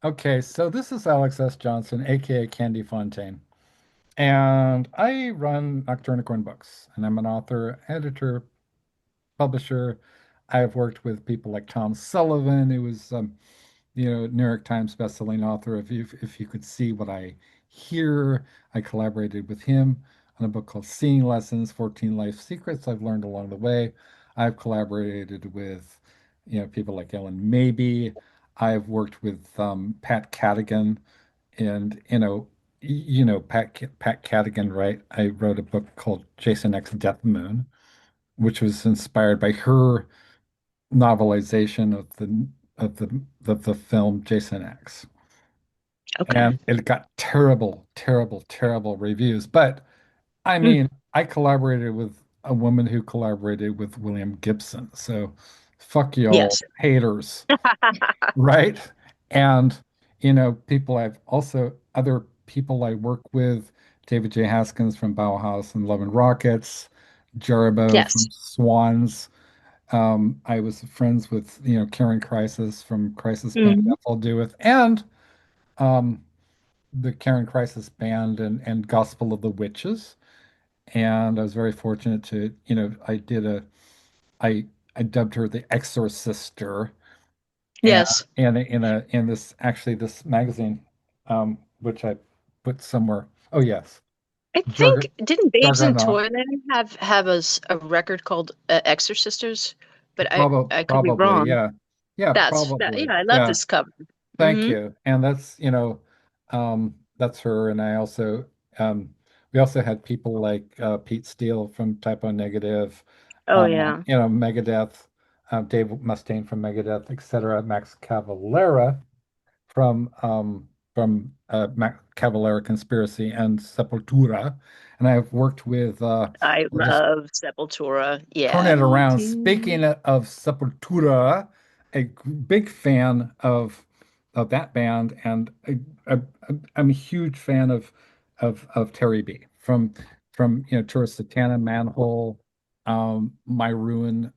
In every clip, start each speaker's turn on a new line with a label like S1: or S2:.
S1: Okay, so this is Alex S. Johnson, aka Kandy Fontaine, and I run Nocturnicorn Books, and I'm an author, editor, publisher. I've worked with people like Tom Sullivan, who was, New York Times bestselling author. If you could see what I hear, I collaborated with him on a book called Seeing Lessons: 14 Life Secrets I've Learned Along the Way. I've collaborated with, people like Ellen Mabey. I've worked with Pat Cadigan, and Pat Cadigan, right? I wrote a book called Jason X Death Moon, which was inspired by her novelization of the film Jason X.
S2: Okay.
S1: And it got terrible, terrible, terrible reviews. But I
S2: Mm.
S1: mean, I collaborated with a woman who collaborated with William Gibson. So fuck y'all
S2: Yes.
S1: haters, right? And people other people I work with, David J. Haskins from Bauhaus and Love and Rockets, Jarabo from
S2: Yes.
S1: Swans. I was friends with, Karen Crisis from Crisis Band,
S2: Mhm.
S1: That's All Do With, and um, the Karen Crisis Band and Gospel of the Witches. And I was very fortunate to, I I dubbed her the Exorcister, and
S2: Yes.
S1: in this magazine, which I put somewhere. Oh yes,
S2: I
S1: Jargon
S2: think didn't Babes in
S1: Jargon
S2: Toyland have a record called Exorcisters? But I could be
S1: Probably,
S2: wrong.
S1: yeah. Yeah,
S2: Yeah,
S1: probably.
S2: I love
S1: Yeah.
S2: this cover.
S1: Thank
S2: Hmm.
S1: you. And that's her. And we also had people like Pete Steele from Typo Negative,
S2: Oh yeah.
S1: Megadeth, Dave Mustaine from Megadeth, etc. Max Cavalera from Max Cavalera Conspiracy and Sepultura. And I've worked with
S2: I
S1: I'll just
S2: love Sepultura.
S1: turn
S2: Yeah.
S1: it around.
S2: Haunting.
S1: Speaking of Sepultura, big fan of that band, and I'm a huge fan of Terry B from Tourist Satana, Manhole, My Ruin,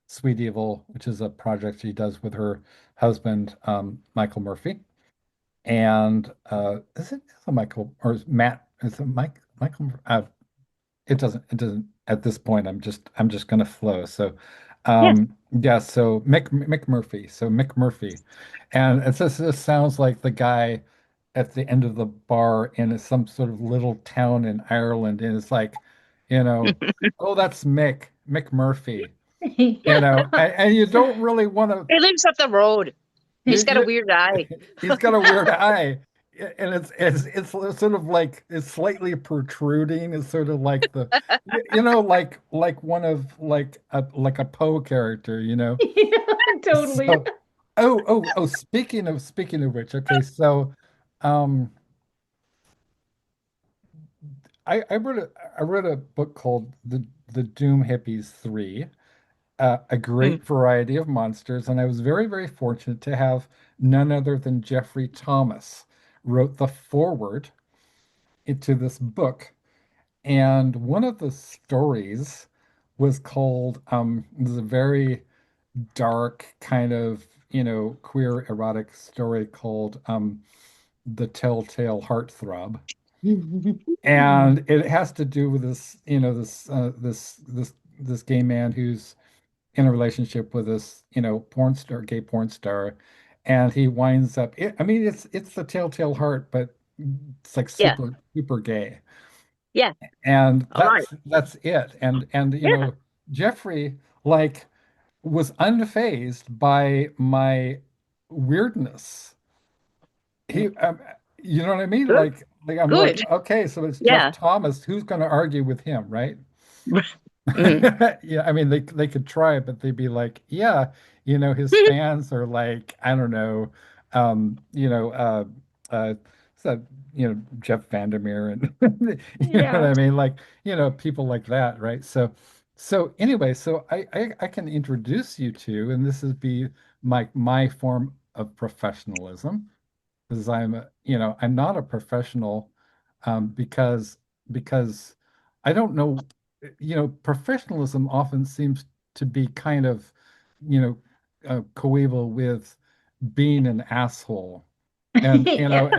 S1: Sweet Evil, which is a project she does with her husband Michael Murphy, and is it Michael or is Matt? Is it Michael? It doesn't at this point. I'm just gonna flow. So
S2: Yes.
S1: yeah, so Mick Murphy. So Mick Murphy. And it sounds like the guy at the end of the bar in some sort of little town in Ireland, and it's like, you know, oh, that's Mick Murphy. And you don't really want to.
S2: He lives up the road.
S1: You,
S2: He's got a
S1: you,
S2: weird eye.
S1: he's got a weird eye, and it's sort of like it's slightly protruding. It's sort of like like one of like a Poe character, you know.
S3: Yeah, totally.
S1: So, oh, speaking of which, okay, so um, I read a book called the Doom Hippies 3, a
S2: Mm.
S1: great variety of monsters, and I was very, very fortunate to have none other than Jeffrey Thomas wrote the foreword to this book. And one of the stories was called, it was a very dark kind of, queer erotic story called The Telltale Heartthrob. And it has to do with this, this gay man who's in a relationship with this, gay porn star, and he winds up. I mean, it's the Telltale Heart, but it's like
S2: Yeah.
S1: super super gay,
S2: Yeah.
S1: and
S2: All right.
S1: that's it. And
S2: Yeah.
S1: Jeffrey like was unfazed by my weirdness. He, you know what I mean?
S2: Good.
S1: Like I'm like,
S2: Good.
S1: okay, so it's Jeff
S2: Yeah.
S1: Thomas. Who's going to argue with him, right?
S2: Mm.
S1: Yeah, I mean they could try, but they'd be like, yeah, his fans are like, I don't know, um, you know, uh uh so, Jeff Vandermeer and you know what
S3: Yeah.
S1: I mean? Like, people like that, right? So anyway, so I can introduce you to, and this is be my form of professionalism, because I'm not a professional, because I don't know, professionalism often seems to be kind of, you know coeval with being an asshole. And
S3: Yeah.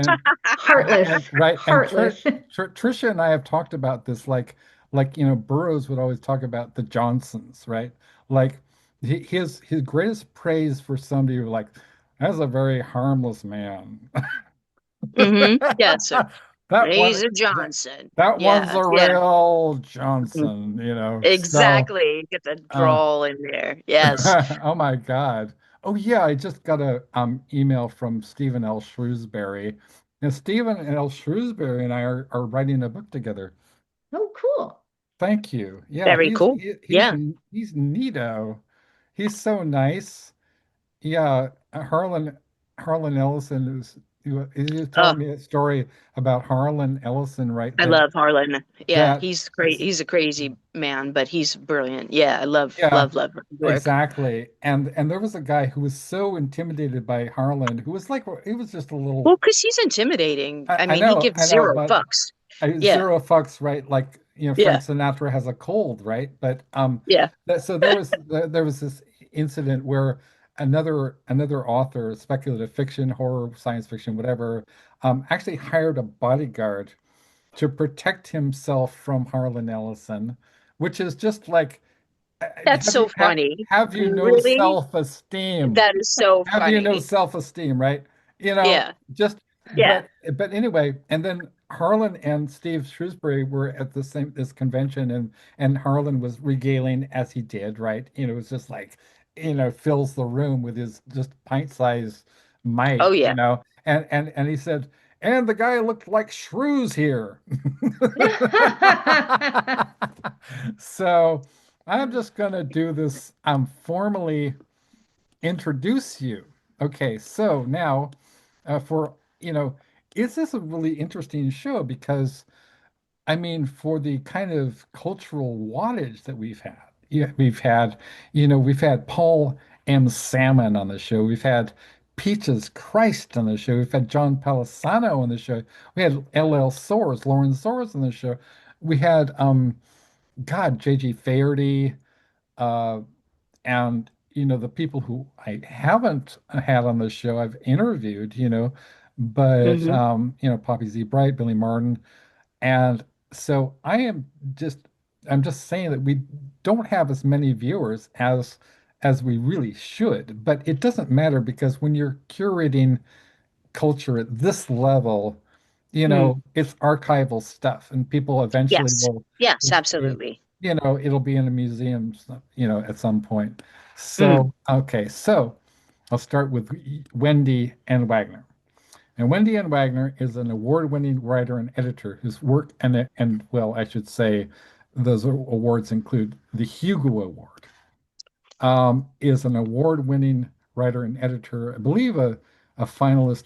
S3: Heartless.
S1: right, and
S3: Heartless.
S1: Tricia and I have talked about this, like Burroughs would always talk about the Johnsons, right? Like his greatest praise for somebody who like that's a very harmless man.
S2: Yes, sir.
S1: That one
S2: Razor
S1: that,
S2: Johnson.
S1: that one's
S2: Yeah,
S1: a
S2: yeah.
S1: real
S2: Mhm.
S1: Johnson, you know. So
S2: Exactly. Get the
S1: uh
S2: drawl in there. Yes.
S1: oh my God. Oh yeah, I just got a email from Stephen L. Shrewsbury. And Stephen L. Shrewsbury and I are writing a book together.
S3: Oh, cool.
S1: Thank you. Yeah,
S2: Very cool.
S1: he's
S2: Yeah.
S1: he's neato. He's so nice. Yeah, Harlan Ellison he was
S2: Oh,
S1: telling me a story about Harlan Ellison, right?
S2: I love Harlan. Yeah,
S1: That
S2: he's great. He's a crazy man, but he's brilliant. Yeah, I love,
S1: yeah,
S2: love, love his work.
S1: exactly. And there was a guy who was so intimidated by Harlan, who was like he was just a
S2: Well,
S1: little
S2: because he's intimidating. I mean, he
S1: I
S2: gives
S1: know,
S2: zero
S1: but
S2: fucks. Yeah,
S1: zero fucks, right? Like, Frank
S2: yeah,
S1: Sinatra has a cold, right? But
S2: yeah.
S1: so there was this incident where another author, speculative fiction, horror, science fiction, whatever, actually hired a bodyguard to protect himself from Harlan Ellison, which is just like,
S2: That's so funny.
S1: have you no
S2: Really?
S1: self-esteem?
S2: That is so
S1: Have you no
S2: funny.
S1: self-esteem, right?
S2: Yeah,
S1: Just
S2: yeah.
S1: but anyway, and then Harlan and Steve Shrewsbury were at the same this convention, and Harlan was regaling as he did, right? It was just like, fills the room with his just pint-sized
S2: Oh,
S1: might,
S2: yeah.
S1: and he said, and the guy looked like Shrews here. So I'm just gonna do this formally introduce you. Okay, so now for is this a really interesting show because I mean for the kind of cultural wattage that we've had. Yeah, we've had Paul M. Salmon on the show. We've had Peaches Christ on the show. We've had John Palisano on the show. We had L.L. Soares, Lauren Soares on the show. We had God, J.G. Faherty, uh, and the people who I haven't had on the show I've interviewed, but
S2: Hmm.
S1: Poppy Z. Bright, Billy Martin, and so I'm just saying that we don't have as many viewers as we really should, but it doesn't matter because when you're curating culture at this level,
S2: Mm.
S1: it's archival stuff, and people eventually
S2: Yes.
S1: will
S2: Yes,
S1: see,
S2: absolutely.
S1: it'll be in a museum, at some point.
S2: Mm.
S1: So, okay, so I'll start with Wendy and Wagner. And Wendy and Wagner is an award-winning writer and editor whose work and well, I should say, those awards include the Hugo Award, is an award-winning writer and editor, I believe a finalist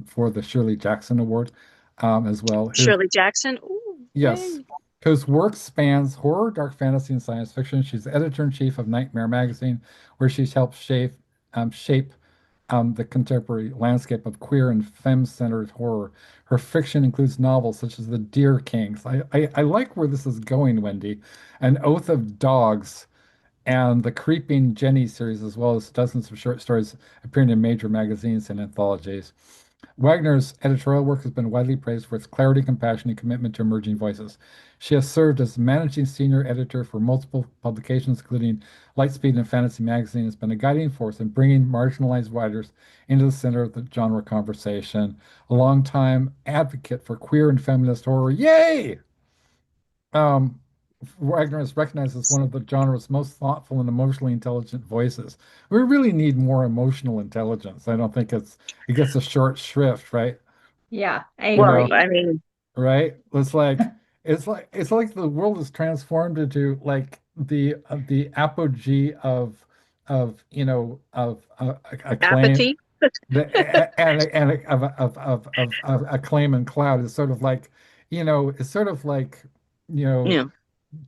S1: for the Shirley Jackson Award as well.
S2: Shirley Jackson. Ooh,
S1: Yes,
S2: yay.
S1: whose work spans horror, dark fantasy, and science fiction. She's the editor-in-chief of Nightmare Magazine, where she's helped shape the contemporary landscape of queer and femme-centered horror. Her fiction includes novels such as The Deer Kings. I like where this is going, Wendy. An Oath of Dogs and the Creeping Jenny series, as well as dozens of short stories appearing in major magazines and anthologies. Wagner's editorial work has been widely praised for its clarity, compassion, and commitment to emerging voices. She has served as managing senior editor for multiple publications, including Lightspeed and Fantasy Magazine, and has been a guiding force in bringing marginalized writers into the center of the genre conversation. A longtime advocate for queer and feminist horror. Yay! Um, Wagner is recognized as one of the genre's most thoughtful and emotionally intelligent voices. We really need more emotional intelligence. I don't think it gets a short shrift, right?
S3: Yeah, I
S1: You
S2: Well,
S1: know,
S3: agree.
S2: I mean,
S1: right? It's like the world is transformed into like the apogee of acclaim
S2: apathy.
S1: of acclaim and cloud is sort of like it's sort of like you know
S2: Yeah.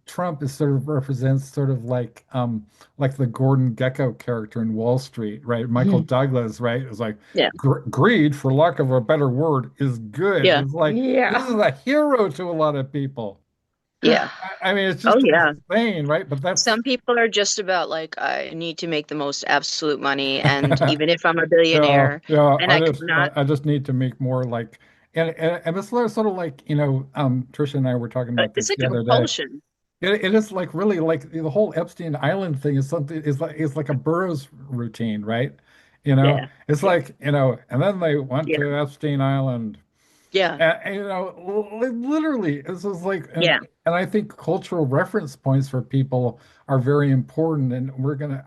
S1: Trump is sort of represents sort of like the Gordon Gekko character in Wall Street, right? Michael
S3: Mhm.
S1: Douglas, right? It's like
S2: Yeah.
S1: greed, for lack of a better word, is good.
S2: Yeah.
S1: It's like this
S3: Yeah.
S1: is a hero to a lot of people.
S2: Yeah.
S1: I mean, it's
S2: Oh
S1: just
S2: yeah.
S1: insane, right? But that's
S2: Some people are just about like, I need to make the most absolute money, and even if I'm a
S1: yeah,
S2: billionaire
S1: yeah.
S2: and I cannot,
S1: I just need to make more like, and it's sort of like, Tricia and I were talking about
S2: it's
S1: this
S2: like
S1: the
S2: a
S1: other day.
S2: compulsion.
S1: It is like really like the whole Epstein Island thing is something is like a Burroughs routine, right?
S2: Yeah.
S1: It's
S2: Yeah.
S1: like, and then they went
S2: Yeah.
S1: to Epstein Island.
S2: Yeah.
S1: Literally, this is like,
S2: Yeah.
S1: and I think cultural reference points for people are very important. And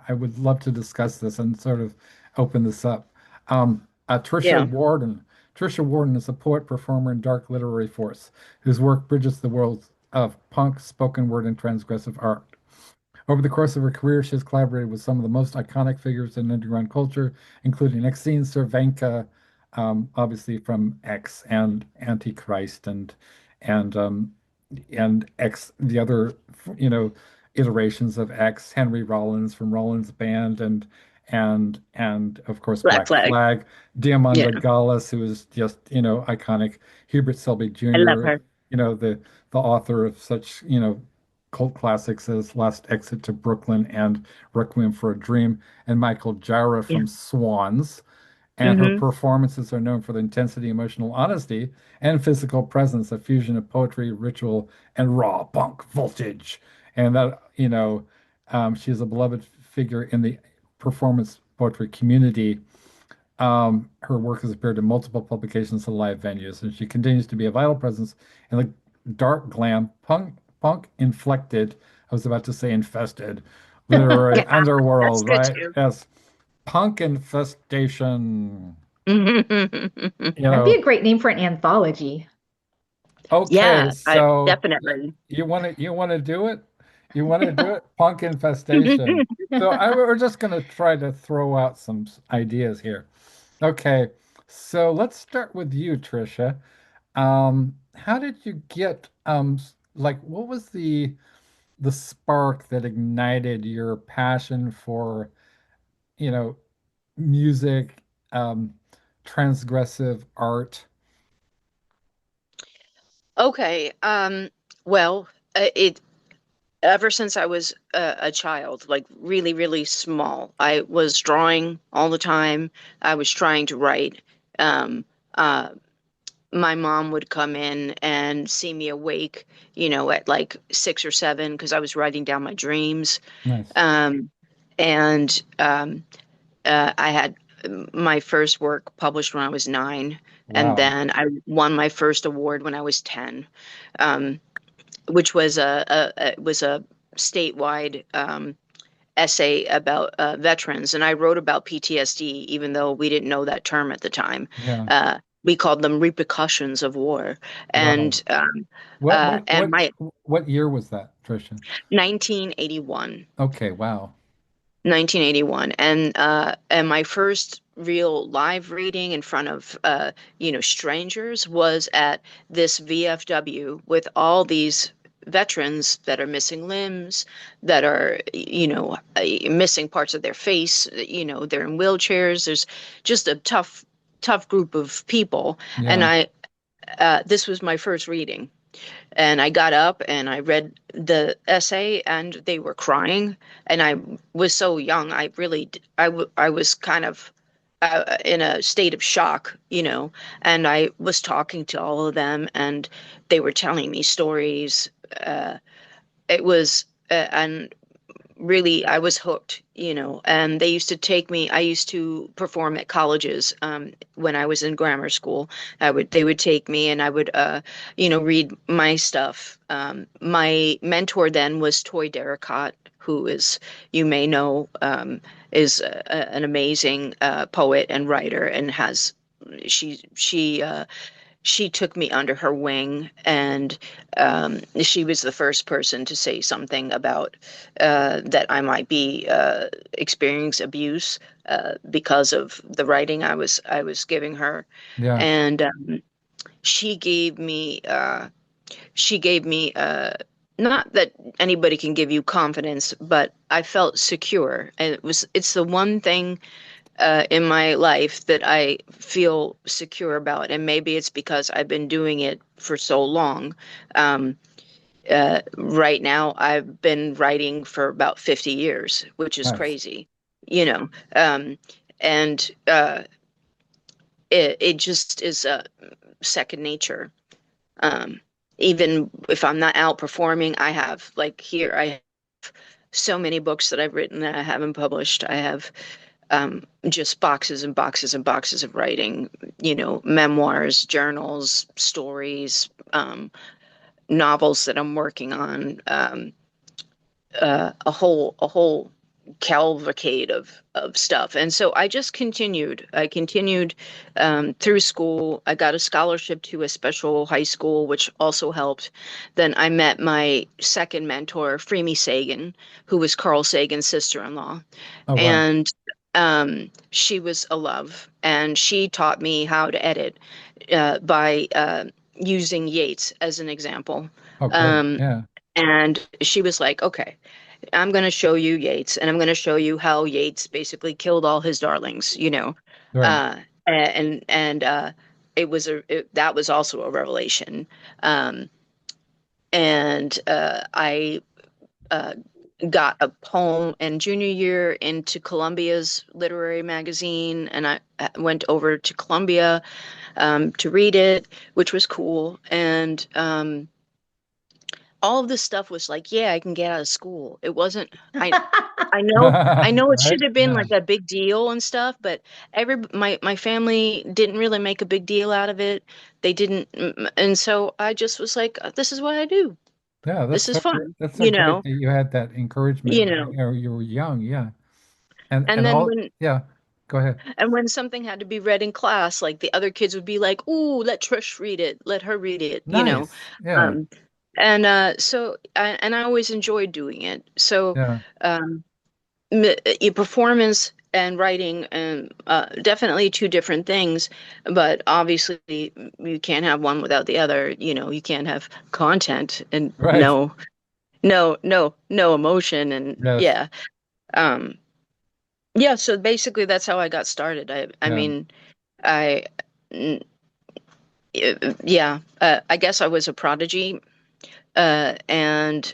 S1: I would love to discuss this and sort of open this up. Tricia
S2: Yeah.
S1: Warden. Tricia Warden is a poet, performer, and dark literary force whose work bridges the worlds of punk, spoken word, and transgressive art. Over the course of her career, she has collaborated with some of the most iconic figures in underground culture, including Exene Cervenka, obviously from X and Antichrist, and um, and X, the other, you know, iterations of X, Henry Rollins from Rollins Band, and of course
S2: Black
S1: Black
S2: flag.
S1: Flag,
S2: Yeah.
S1: Diamanda Gallas, who is just, iconic, Hubert Selby
S2: I love
S1: Jr.,
S2: her.
S1: the author of such, cult classics as Last Exit to Brooklyn and Requiem for a Dream, and Michael Jara
S2: Yeah.
S1: from Swans. And her
S2: Hmm.
S1: performances are known for the intensity, emotional honesty, and physical presence, a fusion of poetry, ritual, and raw punk voltage. And that, she's a beloved figure in the performance poetry community. Her work has appeared in multiple publications and live venues, and she continues to be a vital presence in the dark glam, punk inflected, I was about to say infested, literary
S2: Yeah. That's
S1: underworld,
S2: good
S1: right?
S2: too.
S1: Yes, punk infestation. You
S3: That'd be
S1: know,
S3: a great name for an anthology.
S1: okay,
S2: Yeah, I
S1: so
S2: definitely.
S1: you want to do it? You want to do it? Punk infestation. So we're just going to try to throw out some ideas here. Okay, so let's start with you, Tricia. How did you get like what was the spark that ignited your passion for, you know, music, um, transgressive art?
S2: Okay. Well, it ever since I was a child, like really, really small, I was drawing all the time. I was trying to write. Um, uh, my mom would come in and see me awake, at like 6 or 7, because I was writing down my dreams.
S1: Nice.
S2: Um, and I had my first work published when I was 9, and
S1: Wow.
S2: then I won my first award when I was 10, um, which was a statewide essay about veterans, and I wrote about PTSD, even though we didn't know that term at the time.
S1: Yeah.
S2: We called them repercussions of war,
S1: Wow.
S2: and
S1: What what what
S2: my
S1: what year was that, Tricia?
S2: 1981.
S1: Okay, wow.
S2: 1981, and my first real live reading in front of strangers was at this VFW with all these veterans that are missing limbs, that are missing parts of their face, they're in wheelchairs. There's just a tough group of people, and
S1: Yeah.
S2: I this was my first reading, and I got up and I read the essay, and they were crying. And I was so young. I really, I was kind of in a state of shock, and I was talking to all of them, and they were telling me stories. Uh, it was, and really I was hooked, and they used to take me. I used to perform at colleges when I was in grammar school. They would take me, and I would read my stuff. My mentor then was Toy Derricott, who is, you may know, is an amazing poet and writer, and has she took me under her wing, and she was the first person to say something about that I might be experiencing abuse because of the writing I was giving her.
S1: Yeah.
S2: And she gave me not that anybody can give you confidence, but I felt secure, and it's the one thing in my life that I feel secure about. And maybe it's because I've been doing it for so long. Um, Right now, I've been writing for about 50 years, which is
S1: Nice.
S2: crazy, you know. And it just is second nature. Um, Even if I'm not out performing, I have like here, I have so many books that I've written that I haven't published. I have just boxes and boxes and boxes of writing, memoirs, journals, stories, novels that I'm working on. A whole cavalcade of stuff. And so I just continued. I continued through school. I got a scholarship to a special high school, which also helped. Then I met my second mentor, Freemy Sagan, who was Carl Sagan's sister-in-law,
S1: Oh, wow.
S2: and she was a love, and she taught me how to edit by using Yeats as an example.
S1: Oh, great.
S2: Um,
S1: Yeah.
S2: and she was like, okay, I'm going to show you Yeats, and I'm going to show you how Yeats basically killed all his darlings,
S1: Right.
S2: uh, and that was also a revelation. Um, and I uh, got a poem in junior year into Columbia's literary magazine, and I went over to Columbia to read it, which was cool. And all of this stuff was like, yeah, I can get out of school. It wasn't. I know it should
S1: Right?
S2: have been
S1: Yeah.
S2: like a big deal and stuff, but my family didn't really make a big deal out of it. They didn't, and so I just was like, this is what I do.
S1: Yeah,
S2: This is fun,
S1: that's so
S2: you
S1: great
S2: know,
S1: that you had that encouragement
S2: you
S1: when
S2: know.
S1: you were young. Yeah.
S2: And
S1: And
S2: then
S1: all,
S2: when
S1: yeah, go ahead.
S2: and when something had to be read in class, like the other kids would be like, "Ooh, let Trish read it. Let her read it."
S1: Nice. Yeah.
S2: Um, and I always enjoyed doing it. So,
S1: Yeah.
S2: um, your performance and writing and definitely two different things, but obviously you can't have one without the other. You can't have content and
S1: Right.
S2: no emotion, and
S1: Yes.
S2: um yeah, so basically that's how I got started. I
S1: Yeah.
S2: mean, I n- yeah, I guess I was a prodigy, and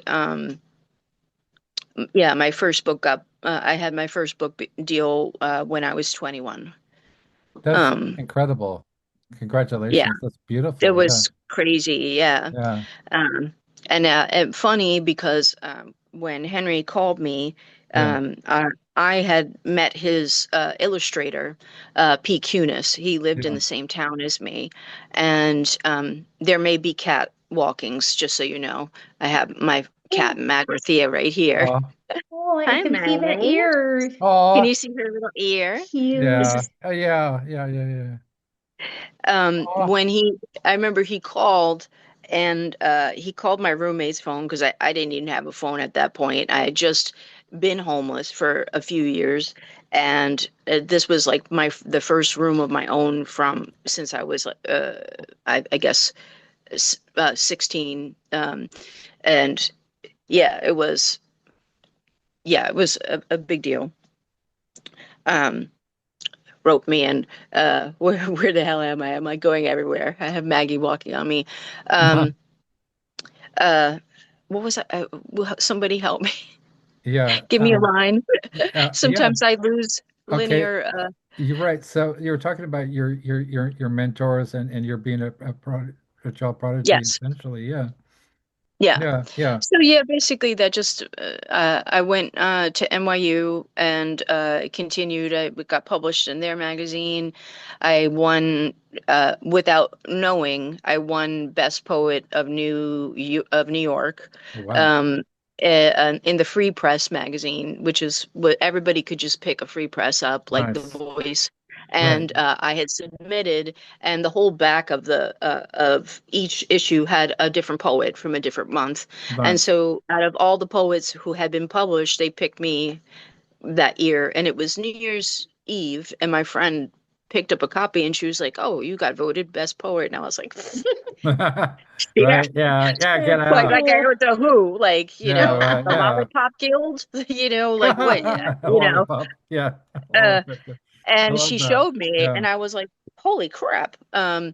S2: yeah, my first book got I had my first book deal when I was 21.
S1: That's
S2: Um,
S1: incredible.
S2: yeah,
S1: Congratulations. That's
S2: it
S1: beautiful. Yeah.
S2: was crazy. Yeah.
S1: Yeah.
S2: Um, and funny because when Henry called me,
S1: Yeah.
S2: um, I, I had met his illustrator, P. Cunis. He lived in
S1: Yeah.
S2: the same town as me, and there may be cat walkings, just so you know. I have my cat
S3: Oh,
S2: Magrathea right here.
S1: Oh,
S3: oh, I
S2: Hi,
S3: can see the
S2: Mag.
S3: ears.
S2: Can
S1: oh,
S2: you see her little ear? This
S1: yeah.
S3: Cute.
S2: is
S1: Yeah. Yeah. Yeah. Yeah. Oh,
S2: when I remember he called, and he called my roommate's phone because I didn't even have a phone at that point. I had just been homeless for a few years, and this was like the first room of my own from since I was I guess 16. And yeah, it was a big deal. Um, Rope me in. Where the hell am I? Am I going everywhere? I have Maggie walking on me. Um, uh, what was I? Somebody help me.
S1: yeah.
S2: Give me a line.
S1: Yeah.
S2: Sometimes I lose
S1: Okay.
S2: linear.
S1: You're right. So you were talking about your mentors and you're being a child prodigy,
S2: Yes.
S1: essentially. Yeah.
S2: Yeah.
S1: Yeah. Yeah.
S2: So yeah, basically that just I went to NYU and continued. I got published in their magazine. I won without knowing. I won Best Poet of New York.
S1: Wow.
S2: Um, in the Free Press magazine, which is what everybody could just pick a free press up, like The
S1: Nice.
S2: Voice.
S1: Right.
S2: And I had submitted, and the whole back of each issue had a different poet from a different month. And
S1: Nice.
S2: so, out of all the poets who had been published, they picked me that year. And it was New Year's Eve. And my friend picked up a copy and she was like, "Oh, you got voted best poet." And I was like, "Yeah."
S1: Right. Yeah. Yeah. Get
S3: That's
S1: out.
S2: Like I
S3: cool.
S2: wrote the Who, like,
S1: Yeah. Right.
S2: the
S1: Yeah.
S2: Lollipop Guild, like what? Yeah,
S1: Lollipop. Yeah.
S2: Uh,
S1: Lollipop. I
S2: and
S1: love
S2: she
S1: that.
S2: showed me,
S1: Yeah.
S2: and I was like, "Holy crap!" And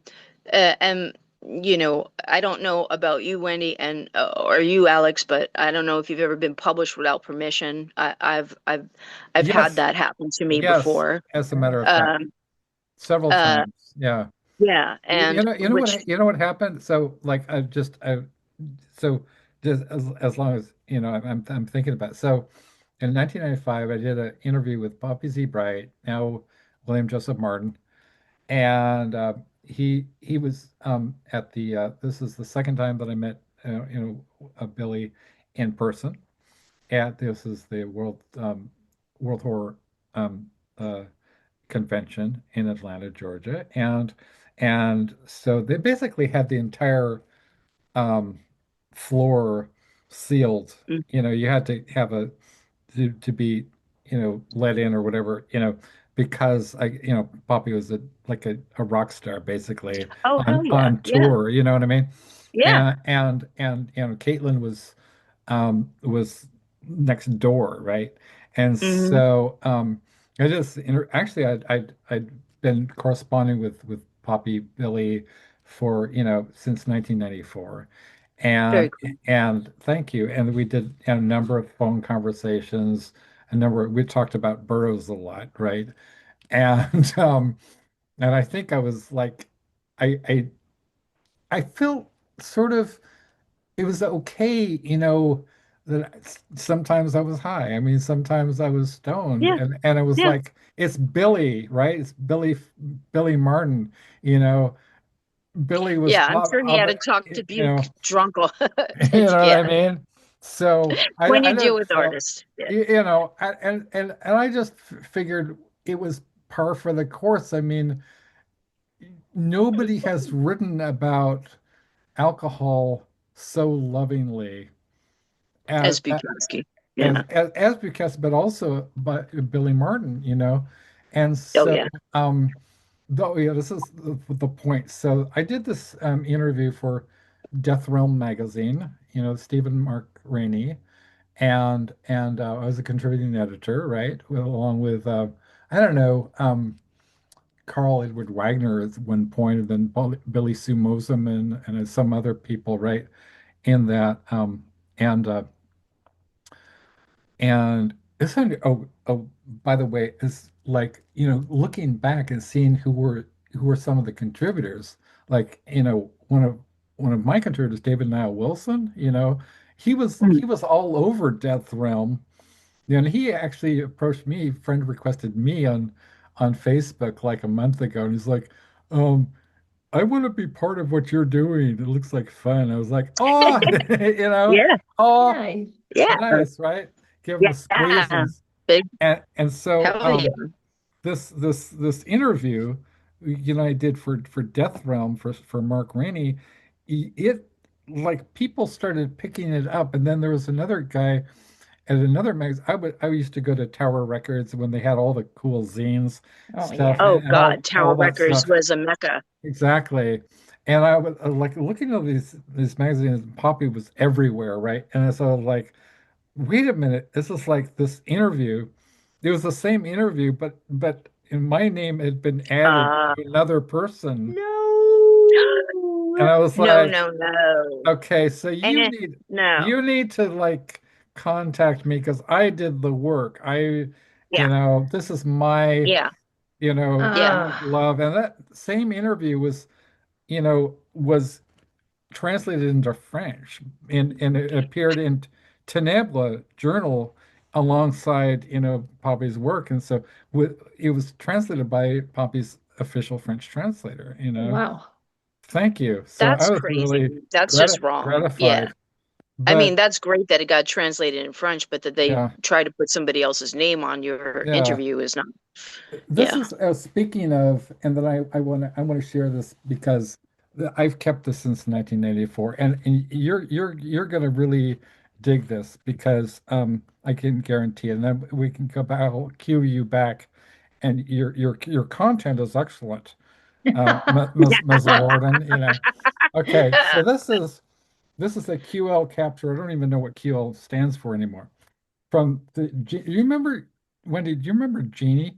S2: I don't know about you, Wendy, and or you, Alex, but I don't know if you've ever been published without permission. I've had
S1: Yes,
S2: that happen to me
S1: yes,
S2: before.
S1: as a matter of fact,
S2: Um,
S1: several
S2: uh,
S1: times. Yeah.
S2: yeah, and which,
S1: You know what happened? So like so just as long as I'm thinking about it. So in 1995 I did an interview with Poppy Z. Bright, now William Joseph Martin, and he was at the this is the second time that I met Billy in person. At this is the World Horror um, uh, Convention in Atlanta, Georgia, and so they basically had the entire um, floor sealed.
S2: mm,
S1: You know, you had to have to be let in or whatever, because Poppy was like a rock star basically
S2: oh hell yeah,
S1: on
S2: yeah,
S1: tour, you know what I mean?
S2: yeah,
S1: And Caitlin was next door, right? And
S2: hmm,
S1: so I just actually I'd been corresponding with Poppy Billy for since 1994,
S2: very
S1: and
S2: cool.
S1: and thank you. And we did a number of phone conversations, we talked about burrows a lot, right? And and I think I was like I I I felt sort of it was okay, that sometimes I was high. I mean, sometimes I was stoned,
S2: Yeah,
S1: and it was
S2: yeah,
S1: like it's Billy, right? It's Billy Martin, you know. Billy was
S2: yeah. I'm sure he had to talk
S1: you
S2: to Buke drunk.
S1: you know what I
S2: Yeah,
S1: mean? So
S2: when
S1: I
S2: you deal
S1: did
S2: with
S1: so
S2: artists. Yeah.
S1: and I just figured it was par for the course. I mean, nobody has written about alcohol so lovingly as
S2: As Bukowski.
S1: as
S2: Yeah.
S1: as because but also by Billy Martin, and
S2: Oh
S1: so
S2: yeah.
S1: though yeah, this is the point. So I did this interview for Death Realm magazine, Stephen Mark Rainey, and I was a contributing editor, right, along with I don't know, Carl Edward Wagner at one point, and then Billy Sue Mosum and some other people, right, in that and And isn't by the way, it's like, looking back and seeing who were some of the contributors, like, one of my contributors, David Niall Wilson, he
S2: Mm.
S1: was all over Death Realm. And he actually approached me, friend requested me on Facebook like a month ago, and he's like, I want to be part of what you're doing. It looks like fun. I was like, oh,
S2: Yeah.
S1: oh,
S3: Nice.
S2: Yeah.
S1: nice, right? Give them a squeeze,
S2: Yeah. Big
S1: and so
S2: hell yeah.
S1: this interview, I did for Death Realm for Mark Rainey, it like people started picking it up, and then there was another guy at another magazine. I used to go to Tower Records when they had all the cool zines
S3: Oh
S1: stuff
S3: yeah.
S2: Oh
S1: and
S2: God,
S1: all
S2: Tower
S1: that
S2: Records
S1: stuff.
S2: was a mecca.
S1: Exactly. And I was like looking at these magazines, Poppy was everywhere, right? And so like, wait a minute, this is like this interview. It was the same interview, but my name had been added
S2: Uh,
S1: to another person. And
S3: No.
S1: I was
S2: no,
S1: like,
S2: no, no.
S1: okay, so
S2: And it, no.
S1: you need to like contact me because I did the work.
S2: Yeah.
S1: This is my,
S2: Yeah. Yeah.
S3: Uh,
S1: love. And that same interview was translated into French, and it appeared in Tenebra Journal alongside, Poppy's work. And so it was translated by Poppy's official French translator,
S3: wow.
S1: Thank you. So I
S2: That's
S1: was
S2: crazy.
S1: really
S2: That's just wrong. Yeah.
S1: gratified.
S2: I mean,
S1: But
S2: that's great that it got translated in French, but that they
S1: yeah,
S2: try to put somebody else's name on your
S1: yeah.
S2: interview is not.
S1: This
S2: Yeah.
S1: is speaking of, and then I want to share this because I've kept this since 1994, and you're gonna really dig this because I can guarantee it. And then we can go back, I'll cue you back, and your content is excellent, Ms. Warden. Okay, so this is a QL capture. I don't even know what QL stands for anymore. Do you remember, Wendy? Do you remember Genie?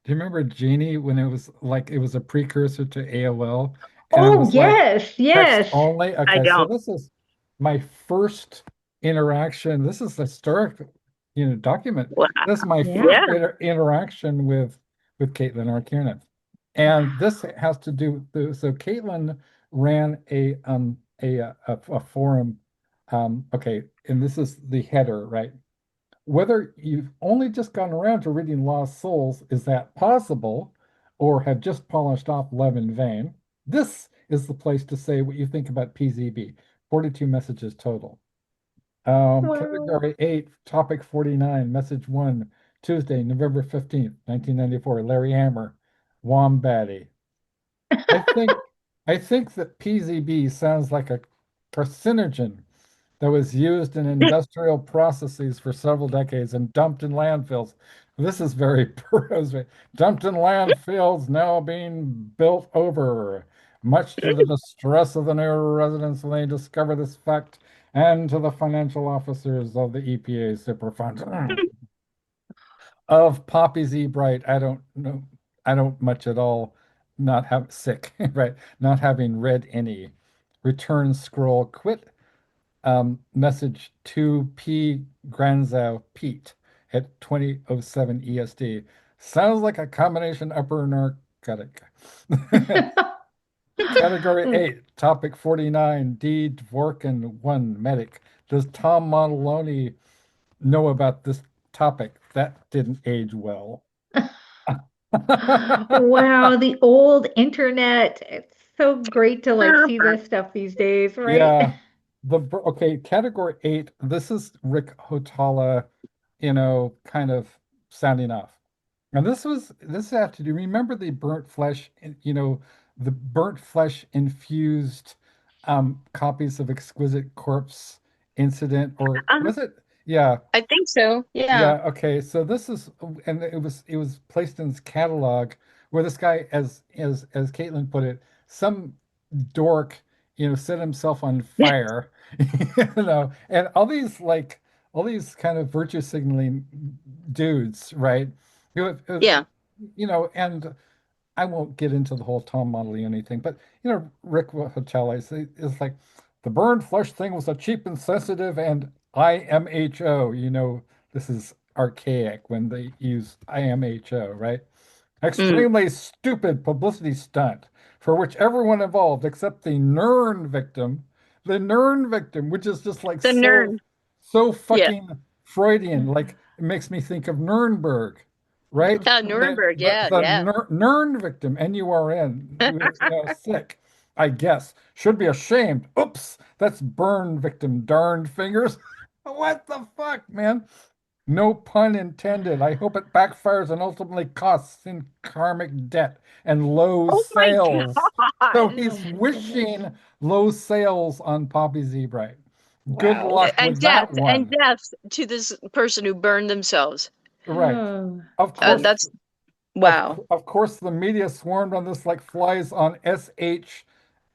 S1: Do you remember Genie when it was like it was a precursor to AOL, And it
S3: Oh,
S1: was like
S3: yes,
S1: text
S3: yes.
S1: only.
S2: I
S1: Okay, so
S2: don't.
S1: this is my first interaction. This is historic, document.
S2: Wow.
S1: This is my
S3: Yeah.
S1: first
S2: Yeah.
S1: interaction with Caitlin or Kiernan. And this has to do so Caitlin ran a forum. Okay, and this is the header, right? Whether you've only just gotten around to reading Lost Souls, is that possible, or have just polished off Love in Vain? This is the place to say what you think about PZB. 42 messages total.
S3: Wow.
S1: Category 8, topic 49, message 1, Tuesday, November 15th, 1994, Larry Hammer, Wombatty. I think I think that PZB sounds like a carcinogen that was used in industrial processes for several decades and dumped in landfills. This is very prosaic. Dumped in landfills now being built over, much to the distress of the new residents when they discover this fact, and to the financial officers of the EPA Superfund. Of Poppy Z Bright, I don't know, I don't much at all, not have sick, right? Not having read any. Return scroll, quit message to P. Granzow Pete at 2007 EST. Sounds like a combination upper narcotic. Category 8, topic 49, D. Dvorkin 1, medic. Does Tom Montaloni know about this topic? That didn't age well.
S3: Wow, the old internet. It's so great to like see this stuff these days, right?
S1: Yeah. Okay, category 8, this is Rick Hotala, kind of sounding off. And this had to do, remember the burnt flesh, the burnt flesh infused copies of Exquisite Corpse incident, or
S2: Uh,
S1: was it? Yeah,
S2: I think so. Yeah.
S1: yeah, okay. So this is, and it was placed in his catalog where this guy, as Caitlin put it, some dork, set himself on fire, and all these kind of virtue signaling dudes, right?
S2: Yeah.
S1: And I won't get into the whole Tom Motley anything, but Rick Hotel is like the burned flesh thing was a cheap and sensitive and IMHO. This is archaic when they use IMHO, right?
S2: Mm.
S1: Extremely stupid publicity stunt for which everyone involved except the Nern victim, which is just like
S2: The
S1: so
S2: nerd.
S1: so
S2: Yeah.
S1: fucking Freudian. Like it makes me think of Nuremberg, right?
S2: Nuremberg.
S1: But
S2: Yeah.
S1: the
S2: Yeah.
S1: Nern victim, Nurn, sick, I guess, should be ashamed. Oops, that's burn victim, darned fingers. What the fuck, man? No pun intended. I hope it backfires and ultimately costs in karmic debt and low
S2: Oh my
S1: sales. So
S2: God.
S3: Oh
S1: he's
S3: my goodness.
S1: wishing low sales on Poppy Zebright. Good
S3: Wow.
S1: luck with that
S2: And
S1: one.
S2: death to this person who burned themselves.
S1: Right.
S3: Oh.
S1: Of course,
S2: That's wow.
S1: of course, the media swarmed on this like flies on SH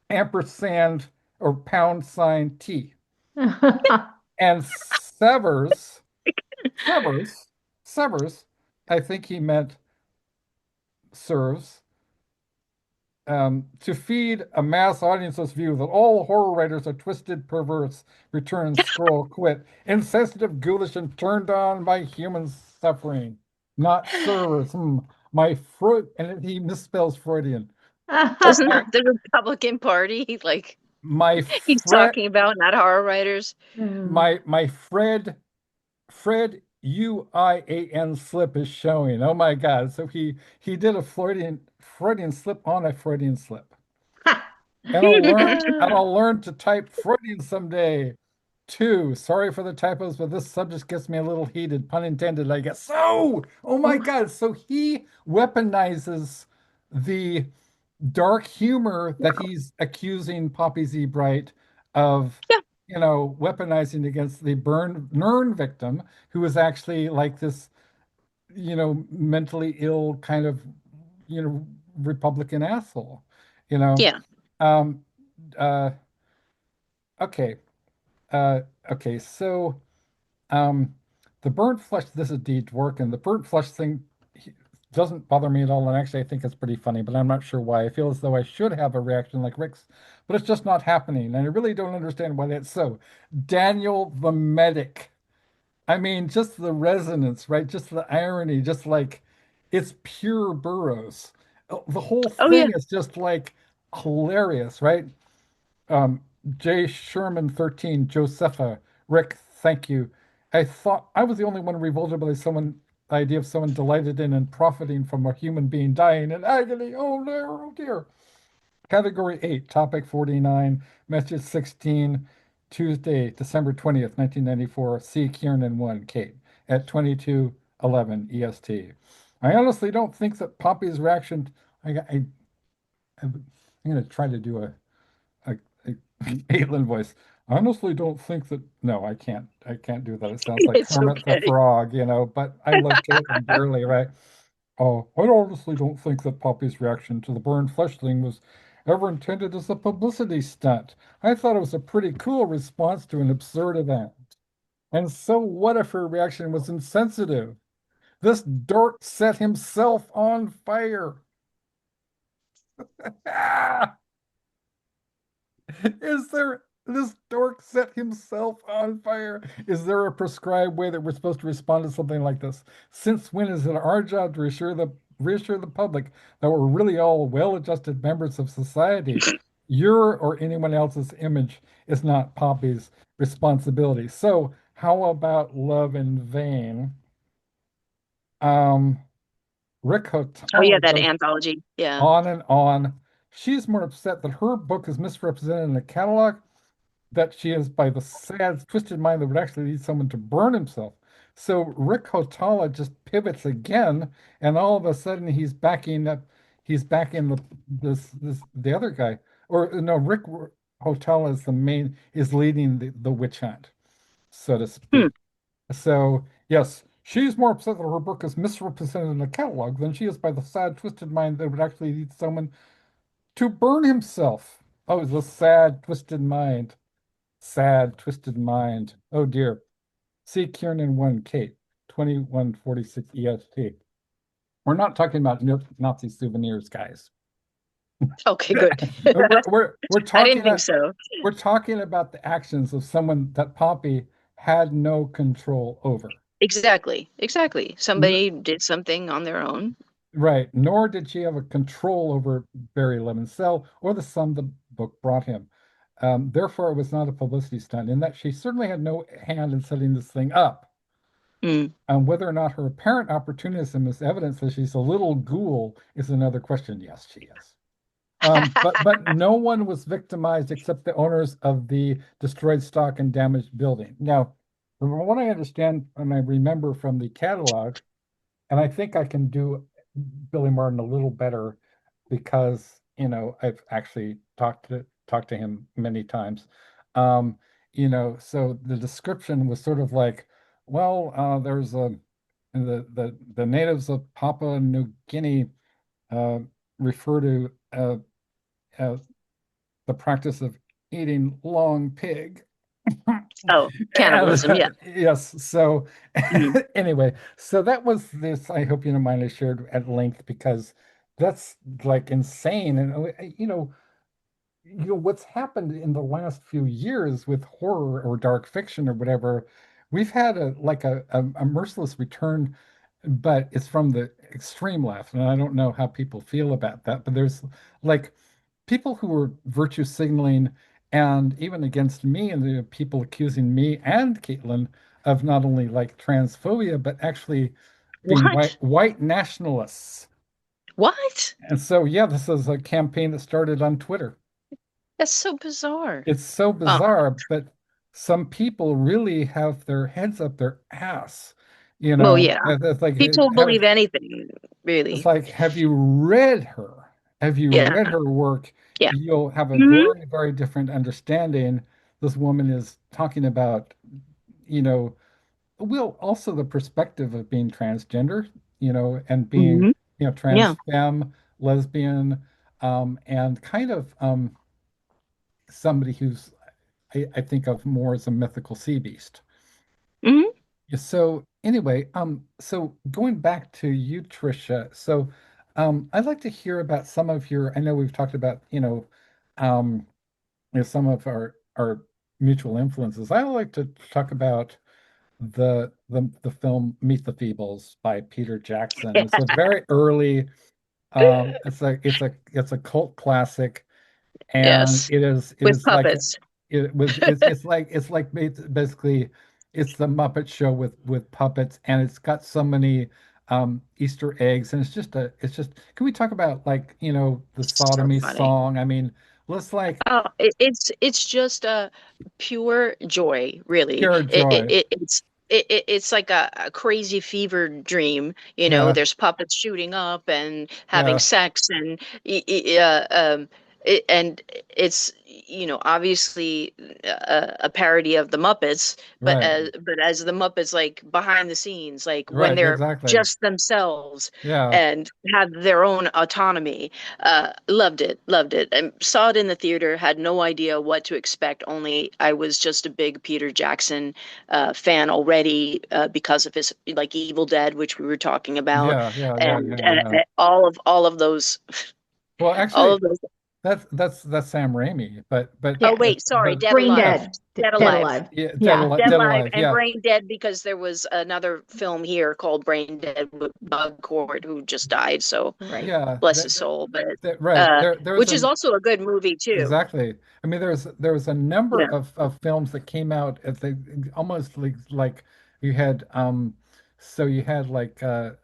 S1: ampersand or pound sign T. And severs, severs, I think he meant serves, to feed a mass audience's view that all horror writers are twisted, perverse, return, scroll, quit, insensitive, ghoulish, and turned on by human suffering, not servers. My Freud, and he misspells Freudian.
S2: Isn't
S1: My
S2: that the Republican Party? Like
S1: my
S2: he's
S1: Fred,
S2: talking about, not horror writers.
S1: my Fred UIAN slip is showing. Oh my God! So he did a Freudian slip on a Freudian slip. And I'll learn to type Freudian someday too. Sorry for the typos, but this subject gets me a little heated, pun intended, I guess. So, oh my God. So he weaponizes the dark humor that he's accusing Poppy Z. Bright of,
S2: Yeah.
S1: weaponizing against the Nern victim, who is actually like this, mentally ill kind of, Republican asshole, you know.
S2: Yeah.
S1: Um, uh, okay. Uh, okay. So, um, the burnt flesh, this is D. Dworkin. The burnt flesh thing, doesn't bother me at all. And actually, I think it's pretty funny, but I'm not sure why. I feel as though I should have a reaction like Rick's, but it's just not happening. And I really don't understand why that's so. Daniel the medic. I mean, just the resonance, right? Just the irony, just like it's pure Burroughs. The whole
S2: Oh yeah.
S1: thing is just like hilarious, right? Um, J. Sherman 13, Josepha, Rick, thank you. I thought I was the only one revolted by someone the idea of someone delighted in and profiting from a human being dying in agony. Oh no, oh dear. Category 8, topic 49, message 16, Tuesday, December 20th, 1994. C. Kiernan 1, Kate, at 22:11 EST. I honestly don't think that Poppy's reaction. I'm going to try to do a Caitlin voice. I honestly don't think that. No, I can't. I can't do that. It sounds like
S2: It's
S1: Kermit the
S2: okay.
S1: Frog, but I love Caitlin dearly, right? Oh, I honestly don't think that Poppy's reaction to the burned flesh thing was ever intended as a publicity stunt. I thought it was a pretty cool response to an absurd event. And so what if her reaction was insensitive? This dork set himself on fire. Is there this dork set himself on fire? Is there a prescribed way that we're supposed to respond to something like this? Since when is it our job to reassure the public that we're really all well-adjusted members of society? Your or anyone else's image is not Poppy's responsibility. So how about Love in Vain? Um, Rick
S2: Oh yeah,
S1: Hotel
S2: that
S1: goes
S2: anthology. Yeah.
S1: on and on. She's more upset that her book is misrepresented in the catalog that she is by the sad, twisted mind that would actually lead someone to burn himself. So Rick Hotala just pivots again, and all of a sudden he's backing the other guy. Or no, Rick Hotala is is leading the witch hunt, so to
S2: Hmm.
S1: speak. So yes, she's more upset that her book is misrepresented in the catalog than she is by the sad, twisted mind that would actually lead someone to burn himself. Oh, the sad, twisted mind. Sad, twisted mind. Oh dear. See Kiernan 1, Kate, 2146 EST. We're not talking about Nazi souvenirs, guys.
S2: Okay, good.
S1: We're
S2: I didn't
S1: talking
S2: think so.
S1: we're talking about the actions of someone that Poppy had no control over.
S2: Exactly. Exactly.
S1: N-
S2: Somebody did something on their own.
S1: right. Nor did she have a control over Barry Lemoncello or the sum the book brought him. Therefore, it was not a publicity stunt in that she certainly had no hand in setting this thing up.
S2: Mm.
S1: Whether or not her apparent opportunism is evidence that she's a little ghoul is another question. Yes, she is. But no one was victimized except the owners of the destroyed stock and damaged building. Now, from what I understand and I remember from the catalog, and I think I can do Billy Martin a little better because I've actually talked to him many times. Um, so the description was sort of like, well, there's the natives of Papua New Guinea uh, refer to uh, the practice of eating long pig.
S2: Oh, cannibalism. Yeah.
S1: Yes. So
S2: Mhm.
S1: anyway, so that was this. I hope you don't mind I shared at length because that's like insane. And what's happened in the last few years with horror or dark fiction or whatever, we've had a merciless return, but it's from the extreme left, and I don't know how people feel about that. But there's like people who were virtue signaling and even against me and the people accusing me and Caitlin of not only like transphobia but actually being white
S2: What?
S1: white nationalists.
S2: What?
S1: And so yeah, this is a campaign that started on Twitter.
S2: That's so bizarre.
S1: It's so
S2: Um,
S1: bizarre, but some people really have their heads up their ass.
S2: well, yeah.
S1: It's like
S2: People believe anything,
S1: it's
S2: really.
S1: like, have you read her? Have you
S2: Yeah.
S1: read her work?
S2: Yeah.
S1: You'll have a
S2: Hmm.
S1: very, very different understanding. This woman is talking about, you know, well, also the perspective of being transgender, and being,
S2: Hmm. Yeah.
S1: trans femme, lesbian, and kind of somebody who's I think of more as a mythical sea beast.
S2: Hmm.
S1: Yeah, so anyway, so going back to you, Tricia, so I'd like to hear about some of your, I know we've talked about, um, some of our mutual influences. I would like to talk about the film Meet the Feebles by Peter Jackson. It's a very early, it's a cult classic, and
S2: Yes,
S1: it
S2: with
S1: is like
S2: puppets.
S1: it's like basically it's the Muppet Show with puppets, and it's got so many Easter eggs, and it's just can we talk about like the
S2: So
S1: sodomy
S2: funny.
S1: song? I mean, let's like
S2: Oh, it's just a pure joy, really.
S1: pure joy.
S2: It's like a crazy fever dream.
S1: Yeah,
S2: There's puppets shooting up and having
S1: yeah,
S2: sex, and and it's obviously a parody of the Muppets, but
S1: right,
S2: as the Muppets, like behind the scenes, like when
S1: right,
S2: they're
S1: exactly.
S2: just themselves
S1: Yeah,
S2: and have their own autonomy. Loved it, loved it. And saw it in the theater, had no idea what to expect, only I was just a big Peter Jackson fan already, because of his like Evil Dead, which we were talking about,
S1: yeah, yeah, yeah,
S2: and
S1: yeah, yeah.
S2: all of those
S1: Well,
S2: all
S1: actually,
S2: of those.
S1: that's Sam Raimi, but
S2: Oh
S3: Yes.
S2: wait, sorry,
S1: but
S2: Dead
S3: Brain
S2: Alive.
S3: dead.
S2: Dead
S3: Dead
S2: Alive.
S3: alive.
S1: yeah,
S3: Yeah.
S2: Dead
S1: Dead
S2: Alive
S1: Alive,
S2: and
S1: yeah.
S2: Brain Dead, because there was another film here called Brain Dead with Bug Cord, who just died, so
S3: Right.
S1: Yeah,
S2: bless his soul. But
S1: right. There was
S2: which is
S1: an
S2: also a good movie too.
S1: exactly. I mean, there was a number
S2: Yeah.
S1: of films that came out at the almost like you had so you had like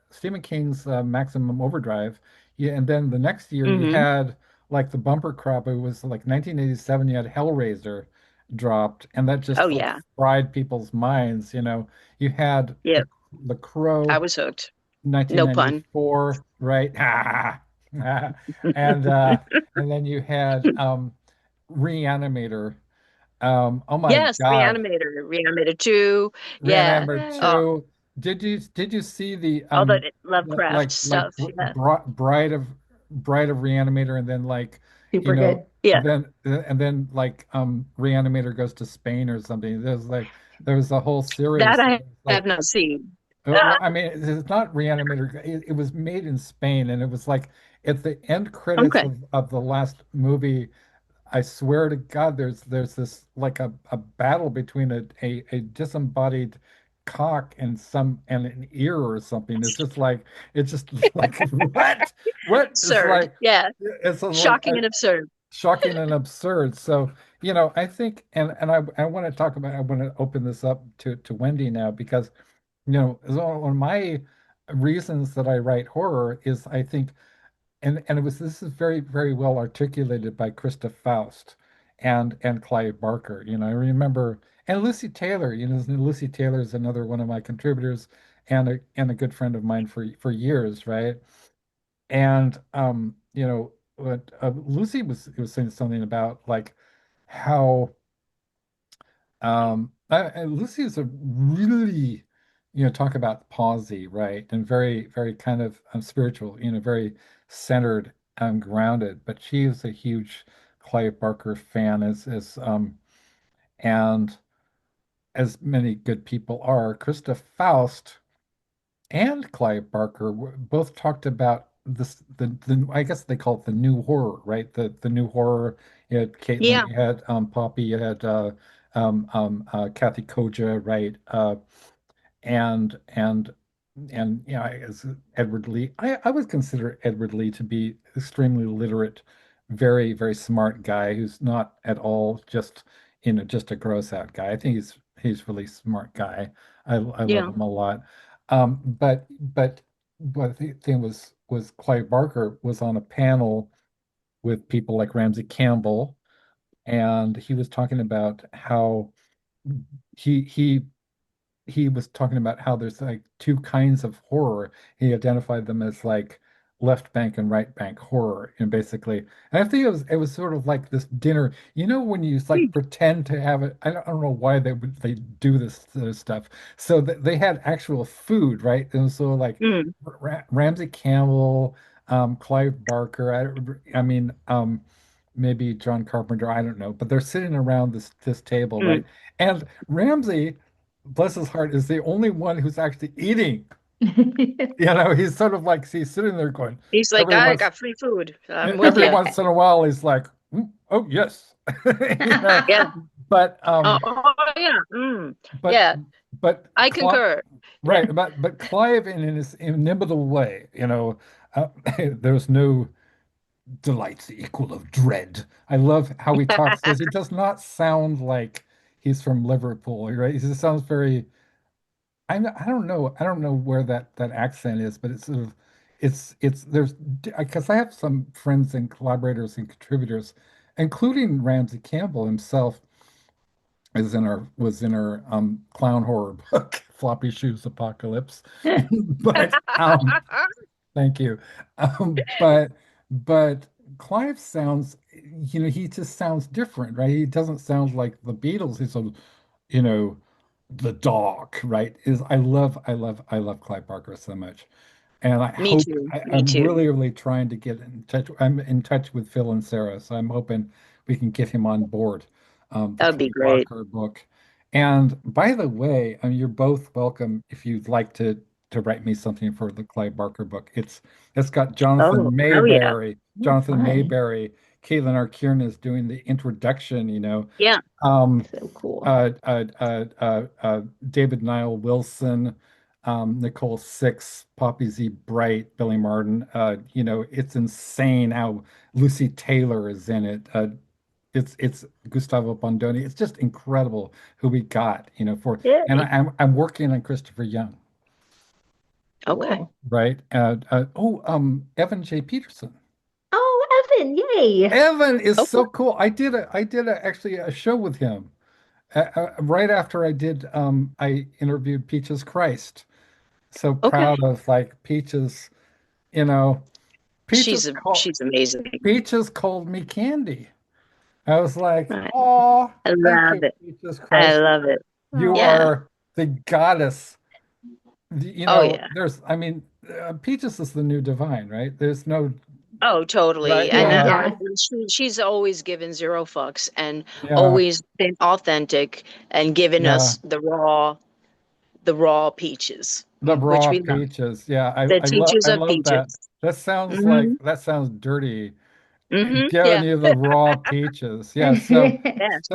S1: Stephen King's Maximum Overdrive, yeah, and then the next year you
S2: Hmm.
S1: had like the bumper crop. It was like 1987. You had Hellraiser dropped, and that
S2: Oh
S1: just like
S2: yeah.
S1: fried people's minds. You had
S2: Yeah.
S1: the
S2: I
S1: Crow.
S2: was hooked. No pun.
S1: 1994, right? And and then you had Reanimator. Oh my
S2: Yes,
S1: God,
S2: Reanimator 2. Yeah.
S1: Reanimator
S2: Oh,
S1: 2. Did you see the
S2: all the Lovecraft
S1: like
S2: stuff. Yeah.
S1: Bride of Reanimator, and then like
S3: Super good.
S2: Yeah.
S1: and then like Reanimator goes to Spain or something. There was a whole
S2: That
S1: series.
S2: I have
S1: Like
S2: not seen.
S1: Well,
S2: Ah,
S1: I mean, it's not Reanimator. It was made in Spain, and it was like at the end credits
S2: okay.
S1: of the last movie. I swear to God, there's this like a battle between a disembodied cock and an ear or something. It's just like what? It's
S2: Absurd.
S1: like
S2: Yeah.
S1: like
S2: Shocking and absurd.
S1: shocking and absurd. So, I think, and I want to talk about, I want to open this up to Wendy now because, one of my reasons that I write horror is I think, and this is very, very well articulated by Krista Faust and Clive Barker. I remember, and Lucy Taylor, Lucy Taylor is another one of my contributors and a good friend of mine for years, right? And what Lucy was saying something about like how Lucy is a really talk about palsy, right? And very very kind of spiritual, very centered and grounded. But she is a huge Clive Barker fan, and as many good people are. Krista Faust and Clive Barker both talked about the I guess they call it the new horror, right? The new horror. You had Caitlin,
S2: Yeah.
S1: you had Poppy, you had Kathy Koja, right? And as Edward Lee, I would consider Edward Lee to be extremely literate, very very smart guy who's not at all just a gross out guy. I think he's really smart guy. I love
S2: Yeah.
S1: him a lot. But the thing was Clive Barker was on a panel with people like Ramsey Campbell, and he was talking about how he he he was talking about how there's like two kinds of horror. He identified them as like left bank and right bank horror, and basically, and I think it was sort of like this dinner. When you like pretend to have it. I don't know why they do this stuff. So they had actual food, right? And so like
S2: Mm,
S1: Ramsey Campbell, Clive Barker. I mean, maybe John Carpenter. I don't know, but they're sitting around this table, right?
S2: mm.
S1: And Ramsey bless his heart, is the only one who's actually eating. He's sort of like he's sitting there going,
S2: He's like,
S1: every
S2: I
S1: once
S2: got free food. I'm with
S1: every
S2: you.
S1: once in a while he's like, "Mm, oh yes," you know.
S2: Yeah.
S1: But
S2: Oh, yeah. Mm.
S1: but
S2: Yeah,
S1: but
S2: I
S1: Cli
S2: concur. Yeah.
S1: right, but Clive in his inimitable way, uh, there's no delight's the equal of dread. I love how he talks because he does not sound like he's from Liverpool, right? He just sounds very I don't know where that accent is, but it's sort of it's there's because I have some friends and collaborators and contributors, including Ramsey Campbell himself was in our clown horror book, Floppy Shoes Apocalypse. But thank you. But Clive sounds, he just sounds different, right? He doesn't sound like the Beatles. He's a, you know, the dog, right? I love Clive Barker so much. And I
S2: Me
S1: hope
S2: too. Me
S1: I'm
S2: too.
S1: really, really trying to get in touch. I'm in touch with Phil and Sarah, so I'm hoping we can get him on board the
S2: That would be
S1: Clive
S2: great.
S1: Barker book. And by the way, I mean, you're both welcome if you'd like to write me something for the Clive Barker book. It's got
S2: Oh, hell yeah.
S3: Oh,
S1: Jonathan
S3: fun.
S1: Mayberry, Caitlin Arkieran is doing the introduction,
S2: Yeah.
S1: um,
S3: So cool.
S1: David Niall Wilson, Nicole Six, Poppy Z. Bright, Billy Martin. It's insane how Lucy Taylor is in it. It's Gustavo Bondoni. It's just incredible who we got, and
S2: Yay.
S1: I'm working on Christopher Young,
S2: Okay.
S3: Cool.
S1: right? Evan J. Peterson.
S3: Oh, Evan, yay.
S1: Evan is
S2: Okay.
S1: so cool. Actually a show with him. Right after I interviewed Peaches Christ. So
S2: Okay.
S1: proud of like Peaches, you know, Peaches called
S2: She's amazing.
S1: Peaches called me Candy. I was like,
S2: Right.
S1: oh,
S2: I
S1: thank
S2: love
S1: you,
S2: it.
S1: Peaches
S2: I
S1: Christ.
S2: love it.
S1: You
S2: Yeah.
S3: Oh,
S1: are the goddess.
S2: Oh yeah.
S1: I mean, Peaches is the new divine, right? There's no,
S2: Oh,
S1: right?
S2: totally. And
S3: yeah,
S1: Yeah,
S3: yeah.
S2: she's always given zero fucks and
S1: yeah,
S2: always been authentic and given
S1: yeah.
S2: us the raw peaches,
S1: The
S2: which
S1: raw
S2: we love.
S1: peaches. Yeah,
S2: The
S1: I
S2: teachers of
S1: love that.
S2: peaches. Mm-hmm.
S1: That sounds dirty.
S2: Mm-hmm.
S1: Giving
S2: Yeah.
S1: you the raw peaches. Yeah, so
S2: Yes.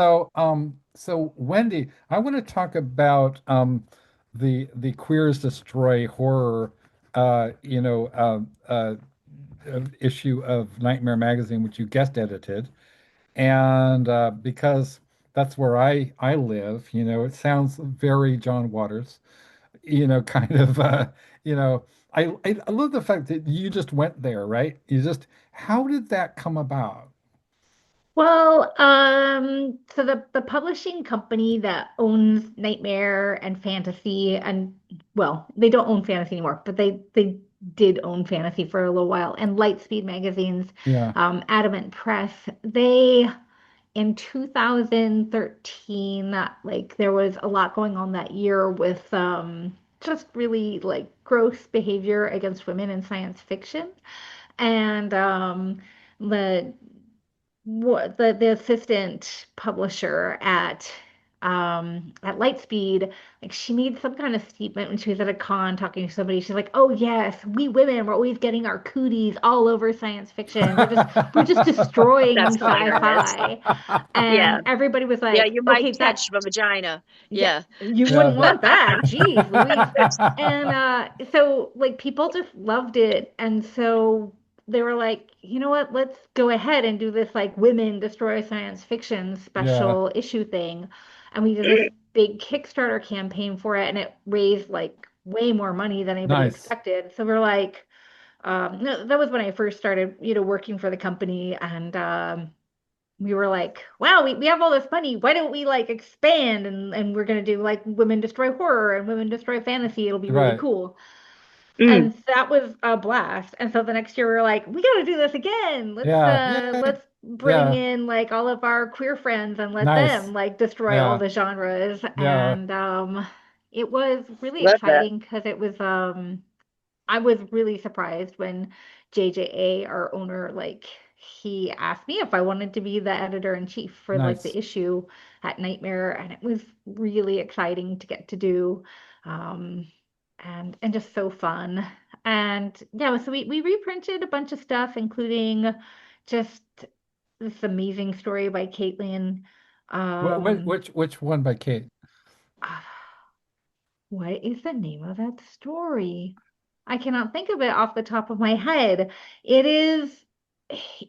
S1: so Wendy, I want to talk about the Queers Destroy Horror issue of Nightmare Magazine, which you guest edited. And because that's where I live, it sounds very John Waters, kind of you know, I love the fact that you just went there, right? How did that come about?
S3: Well, so the publishing company that owns Nightmare and Fantasy, and well, they don't own Fantasy anymore, but they did own Fantasy for a little while, and Lightspeed magazines,
S1: Yeah.
S3: Adamant Press, they in 2013, like there was a lot going on that year with just really like gross behavior against women in science fiction, and the the assistant publisher at Lightspeed, like she made some kind of statement when she was at a con talking to somebody. She's like, "Oh yes, we women we're always getting our cooties all over science fiction. We're just destroying
S2: That's hilarious.
S3: sci-fi."
S2: Yeah.
S3: And everybody was
S2: Yeah,
S3: like,
S2: you might
S3: "Okay,
S2: catch a vagina.
S3: yeah,
S2: Yeah.
S3: you
S1: Yeah.
S3: wouldn't want that. Jeez, Louise." And so like people just loved it. And so they were like, you know what, let's go ahead and do this like women destroy science fiction
S1: Yeah.
S3: special issue thing. And we did this big Kickstarter campaign for it, and it raised like way more money than anybody
S1: Nice.
S3: expected. So we're like, no, that was when I first started, working for the company. And we were like, wow, we have all this money. Why don't we like expand, and we're gonna do like women destroy horror and women destroy fantasy. It'll be really
S1: Right.
S3: cool.
S2: Mm.
S3: And that was a blast. And so the next year we were like, we gotta do this again.
S1: Yeah.
S3: Let's bring
S1: Yeah.
S3: in like all of our queer friends and let
S1: Nice.
S3: them like destroy all
S1: Yeah.
S3: the genres.
S1: Yeah.
S3: And it was really
S2: Love that.
S3: exciting because it was I was really surprised when JJA, our owner, like he asked me if I wanted to be the editor in chief for like
S1: Nice.
S3: the issue at Nightmare, and it was really exciting to get to do, um, and just so fun. And yeah, so we reprinted a bunch of stuff, including just this amazing story by Caitlin. Um,
S1: Which one by Kate?
S3: what is the name of that story? I cannot think of it off the top of my head. It is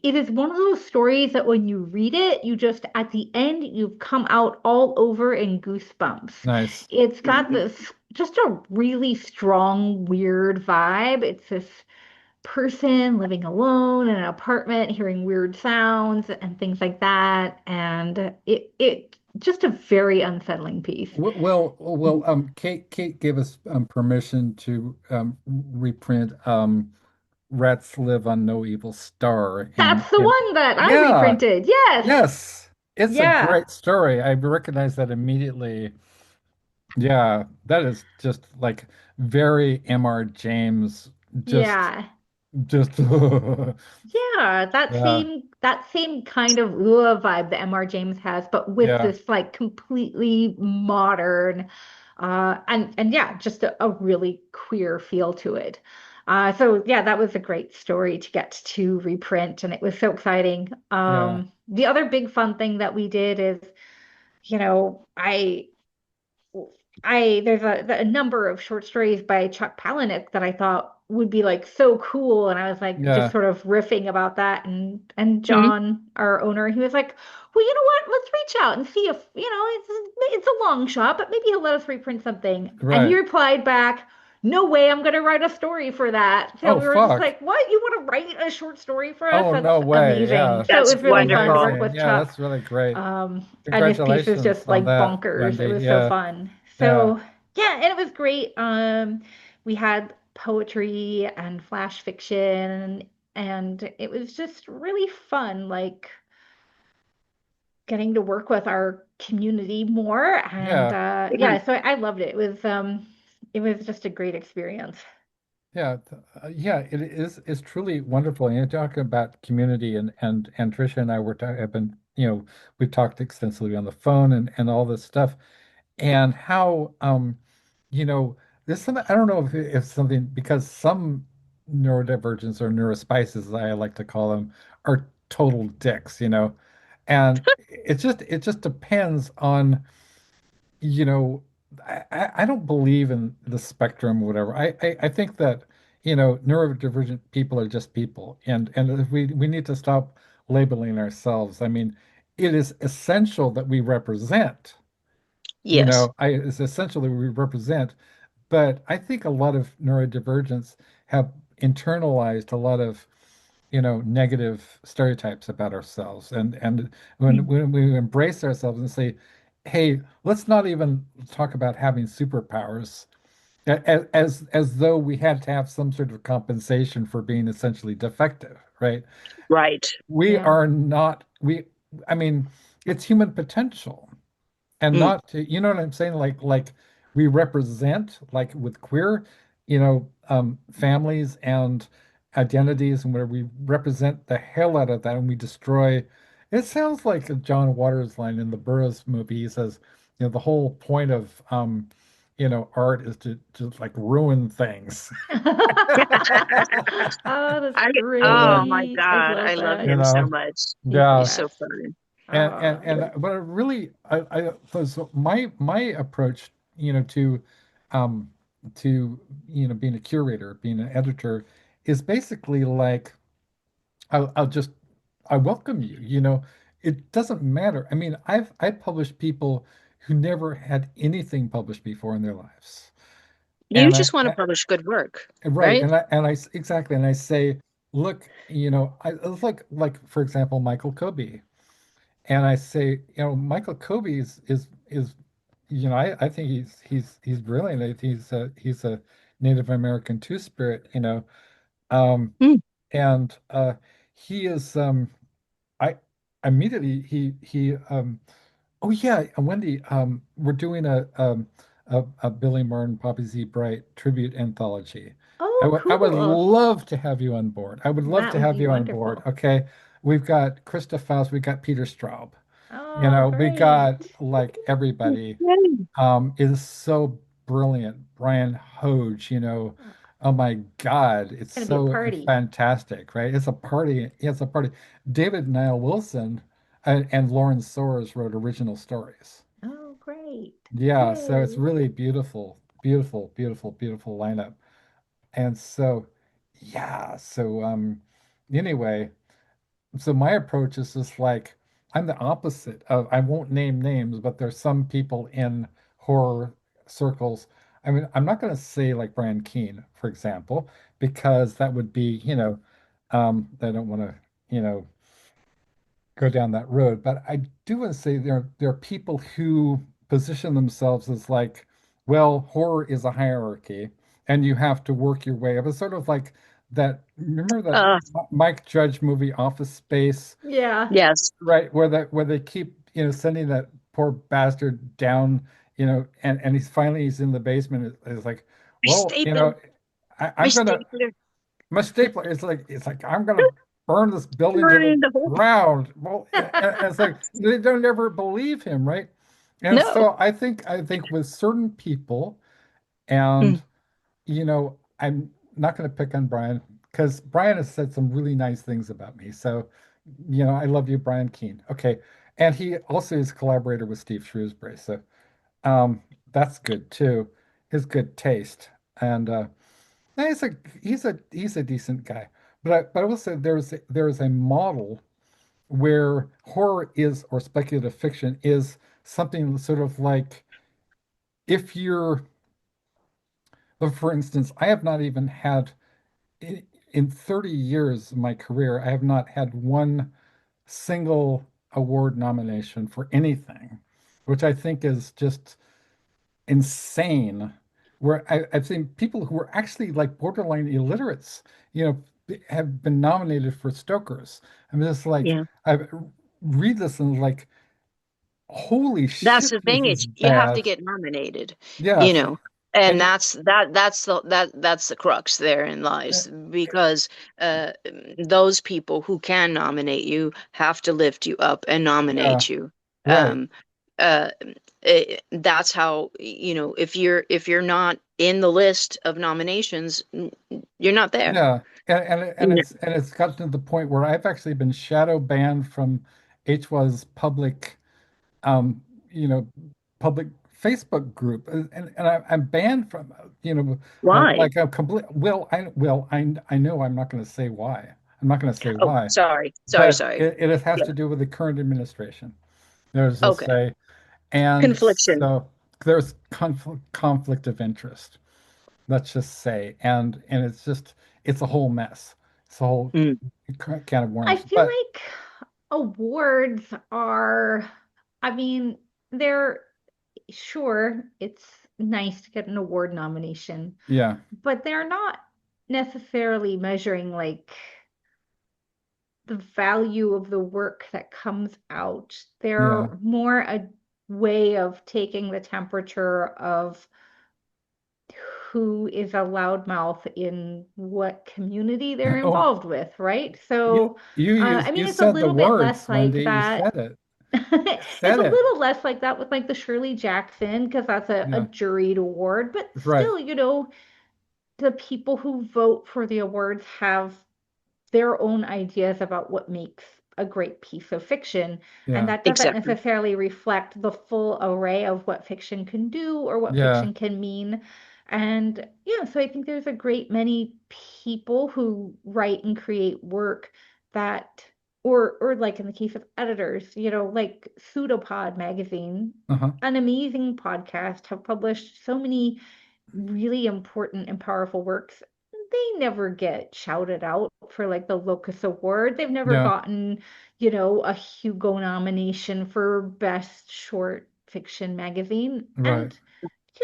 S3: it is one of those stories that when you read it, you just at the end you've come out all over in goosebumps.
S1: Nice.
S3: It's got this just a really strong, weird vibe. It's this person living alone in an apartment, hearing weird sounds and things like that. And it just a very unsettling piece.
S1: Kate gave us permission to reprint Rats Live on No Evil Star
S3: That's the
S1: in
S3: one that I
S1: yeah,
S3: reprinted. Yes.
S1: yes. It's a
S3: Yeah.
S1: great story. I recognize that immediately. Yeah, that is just like very M.R. James, just
S3: Yeah.
S1: just
S3: Yeah,
S1: yeah,
S3: that same kind of vibe that MR James has, but with
S1: yeah,
S3: this like completely modern and yeah, just a really queer feel to it. So yeah, that was a great story to get to reprint, and it was so exciting.
S1: yeah,
S3: The other big fun thing that we did is, you know, I there's a number of short stories by Chuck Palahniuk that I thought would be like so cool, and I was like just
S1: yeah.
S3: sort of riffing about that, and
S2: Mhm.
S3: John, our owner, he was like, well, you know what? Let's reach out and see if it's a long shot, but maybe he'll let us reprint something. And he
S1: Right.
S3: replied back, no way, I'm gonna write a story for that. So
S1: Oh,
S3: we were just
S1: fuck.
S3: like, what? You want to write a short story for us?
S1: Oh, no
S3: That's
S1: way.
S3: amazing.
S1: Yeah.
S3: So it
S2: That's
S3: was really fun to
S2: wonderful.
S3: work
S1: Amazing.
S3: with
S1: Yeah,
S3: Chuck.
S1: that's really great.
S3: And his piece is
S1: Congratulations
S3: just
S1: on
S3: like
S1: that,
S3: bonkers. It
S1: Wendy.
S3: was so
S1: Yeah.
S3: fun.
S1: Yeah.
S3: So yeah, and it was great. We had poetry and flash fiction, and it was just really fun, like getting to work with our community more. And
S1: Yeah.
S2: Yeah.
S3: yeah, so I loved it. It was just a great experience.
S1: Yeah. Yeah, it is truly wonderful. And you're talking about community and Tricia and I have been, we've talked extensively on the phone and all this stuff. And how you know there's something I don't know if something because some neurodivergents or neurospices as I like to call them are total dicks, and it just depends on you know I don't believe in the spectrum or whatever. I think that neurodivergent people are just people, and we need to stop labeling ourselves. I mean, it is essential that we represent.
S2: Yes.
S1: It's essentially we represent, but I think a lot of neurodivergents have internalized a lot of, negative stereotypes about ourselves. And when we embrace ourselves and say, hey, let's not even talk about having superpowers as though we had to have some sort of compensation for being essentially defective, right?
S2: Right.
S1: We
S3: Yeah.
S1: are not, I mean, it's human potential and
S2: Mm.
S1: not to, you know what I'm saying? Like we represent, like with queer, families and identities, and where we represent the hell out of that, and we destroy. It sounds like a John Waters line in the Burroughs movie. He says, the whole point of art is to like ruin things.
S3: Oh, that's
S2: I oh
S1: Yeah,
S2: my
S3: great. I
S2: God,
S3: love
S2: I love
S3: that.
S1: you
S2: him so
S1: know,
S2: much.
S3: He's the
S1: yeah.
S2: He's so
S3: best.
S2: funny.
S1: And but really so my approach to um being a curator, being an editor, is basically like I'll just I welcome you, it doesn't matter. I mean, I published people who never had anything published before in their lives,
S2: You
S1: and I
S2: just want to publish good work,
S1: right,
S2: right?
S1: exactly, and I say, look, it's like for example Michael Kobe. And I say, Michael Kobe is I think he's brilliant. He's a Native American two-spirit,
S2: Mm.
S1: and he is I immediately he oh yeah, Wendy, we're doing a Billy Martin Poppy Z Bright tribute anthology. I
S3: Oh,
S1: would
S3: cool.
S1: love to have you on board. I would love
S3: That
S1: to
S3: would
S1: have
S3: be
S1: you on board.
S3: wonderful.
S1: Okay. we've got Krista Faust, we've got Peter Straub.
S3: Oh,
S1: We got
S3: great.
S1: like everybody
S2: Yay.
S1: is so brilliant. Brian Hoge, oh my God, it's
S3: Gonna be a
S1: so
S3: party.
S1: fantastic, right? It's a party. It's a party. David Niall Wilson and Lauren Soares wrote original stories.
S3: Oh, great.
S1: Yeah, so it's
S3: Yay.
S1: really beautiful, beautiful, beautiful, beautiful lineup. And so, yeah, so anyway, so my approach is just like I'm the opposite of I won't name names, but there's some people in horror circles. I mean, I'm not going to say like Brian Keene, for example, because that would be, I don't want to, you know, go down that road. But I do want to say there are people who position themselves as like, well, horror is a hierarchy, and you have to work your way up. It's sort of like that. Remember that
S2: Uh,
S1: Mike Judge movie Office Space,
S3: Yeah.
S2: yes.
S1: right? Where they keep sending that poor bastard down, and he's in the basement. It's like, well,
S2: Stapler. My
S1: I'm gonna
S2: stapler.
S1: my stapler it's like I'm gonna burn this building to the
S2: Burning the whole.
S1: ground. Well, and it's like they don't ever believe him, right? And
S2: No.
S1: so I think with certain people, and
S2: Mm.
S1: I'm not going to pick on Brian because Brian has said some really nice things about me. So, I love you, Brian Keene. Okay, and he also is a collaborator with Steve Shrewsbury, so um, that's good too. His good taste, and no, he's a decent guy. But I will say there is a model where horror is or speculative fiction is something sort of like if you're, well, for instance, I have not even had in 30 years of my career, I have not had one single award nomination for anything, which I think is just insane. Where I've seen people who are actually like borderline illiterates, have been nominated for Stokers. I mean, it's like
S2: Yeah.
S1: I read this and like, holy
S2: That's
S1: shit,
S2: the
S1: this
S2: thing
S1: is
S2: is you have to
S1: bad.
S2: get nominated, you
S1: Yes,
S2: know. And
S1: and
S2: that's the crux therein lies because uh those people who can nominate you have to lift you up and
S1: yeah,
S2: nominate you.
S1: right,
S2: Um uh that's how, if you're not in the list of nominations, you're not there.
S1: yeah, and it's gotten to the point where I've actually been shadow banned from HWA's um, you know, public Facebook group, and I'm banned from,
S2: Why?
S1: like a complete. Well, I know I'm not going to say why. I'm not going to say
S2: Oh,
S1: why,
S2: sorry. Sorry,
S1: but
S2: sorry.
S1: it has
S2: Yeah.
S1: to do with the current administration. There's just
S2: Okay.
S1: say, and
S2: Confliction.
S1: so there's conflict of interest. Let's just say, and it's a whole mess. It's a whole
S2: Mm.
S1: can of
S3: I
S1: worms.
S3: feel
S1: But
S3: like awards are, I mean, they're sure it's nice to get an award nomination,
S1: yeah,
S3: but they're not necessarily measuring like the value of the work that comes out.
S1: yeah.
S3: They're more a way of taking the temperature of who is a loudmouth in what community they're
S1: Oh,
S3: involved with, right?
S1: you
S3: So,
S1: you
S3: I
S1: used
S3: mean,
S1: you
S3: it's a
S1: said the
S3: little bit
S1: words,
S3: less like
S1: Wendy. You
S3: that.
S1: said it. You
S3: It's
S1: said
S3: a
S1: it.
S3: little less like that with like the Shirley Jackson, because that's a
S1: Yeah,
S3: juried award, but
S1: right.
S3: still, the people who vote for the awards have their own ideas about what makes a great piece of fiction. And
S1: Yeah,
S3: that doesn't
S2: Exactly.
S3: necessarily reflect the full array of what fiction can do or what
S1: yeah,
S3: fiction can mean. And yeah, so I think there's a great many people who write and create work that, or like in the case of editors, like Pseudopod magazine,
S1: uh-huh,
S3: an amazing podcast, have published so many really important and powerful works. They never get shouted out for like the Locus Award. They've never
S1: yeah,
S3: gotten, a Hugo nomination for best short fiction magazine.
S1: right.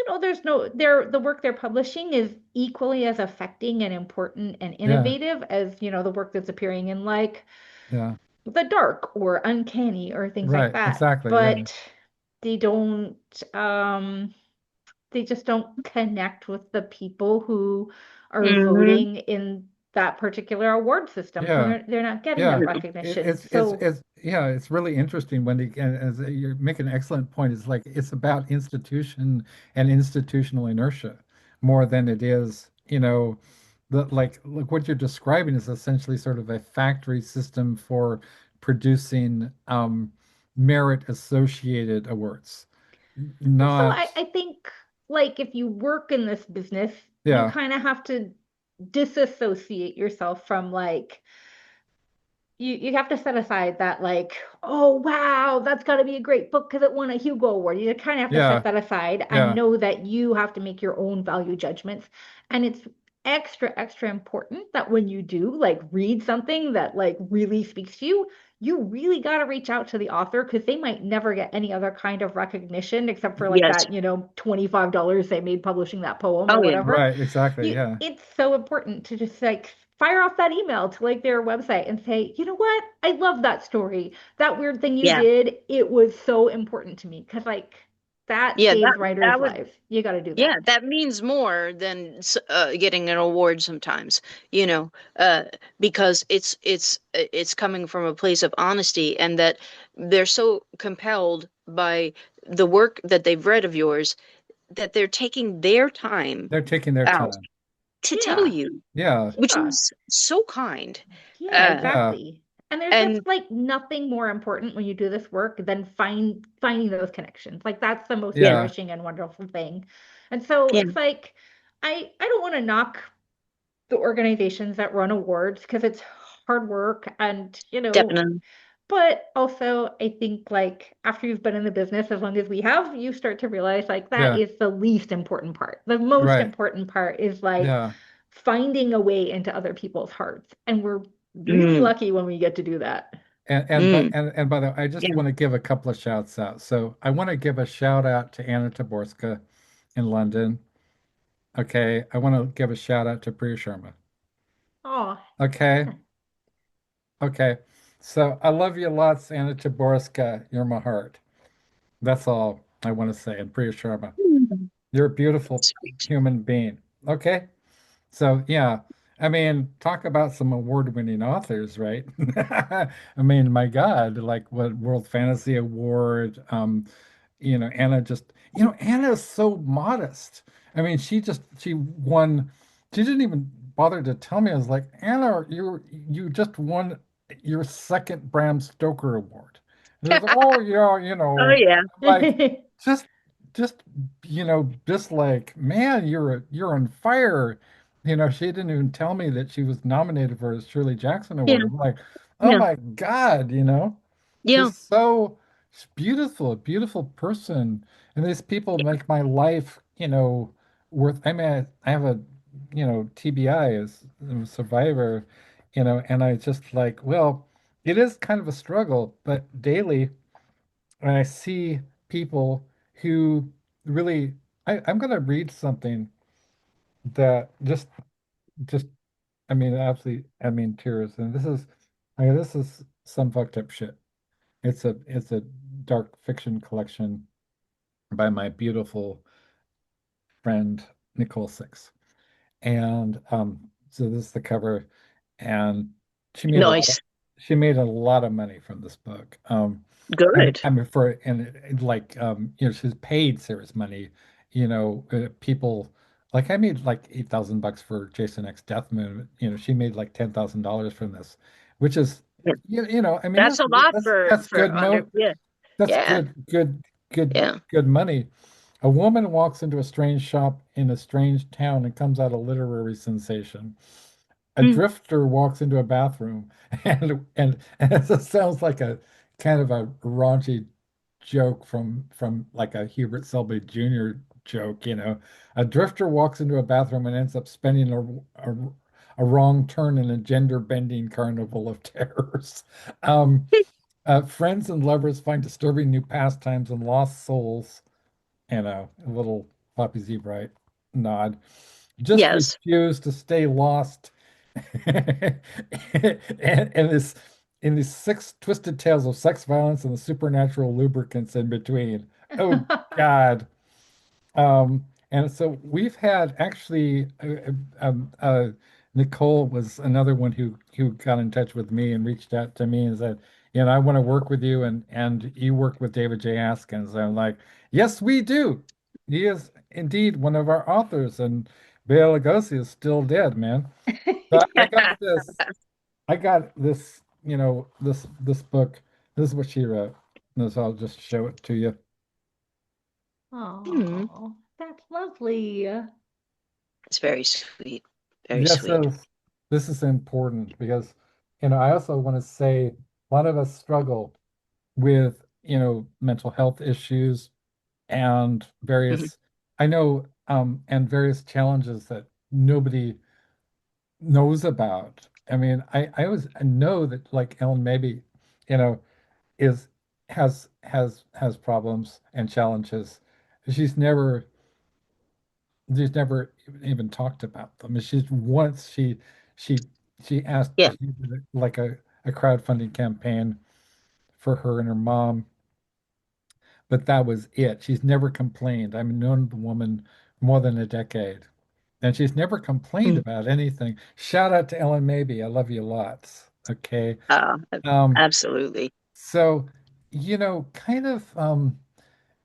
S3: And there's the work they're publishing is equally as affecting and important and
S1: Yeah,
S3: innovative as, the work that's appearing in like
S1: yeah,
S3: The Dark or Uncanny or things like
S1: right.
S3: that.
S1: Exactly. Yeah,
S3: But they don't they just don't connect with the people who are
S2: Hmm.
S3: voting in that particular award system, so
S1: Yeah.
S3: they're not getting
S1: Yeah,
S3: that
S2: Mhm.
S3: recognition.
S1: it's
S3: So
S1: it's yeah, it's really interesting, Wendy, and as you're making an excellent point. It's like it's about institution and institutional inertia more than it is, the like what you're describing is essentially sort of a factory system for producing merit associated awards.
S3: also,
S1: Not,
S3: I think like if you work in this business, you
S1: yeah,
S3: kind of have to disassociate yourself from like you have to set aside that like, oh wow, that's got to be a great book because it won a Hugo Award. You kind of have to set
S1: yeah,
S3: that aside and
S1: yeah,
S3: know that you have to make your own value judgments. And it's extra important that when you do like read something that like really speaks to you, you really got to reach out to the author because they might never get any other kind of recognition except for like
S2: Yes.
S3: that, $25 they made publishing that poem or
S2: Oh, yeah.
S3: whatever.
S1: right, exactly,
S3: you
S1: yeah,
S3: it's so important to just like fire off that email to like their website and say, you know what? I love that story. That weird thing you
S2: Yeah.
S3: did, it was so important to me because like that
S2: Yeah,
S3: saves
S2: that
S3: writers'
S2: would
S3: lives. You got to do
S2: yeah,
S3: that.
S2: that means more than getting an award sometimes, you know, because it's coming from a place of honesty, and that they're so compelled by the work that they've read of yours that they're taking their time
S1: they're taking their
S2: out
S1: time.
S2: to tell
S3: Yeah.
S2: you,
S1: Yeah,
S2: which
S3: Yeah.
S2: is so kind.
S3: Yeah,
S2: Uh,
S1: yeah,
S3: exactly. And there's just
S2: and
S3: like nothing more important when you do this work than finding those connections. Like that's the most
S2: yeah,
S1: yeah,
S3: nourishing and wonderful thing. And so
S2: yeah,
S3: it's like I don't want to knock the organizations that run awards because it's hard work and
S2: definitely.
S3: but also I think like after you've been in the business as long as we have, you start to realize like that
S1: yeah,
S3: is the least important part. The most
S1: right,
S3: important part is like
S1: yeah.
S3: finding a way into other people's hearts. And we're really
S2: Mm,
S3: lucky when we get to do that.
S2: mm.
S1: And by the way, I just
S2: Yeah.
S1: want to give a couple of shouts out. So I want to give a shout out to Anna Taborska in London. Okay. I want to give a shout out to Priya Sharma.
S3: Oh,
S1: Okay. Okay. So I love you lots, Anna Taborska. You're my heart. That's all I want to say. And Priya Sharma,
S2: Mm.
S1: you're a beautiful
S2: Sweet.
S1: human being. Okay. So yeah, I mean, talk about some award-winning authors, right? I mean, my God, like what World Fantasy Award, Anna just, Anna is so modest. I mean, she won, she didn't even bother to tell me. I was like, Anna, you just won your second Bram Stoker Award. And it was, oh yeah,
S2: Oh yeah.
S1: like just just just like, man, you're on fire. She didn't even tell me that she was nominated for a Shirley Jackson
S2: Yeah.
S1: Award. I'm like, oh
S2: Yeah.
S1: my God,
S2: Yeah.
S1: just so beautiful, beautiful person. And these people make my life, worth. I mean, I have a, TBI as a survivor, and I just like, well, it is kind of a struggle, but daily I see people who really, I'm going to read something that just, I mean, absolutely, I mean, tears. And this is some fucked up shit. It's a dark fiction collection by my beautiful friend Nicole Six. And so this is the cover, and she made a lot of
S2: Nice.
S1: she made a lot of money from this book.
S2: Good.
S1: I mean for and like she's paid serious money. People like I made like $8,000 for Jason X Death Moon. She made like $10,000 from this, which is
S2: Yeah.
S1: I mean
S2: That's a lot
S1: that's
S2: for
S1: good.
S2: under,
S1: No,
S2: yeah.
S1: that's
S2: Yeah. Yeah.
S1: good money. A woman walks into a strange shop in a strange town and comes out a literary sensation. A
S2: Mm.
S1: drifter walks into a bathroom and it sounds like a kind of a raunchy joke from like a Hubert Selby Jr. joke. A drifter walks into a bathroom and ends up spending a wrong turn in a gender-bending carnival of terrors. Um, Friends and lovers find disturbing new pastimes and lost souls. A little Poppy Zebright nod. Just
S2: Yes.
S1: refuse to stay lost. and this in these six twisted tales of sex violence and the supernatural lubricants in between. Oh God. And so we've had actually Nicole was another one who got in touch with me and reached out to me and said, I want to work with you and you work with David J. Askins. I'm like, yes, we do. He is indeed one of our authors, and Bela Lugosi is still dead, man. But I got this, this book. This is what she wrote. This, I'll just show it to you.
S2: Hmm.
S3: Oh, that's lovely.
S2: It's very sweet. Very
S1: Yes,
S2: sweet.
S1: this is important because, I also want to say a lot of us struggle with, mental health issues and
S2: Mhm.
S1: I know, and various challenges that nobody knows about. I mean, I know that like Ellen maybe, you know, is has problems and challenges. She's never she's never even talked about them. And she's once she she asked
S2: Yeah.
S1: she did like a crowdfunding campaign for her and her mom, but that was it. She's never complained. I've known the woman more than a decade, and she's never complained
S2: Mm.
S1: about anything. Shout out to Ellen Maybe. I love you lots. Okay.
S2: Uh,
S1: Um,
S2: Absolutely.
S1: so, kind of, and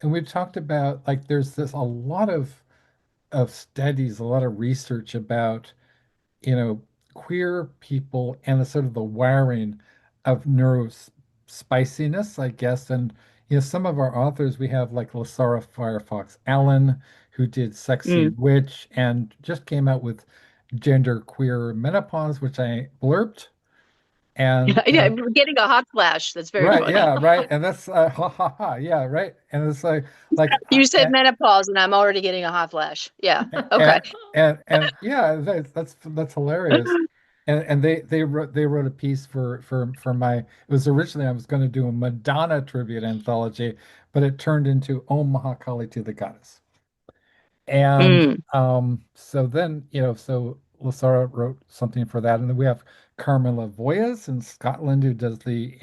S1: we've talked about like there's this a lot of studies, a lot of research about, you know, queer people and the sort of the wiring of neurospiciness, I guess. And, some of our authors, we have like Lasara Firefox Allen, who did Sexy
S2: Mm.
S1: Witch and just came out with Gender Queer Menopause, which I blurped. And,
S2: Yeah, I'm getting a hot flash. That's very
S1: right,
S2: funny.
S1: yeah, right. And that's ha ha ha, yeah, right. And it's like,
S2: You said menopause, and I'm already getting a hot flash. Yeah. Okay.
S1: and and yeah, that's hilarious. And they wrote a piece for my it was originally I was going to do a Madonna tribute anthology, but it turned into Om Mahakali to the goddess. And
S2: Mm.
S1: so then, so Lasara wrote something for that. And then we have Carmela Voyas in Scotland who does the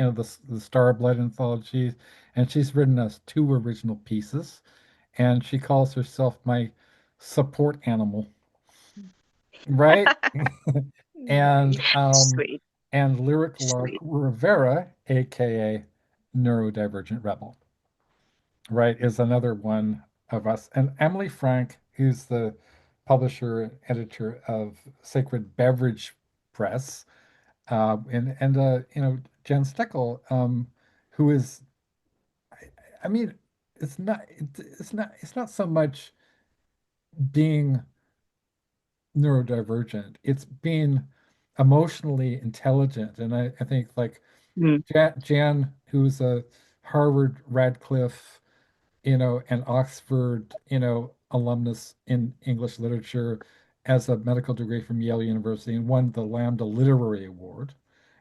S1: Star Blood anthology, and she's written us two original pieces, and she calls herself my support animal, right? And
S2: Sweet.
S1: Lyric Lark
S2: Sweet.
S1: Rivera, aka Neurodivergent Rebel, right, is another one of us. And Emily Frank, who's the publisher and editor of Sacred Beverage Press, and Jen Steckel, who is, I mean, it's not so much being neurodivergent. It's being emotionally intelligent. And I think like
S2: Mm.
S1: Jan, who's a Harvard, Radcliffe, and Oxford, alumnus in English literature, has a medical degree from Yale University and won the Lambda Literary Award.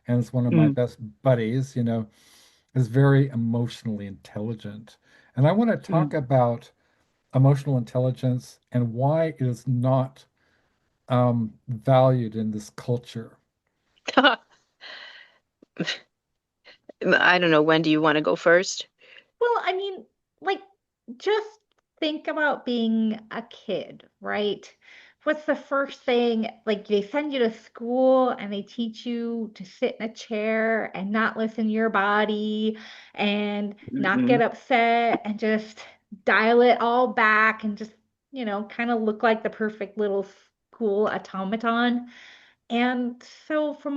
S1: And is one of my
S2: Mm.
S1: best buddies, is very emotionally intelligent. And I want to talk
S2: Mm.
S1: about emotional intelligence and why it is not valued in this culture.
S2: I don't know. When do you want to go first?
S3: Well, I mean, like, just think about being a kid, right? What's the first thing? Like, they send you to school and they teach you to sit in a chair and not listen to your body and not
S2: Mm-mm.
S3: get upset and just dial it all back and just, kind of look like the perfect little school automaton. And so, from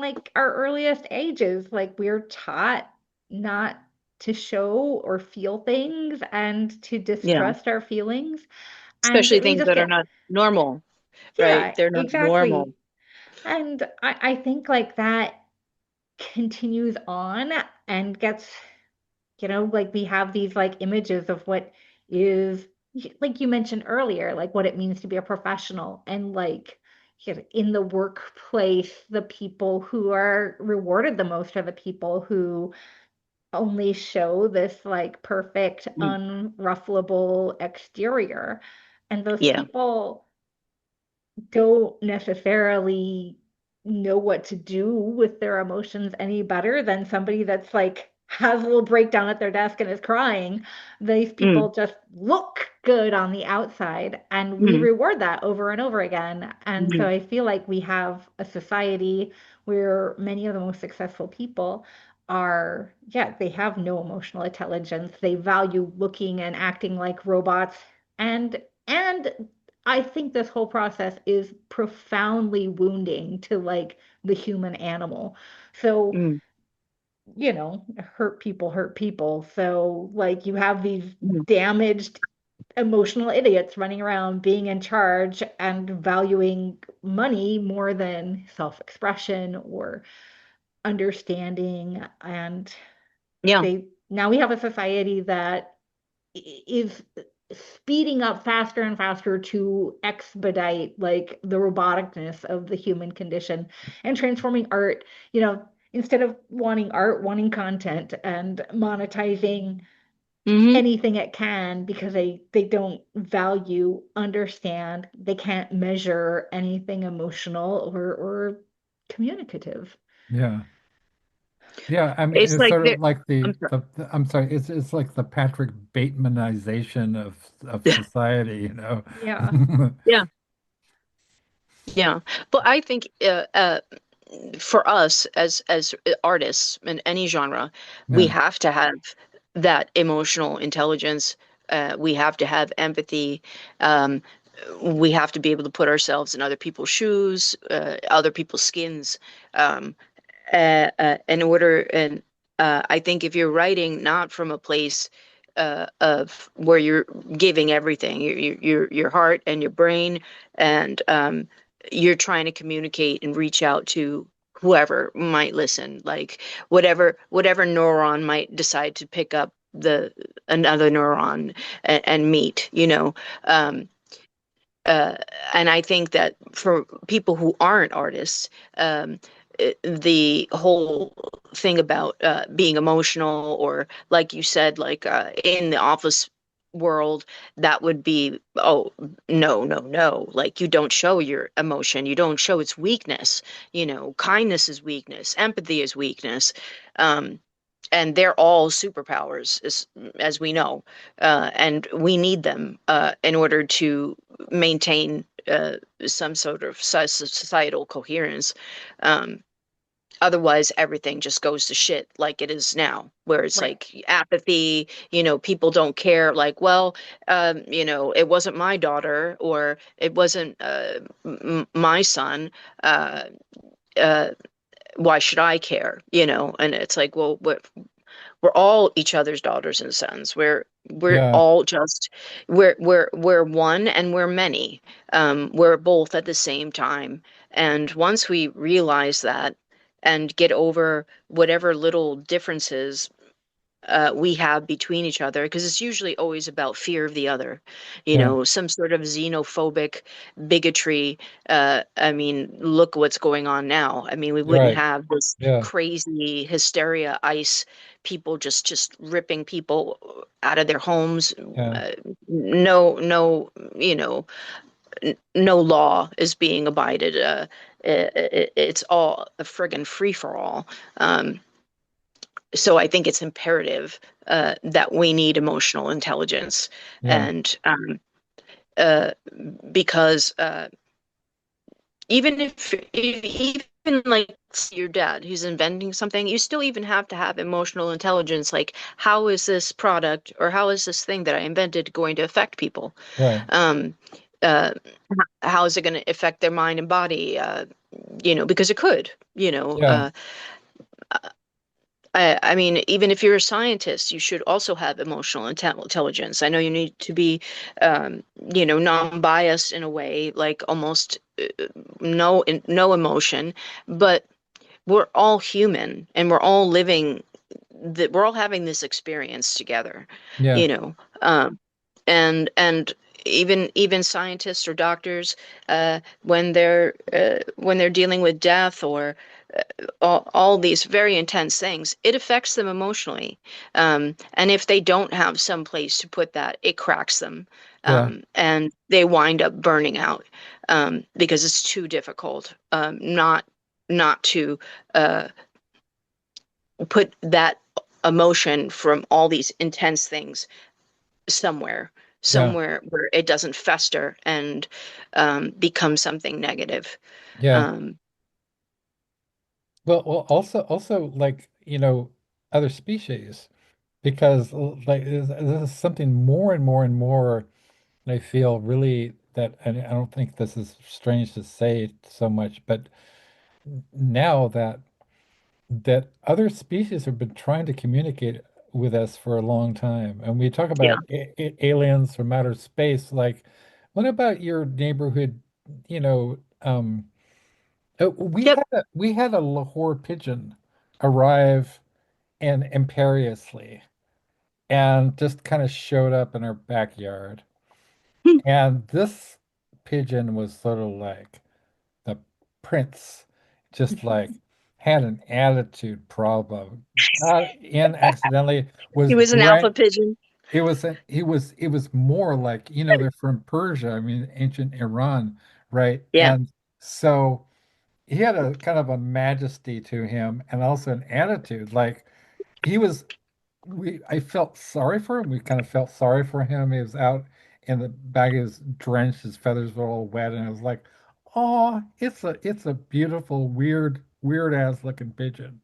S3: like our earliest ages, like we're taught not to show or feel things and to
S2: Yeah.
S3: distrust our feelings. And
S2: Especially
S3: we
S2: things
S3: just
S2: that are
S3: get,
S2: not normal, right?
S3: yeah,
S2: They're not normal.
S3: exactly. And I think like that continues on and gets, like we have these like images of what is, like you mentioned earlier, like what it means to be a professional and like in the workplace, the people who are rewarded the most are the people who only show this like perfect,
S2: Mm.
S3: unruffleable exterior. And those
S2: Yeah.
S3: people don't necessarily know what to do with their emotions any better than somebody that's like has a little breakdown at their desk and is crying, these
S2: mm,
S3: people just look good on the outside, and we
S2: mm,
S3: reward that over and over again. And so
S2: mm,
S3: I feel like we have a society where many of the most successful people are, yeah, they have no emotional intelligence. They value looking and acting like robots. And I think this whole process is profoundly wounding to like the human animal. So,
S2: mm,
S3: hurt people. So, like, you have these
S2: mm.
S3: damaged emotional idiots running around being in charge and valuing money more than self-expression or understanding. And
S2: Yeah.
S3: they now we have a society that is speeding up faster and faster to expedite like the roboticness of the human condition and transforming art, instead of wanting art, wanting content and monetizing
S2: Hmm.
S3: anything it can because they don't value, understand, they can't measure anything emotional or communicative.
S1: Yeah. Yeah, I mean,
S2: It's
S1: it's
S2: like
S1: sort
S2: there.
S1: of like
S2: I'm sorry.
S1: I'm sorry, it's like the Patrick Batemanization of society,
S3: Yeah.
S2: Yeah, yeah. But I think for us as artists in any genre, we
S1: Yeah,
S2: have to have that emotional intelligence. We have to have empathy. Um, we have to be able to put ourselves in other people's shoes, other people's skins, um, in order. And I think if you're writing not from a place of where you're giving everything, your heart and your brain, and you're trying to communicate and reach out to whoever might listen, like whatever neuron might decide to pick up the another neuron and meet, um, uh, and I think that for people who aren't artists, the whole thing about being emotional, or like you said, like in the office world, that would be, oh, no, no, no. Like, you don't show your emotion, you don't show its weakness. Kindness is weakness, empathy is weakness. Um, and they're all superpowers, as we know, and we need them in order to maintain some sort of societal coherence. Um, Otherwise, everything just goes to shit like it is now, where it's
S3: Right.
S2: like apathy. People don't care. Like, well, it wasn't my daughter, or it wasn't my son. Uh, uh, why should I care? And it's like, well, we're all each other's daughters and sons. We're
S1: yeah,
S2: all just we're one, and we're many. We're both at the same time. And once we realize that and get over whatever little differences we have between each other, because it's usually always about fear of the other,
S1: yeah,
S2: some sort of xenophobic bigotry. I mean, look what's going on now. I mean, we
S1: you're
S2: wouldn't
S1: right.
S2: have this
S1: Yeah,
S2: crazy hysteria, ICE people just ripping people out of their homes.
S1: yeah,
S2: No, no law is being abided. It's all a friggin' free for all. So I think it's imperative that we need emotional intelligence,
S1: yeah,
S2: and uh, because even like your dad who's inventing something, you still even have to have emotional intelligence. Like, how is this product, or how is this thing that I invented going to affect people?
S1: right.
S2: Um, uh, how is it going to affect their mind and body? Because it could.
S1: Yeah,
S2: I mean, even if you're a scientist, you should also have emotional intelligence. I know you need to be, non-biased in a way, like almost no emotion, but we're all human, and we're all living that we're all having this experience together,
S1: yeah,
S2: you know. And even scientists or doctors, when they're dealing with death, or all these very intense things, it affects them emotionally. And if they don't have some place to put that, it cracks them.
S1: yeah,
S2: And they wind up burning out, because it's too difficult, not to uh, put that emotion from all these intense things somewhere,
S1: Yeah.
S2: somewhere where it doesn't fester and become something negative.
S1: Yeah.
S2: Um,
S1: Well, also like, other species, because like this is something more and more and more I feel really that, and I don't think this is strange to say so much, but now that other species have been trying to communicate with us for a long time, and we talk
S2: yeah.
S1: about aliens from outer space, like, what about your neighborhood, you know, we
S2: Yep.
S1: had a Lahore pigeon arrive and imperiously and just kind of showed up in our backyard. And this pigeon was sort of like the prince, just like had an attitude problem. Got in accidentally,
S2: He
S1: was
S2: was an alpha
S1: drank.
S2: pigeon.
S1: It was more like, they're from Persia, I mean, ancient Iran, right?
S2: Yeah.
S1: And so he had a kind of a majesty to him and also an attitude. Like he was I felt sorry for him. We kind of felt sorry for him. He was out in the back, he was drenched, his feathers were all wet, and I was like, oh, it's a beautiful, weird ass looking pigeon.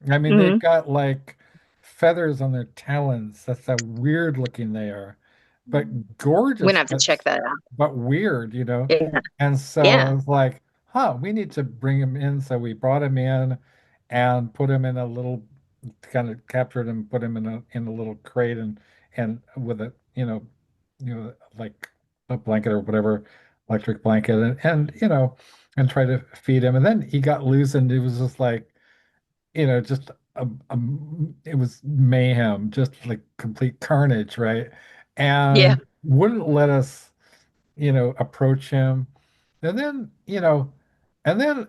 S1: I mean, they've
S2: Hmm.
S1: got like feathers on their talons. That's how weird looking they are, but
S2: I'm gonna
S1: gorgeous,
S2: have to check that out.
S1: but weird.
S2: Yeah.
S1: And so I
S2: Yeah.
S1: was like, huh, we need to bring him in. So we brought him in and put him in a little, kind of captured him, put him in a little crate, and with a, like a blanket or whatever, electric blanket, and try to feed him. And then he got loose, and it was just like, just it was mayhem, just like complete carnage, right?
S2: Yeah.
S1: And wouldn't let us, approach him. And then, and then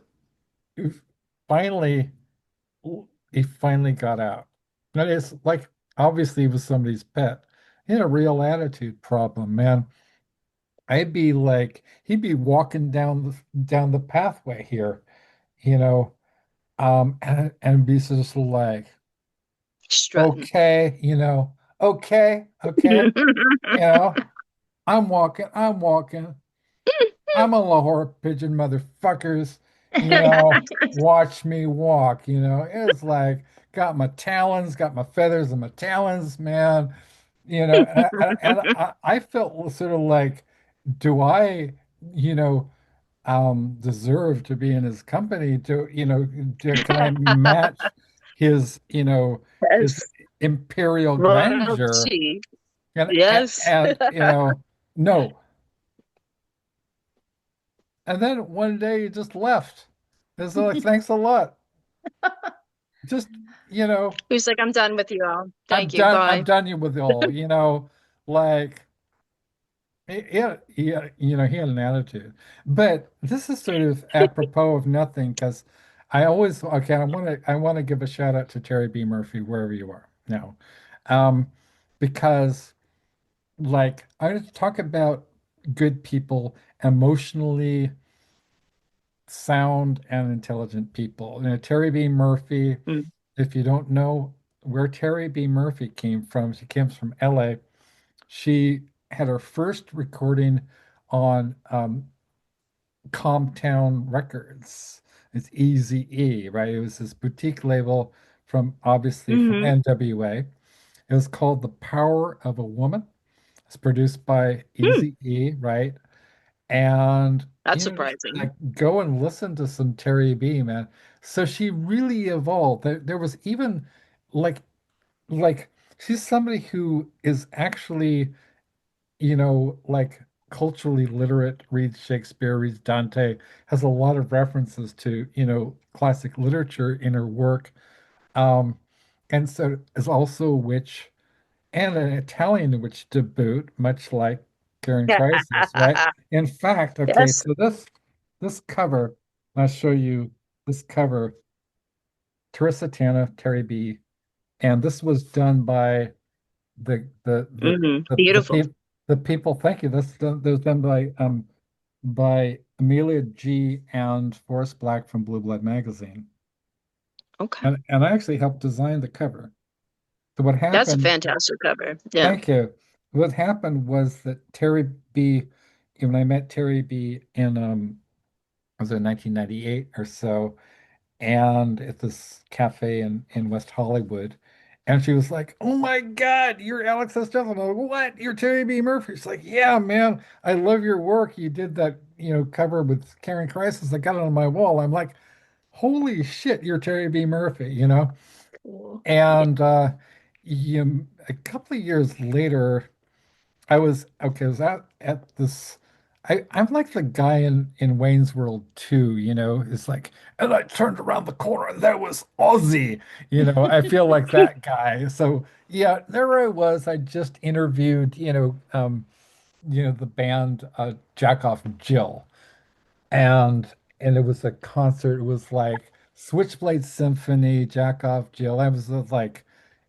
S1: finally, he finally got out. And it's like, obviously, he was somebody's pet. He had a real attitude problem, man. He'd be walking down the pathway here, you know, and be just like,
S2: Strutting.
S1: okay, okay, you know, I'm walking. I'm a Lahore pigeon, motherfuckers. Watch me walk. It's like got my talons, got my feathers and my talons, man. And I felt sort of like, do I, you know, deserve to be in his company? Can I match his, his
S2: Yes.
S1: imperial grandeur?
S2: Royalty.
S1: And,
S2: Yes.
S1: and no. And then one day he just left. It's like, thanks a lot. Just, you know,
S2: He was like, I'm done with you all.
S1: I'm
S2: Thank you.
S1: done. I'm
S2: Bye.
S1: done with it all. Like he had an attitude. But this is sort of apropos of nothing, because okay, I want to give a shout out to Terry B. Murphy, wherever you are now. Um, because like I talk about good people, emotionally sound and intelligent people. Terry B. Murphy,
S2: Mm.
S1: if you don't know where Terry B. Murphy came from, she came from LA. She had her first recording on Comptown Records. It's Easy E, right? It was this boutique label obviously from
S2: Hmm.
S1: NWA. It was called The Power of a Woman. It's produced by
S2: Hmm.
S1: Easy E, right? And
S2: That's
S1: just
S2: surprising.
S1: like go and listen to some Terry B, man. So she really evolved. There was even like like she's somebody who is actually, like culturally literate, reads Shakespeare, reads Dante, has a lot of references to, classic literature in her work. Um, and so is also a witch and an Italian witch to boot, much like Karen Crisis, right? In fact, okay,
S2: Yes.
S1: so this cover, I'll show you this cover, Teresa Tana, Terry B. And this was done by the the the
S2: Hmm.
S1: the
S2: Beautiful.
S1: people the people. Thank you. That was done by Amelia G. and Forrest Black from Blue Blood magazine.
S2: Okay.
S1: And I actually helped design the cover. So what
S2: That's a
S1: happened,
S2: fantastic cover. Yeah.
S1: thank you. What happened was that Terry B, when I met Terry B in was it 1998 or so, and at this cafe in West Hollywood. And she was like, "Oh my God, you're Alex S. Johnson." I'm like, "What? You're Terry B. Murphy?" She's like, "Yeah, man, I love your work. You did that, cover with Karen Crisis. I got it on my wall." I'm like, "Holy shit, you're Terry B. Murphy?"
S3: Cool. Yeah.
S1: And a couple of years later, I was out at this. I'm like the guy in Wayne's World 2, it's like, and I turned around the corner and there was Ozzy, I feel like that guy. So yeah, there I was. I just interviewed, the band Jack Off Jill, and it was a concert. It was like Switchblade Symphony, Jack Off Jill. I was like,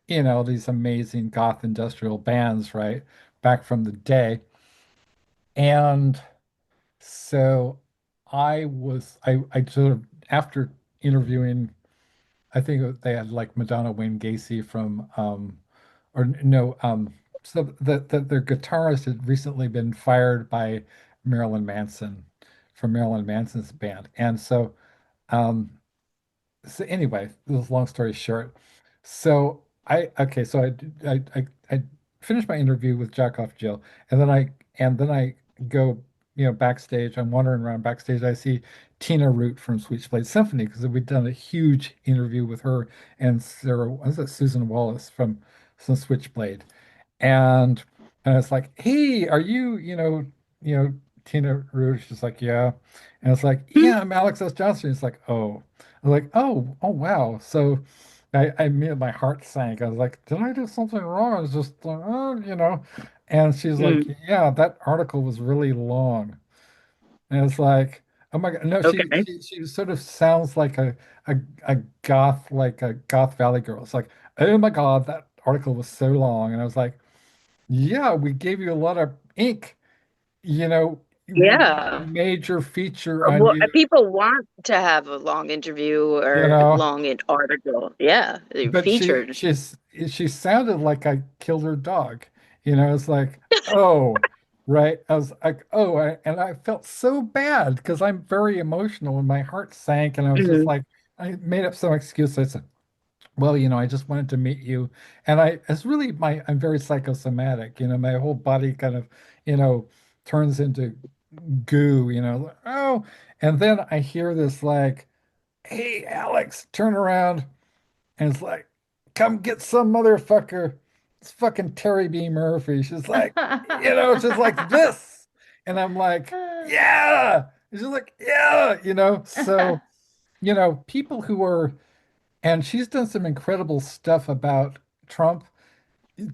S1: these amazing goth industrial bands, right? Back from the day. And so I sort of, after interviewing, I think they had like Madonna Wayne Gacy from, or no, so their guitarist had recently been fired by Marilyn Manson from Marilyn Manson's band. And um, so anyway, this is long story short. So I finished my interview with Jack Off Jill, and then I go, backstage. I'm wandering around backstage. I see Tina Root from Switchblade Symphony because we'd done a huge interview with her and Sarah, was it Susan Wallace from Switchblade, and it's like, "Hey, are you, Tina Rouge?" She's like, "Yeah," and it's like, "Yeah, I'm Alex S. Johnson." It's like, "Oh," I'm like, "Oh, wow." So I mean, my heart sank. I was like, "Did I do something wrong?" I was just like, "Oh." And she's like,
S2: Mm,
S1: "Yeah, that article was really long." And it's like, "Oh my God." No,
S2: okay.
S1: she sort of sounds like a a goth, like a goth Valley girl. It's like, "Oh my God, that article was so long." And I was like, "Yeah, we gave you a lot of ink. We did a
S2: Yeah.
S1: major feature on
S2: Well,
S1: you,
S2: people want to have a long interview
S1: you
S2: or
S1: know."
S2: long article. Yeah, they're
S1: But
S2: featured.
S1: she sounded like I killed her dog. It's like, "Oh, right." I was like, "Oh," and I felt so bad because I'm very emotional and my heart sank, and I was just
S2: Mhm.
S1: like, I made up some excuse. I said, "Well, I just wanted to meet you." And it's really I'm very psychosomatic. My whole body kind of, you know, turns into goo, "Oh," and then I hear this like, "Hey, Alex, turn around." And it's like, "Come get some motherfucker. It's fucking Terry B. Murphy." She's like, it's just like this. And I'm like, "Yeah." And she's like, "Yeah." So, people who are, and she's done some incredible stuff about Trump.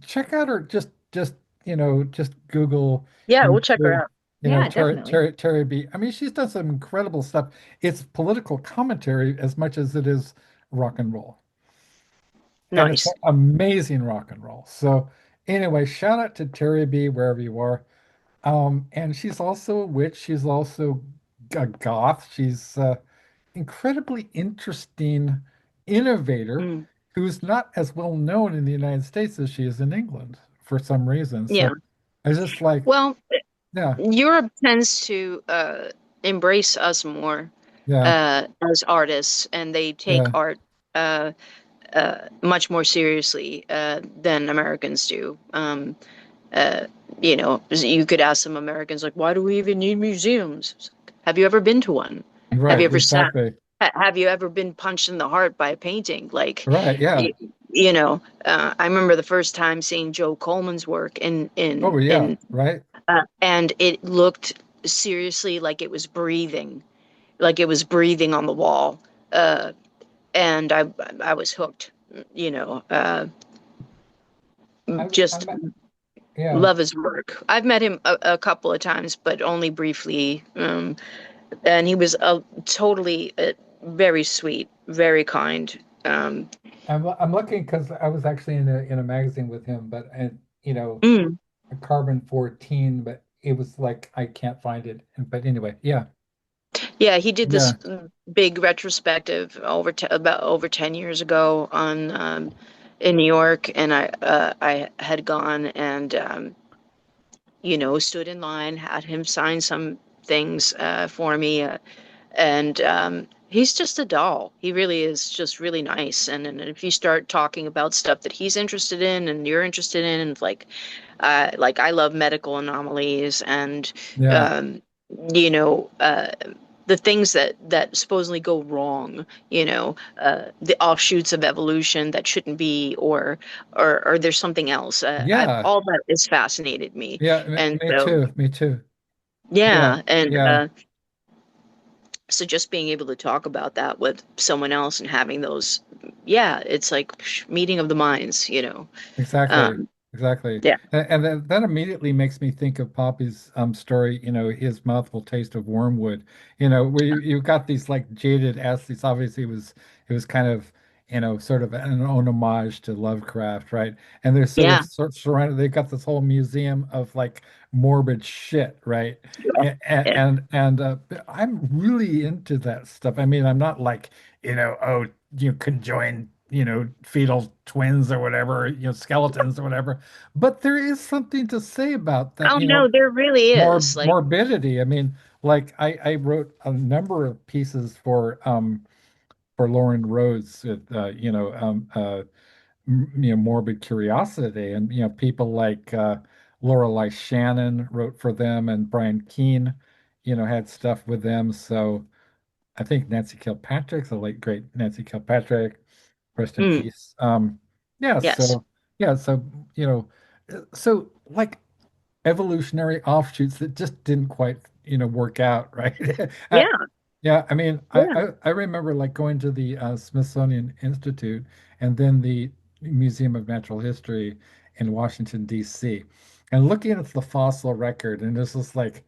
S1: Check out her, just Google
S2: Yeah, we'll check her
S1: YouTube,
S2: out.
S3: Yeah,
S1: Terry,
S3: definitely.
S1: Terry B. I mean, she's done some incredible stuff. It's political commentary as much as it is rock and roll. And it's
S2: Nice.
S1: amazing rock and roll. So anyway, shout out to Terry B, wherever you are. And she's also a witch. She's also a goth. She's incredibly interesting innovator
S2: Mm,
S1: who's not as well known in the United States as she is in England for some reason. So
S2: yeah.
S1: I just like,
S2: Well,
S1: yeah,
S2: Europe tends to embrace us more
S1: yeah,
S2: as artists, and they take
S1: yeah,
S2: art uh, much more seriously than Americans do. Uh, you could ask some Americans, like, why do we even need museums? Have you ever been to one? Have
S1: right,
S2: you ever sat?
S1: exactly.
S2: Have you ever been punched in the heart by a painting? Like,
S1: Right, yeah.
S2: you, I remember the first time seeing Joe Coleman's work
S1: Oh, yeah, right.
S2: and it looked seriously like it was breathing on the wall. Uh, and I was hooked. You know,
S1: I
S2: just
S1: met, yeah.
S2: love his work. I've met him a couple of times, but only briefly. And he was totally very sweet, very kind.
S1: I'm looking because I was actually in a magazine with him, but
S2: Mm,
S1: a Carbon 14, but it was like I can't find it. But anyway, yeah,
S2: yeah, he did this
S1: yeah,
S2: big retrospective about over 10 years ago on in New York, and I had gone and stood in line, had him sign some things for me, and he's just a doll. He really is just really nice. And if you start talking about stuff that he's interested in and you're interested in, and like I love medical anomalies and
S1: Yeah.
S2: um, you know the things that supposedly go wrong, the offshoots of evolution that shouldn't be, or there's something else.
S1: Yeah.
S2: All that has fascinated me,
S1: Yeah.
S2: and
S1: Me
S2: so
S1: too. Me too. Yeah.
S2: yeah, and
S1: Yeah.
S2: so just being able to talk about that with someone else and having those, yeah, it's like meeting of the minds.
S1: Exactly.
S2: Um,
S1: Exactly.
S2: yeah,
S1: And that immediately makes me think of Poppy's story, his mouthful taste of wormwood, where you got these like jaded athletes. Obviously it was kind of, sort of an homage to Lovecraft, right? And they're sort of
S2: yeah,
S1: surrounded, they've got this whole museum of like morbid shit, right? And
S2: yeah.
S1: I'm really into that stuff. I mean, I'm not like, oh, conjoined, fetal twins or whatever, skeletons or whatever. But there is something to say about that,
S2: Oh no, there really is. Like,
S1: morbidity. I mean, like I wrote a number of pieces for Lauren Rhodes, morbid curiosity, and people like Lorelei Shannon wrote for them, and Brian Keene, had stuff with them. So I think Nancy Kilpatrick, the late great Nancy Kilpatrick, rest in
S2: mm,
S1: peace. Yeah,
S2: yes,
S1: so you know, so like evolutionary offshoots that just didn't quite, work out, right? I,
S2: yeah,
S1: yeah, I mean,
S2: yeah,
S1: I remember like going to the Smithsonian Institute and then the Museum of Natural History in Washington, D.C., and looking at the fossil record, and this was like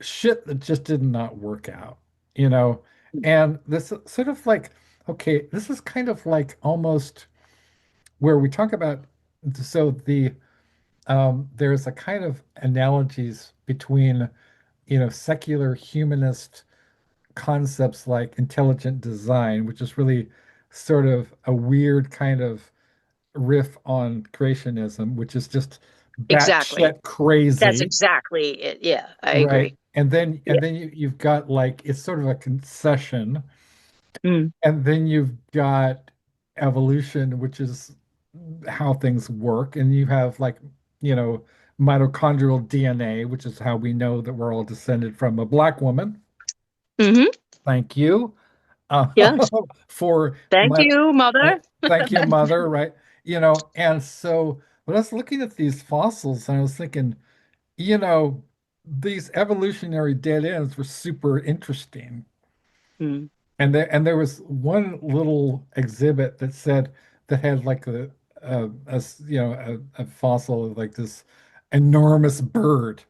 S1: shit that just did not work out, you know? And this sort of like, okay, this is kind of like almost where we talk about, so there's a kind of analogies between, secular humanist concepts like intelligent design, which is really sort of a weird kind of riff on creationism, which is just
S2: exactly.
S1: batshit
S2: That's
S1: crazy.
S2: exactly it. Yeah, I
S1: Right.
S2: agree.
S1: And then
S2: Yeah.
S1: you've got like it's sort of a concession.
S2: Mm,
S1: And then you've got evolution, which is how things work. And you have like, mitochondrial DNA, which is how we know that we're all descended from a black woman.
S2: hmm.
S1: Thank you.
S2: Yes.
S1: For
S2: Thank
S1: my
S2: you, mother.
S1: thank you, mother, right? And so when I was looking at these fossils, and I was thinking, you know, these evolutionary dead ends were super interesting.
S2: Mm,
S1: And there was one little exhibit that said that had like a fossil of like this enormous bird,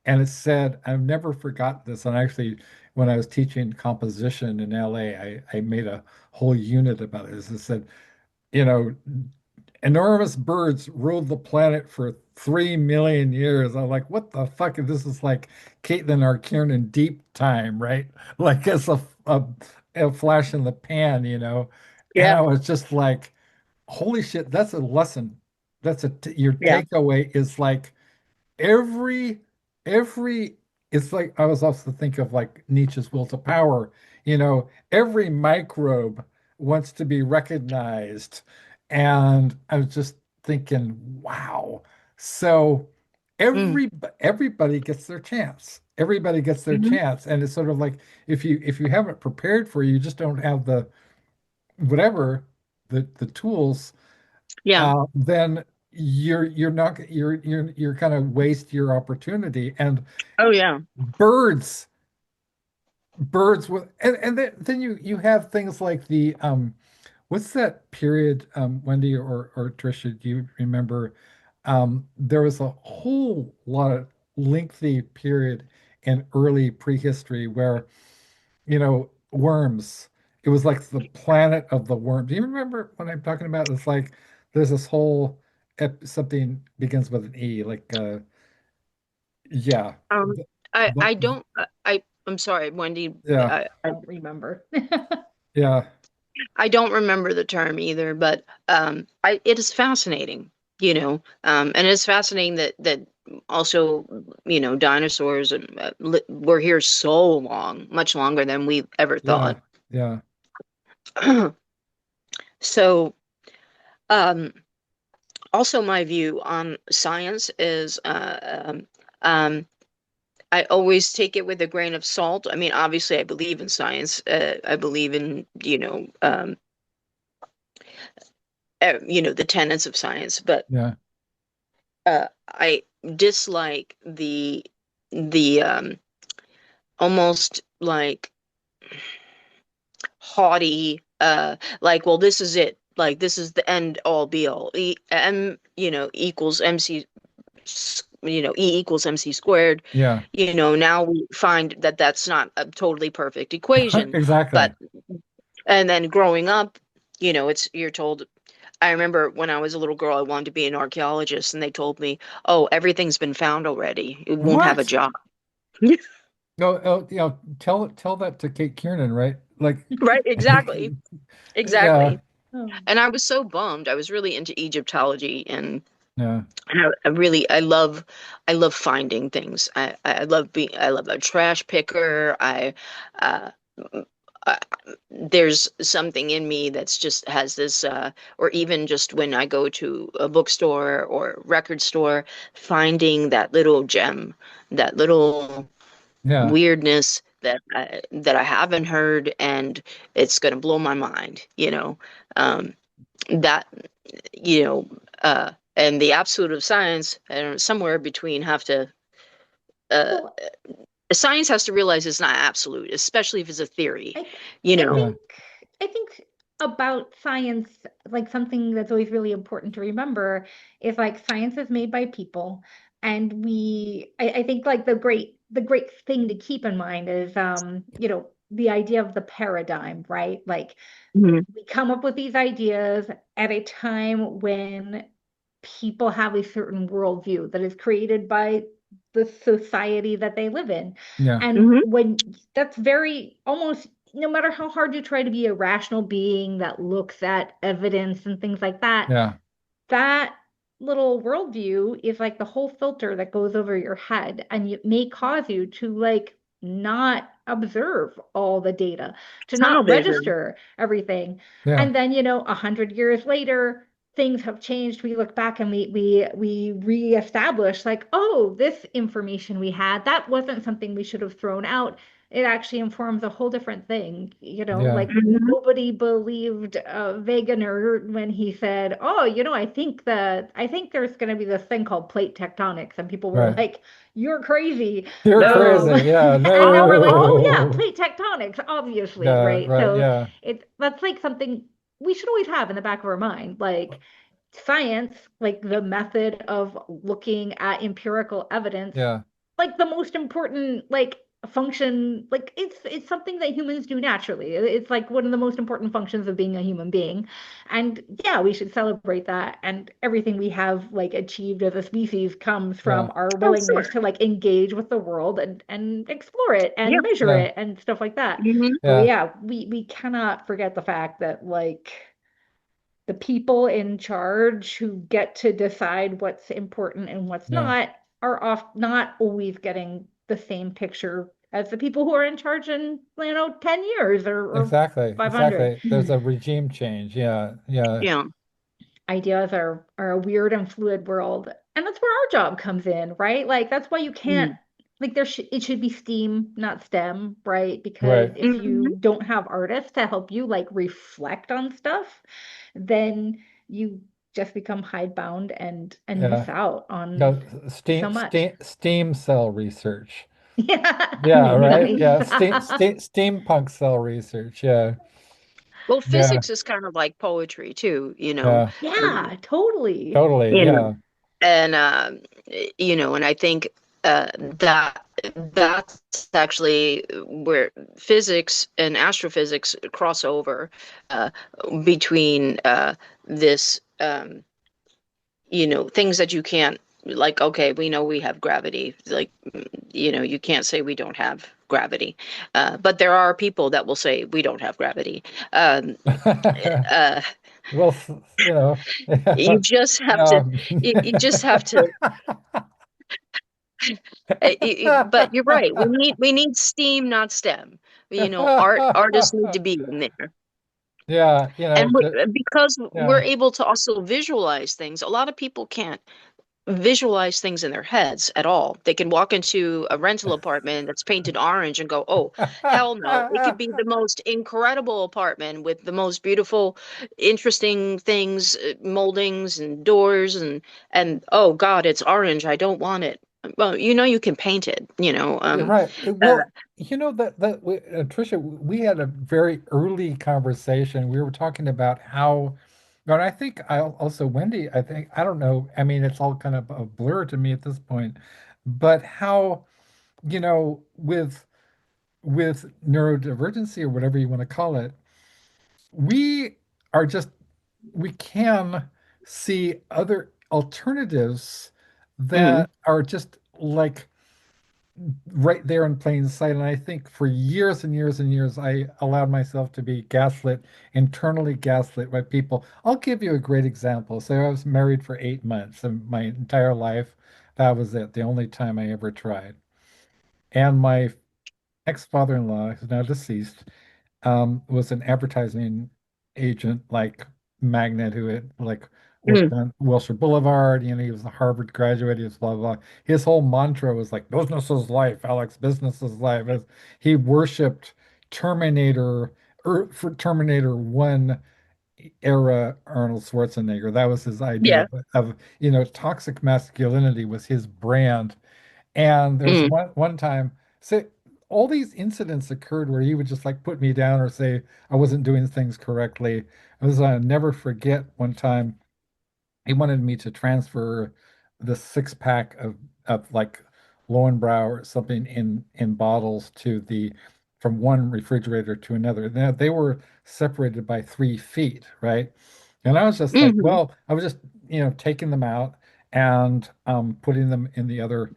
S1: and it said, I've never forgot this. And actually, when I was teaching composition in LA, I made a whole unit about it. It said, you know, enormous birds ruled the planet for 3 million years. I'm like, what the fuck? This is like Caitlin Arquette deep time, right? Like it's a flash in the pan, And
S2: yeah,
S1: I was just like, holy shit, that's a lesson. Your
S2: yeah.
S1: takeaway is like every every it's like I was also think of like Nietzsche's will to power, every microbe wants to be recognized. And I was just thinking, wow. So
S2: Mm,
S1: everybody gets their chance. Everybody gets their
S2: hmm.
S1: chance. And it's sort of like if you haven't prepared for it, you just don't have the whatever the tools,
S2: Yeah.
S1: then you're not you're kind of waste your opportunity. And
S2: Oh, yeah.
S1: birds birds with and then you have things like the what's that period, Wendy or Tricia, do you remember, there was a whole lot of lengthy period in early prehistory where, worms. It was like the planet of the worms. Do you remember what I'm talking about? It's like there's this whole something begins with an E, like yeah,
S2: Um,
S1: the,
S2: I
S1: the-
S2: don't. I'm sorry, Wendy.
S1: yeah,
S3: I don't remember.
S1: yeah.
S2: I don't remember the term either, but it is fascinating, and it's fascinating that also, dinosaurs were here so long, much longer than we ever thought.
S1: Yeah, yeah,
S2: So, um, also my view on science is, um, I always take it with a grain of salt. I mean, obviously, I believe in science. I believe in, the tenets of science, but
S1: yeah,
S2: I dislike the almost like haughty, like, well, this is it. Like, this is the end all be all. Equals MC, E equals MC squared.
S1: yeah.
S2: Now we find that that's not a totally perfect equation,
S1: Exactly.
S2: but, and then growing up, you're told. I remember when I was a little girl, I wanted to be an archaeologist, and they told me, "Oh, everything's been found already. You won't have a
S1: What?
S2: job."
S1: No, tell that to Kate Kiernan, right? Like,
S2: Right, exactly.
S1: yeah,
S2: Exactly.
S3: Oh.
S2: And I was so bummed. I was really into Egyptology,
S1: yeah,
S2: and I love finding things. I love a trash picker. Uh, uh, there's something in me that's just has this, or even just when I go to a bookstore or record store, finding that little gem, that little
S1: yeah,
S2: weirdness that I haven't heard, and it's gonna blow my mind. That you know and the absolute of science, I don't know, somewhere between have to uh
S3: Well,
S2: science has to realize it's not absolute, especially if it's a theory,
S3: I
S2: you
S3: I
S2: know.
S1: yeah,
S3: think I think about science, like something that's always really important to remember is like science is made by people, and I think like the great thing to keep in mind is the idea of the paradigm, right? Like
S2: Mhm.
S3: we come up with these ideas at a time when people have a certain worldview that is created by the society that they live in.
S1: yeah,
S3: And
S2: Mhm.
S3: when that's very almost, no matter how hard you try to be a rational being that looks at evidence and things like that,
S1: yeah,
S3: that little worldview is like the whole filter that goes over your head, and it may cause you to like not observe all the data, to not
S2: Television.
S3: register everything.
S1: yeah,
S3: And then, 100 years later, things have changed. We look back and we reestablish like, oh, this information we had, that wasn't something we should have thrown out. It actually informs a whole different thing.
S1: yeah,
S3: Like
S2: Mhm.
S3: nobody believed Wagner when he said, "Oh, I think there's going to be this thing called plate tectonics," and people were
S1: right.
S3: like, "You're crazy."
S1: You're
S2: No.
S1: crazy. Yeah,
S3: And now we're like, "Oh yeah,
S1: no.
S3: plate tectonics, obviously,
S1: Yeah,
S3: right?"
S1: right.
S3: So
S1: Yeah,
S3: that's like something we should always have in the back of our mind, like science, like the method of looking at empirical evidence,
S1: yeah,
S3: like the most important like function, like it's something that humans do naturally. It's like one of the most important functions of being a human being. And yeah, we should celebrate that, and everything we have like achieved as a species comes
S1: yeah,
S3: from our
S2: Oh,
S3: willingness
S2: sure.
S3: to like engage with the world and explore it
S2: Yeah.
S3: and measure
S1: yeah,
S3: it and stuff like that.
S2: Hmm.
S3: But
S1: yeah,
S3: yeah, we cannot forget the fact that like the people in charge who get to decide what's important and what's
S1: yeah.
S3: not are off not always getting the same picture as the people who are in charge in 10 years or
S1: Exactly,
S3: 500.
S1: exactly. There's a regime change. Yeah, yeah,
S2: Yeah.
S3: Ideas are a weird and fluid world, and that's where our job comes in, right? Like that's why you can't,
S2: Mhm.
S3: like it should be STEAM, not STEM, right? Because
S1: right.
S3: if
S2: Mhm.
S3: you don't have artists to help you like reflect on stuff, then you just become hidebound and miss
S1: Yeah.
S3: out on
S1: Yeah,
S3: so much.
S1: steam cell research.
S3: Yeah,
S1: Yeah, right.
S3: nice.
S1: Yeah, steampunk cell research. Yeah,
S2: Well,
S1: yeah,
S2: physics is kind of like poetry too,
S1: yeah.
S3: Yeah, totally.
S1: Totally.
S2: you know,
S1: Yeah,
S2: and and I think that's actually where physics and astrophysics cross over, uh, between this things that you can't. like, okay, we know we have gravity. Like, you can't say we don't have gravity. But there are people that will say we don't have gravity. Um, uh,
S1: Well,
S2: you just have to,
S1: yeah.
S2: you just have to, but you're right. We need STEAM, not STEM. Artists need to be in there.
S1: Yeah,
S2: And because we're
S1: yeah.
S2: able to also visualize things, a lot of people can't visualize things in their heads at all. They can walk into a rental apartment that's painted orange and go, "Oh, hell no." It could be the most incredible apartment with the most beautiful, interesting things, moldings and doors and oh God, it's orange. I don't want it. Well, you can paint it,
S1: You're right.
S2: uh,
S1: Well, Tricia, we had a very early conversation. We were talking about how, and I think also Wendy, I think, I don't know. I mean, it's all kind of a blur to me at this point, but how, with neurodivergency or whatever you want to call it, we are just we can see other alternatives
S2: mm,
S1: that are just like right there in plain sight. And I think for years and years and years, I allowed myself to be gaslit, internally gaslit by people. I'll give you a great example. So I was married for 8 months, and my entire life, that was it, the only time I ever tried. And my ex-father-in-law, who's now deceased, was an advertising agent, like magnate who had like worked
S2: mm,
S1: on Wilshire Boulevard. He was a Harvard graduate. He was blah blah. His whole mantra was like business is life, Alex. Business is life. He worshipped Terminator, for Terminator One era Arnold Schwarzenegger. That was his idea
S2: yeah.
S1: of toxic masculinity was his brand. And there was
S2: Mm,
S1: one time, so all these incidents occurred where he would just like put me down or say I wasn't doing things correctly. I'll never forget one time he wanted me to transfer the 6 pack of like Lowenbrow or something in bottles to the from one refrigerator to another. Now they were separated by 3 feet, right? And I was just like,
S2: hmm
S1: well, I was just taking them out and putting them in the other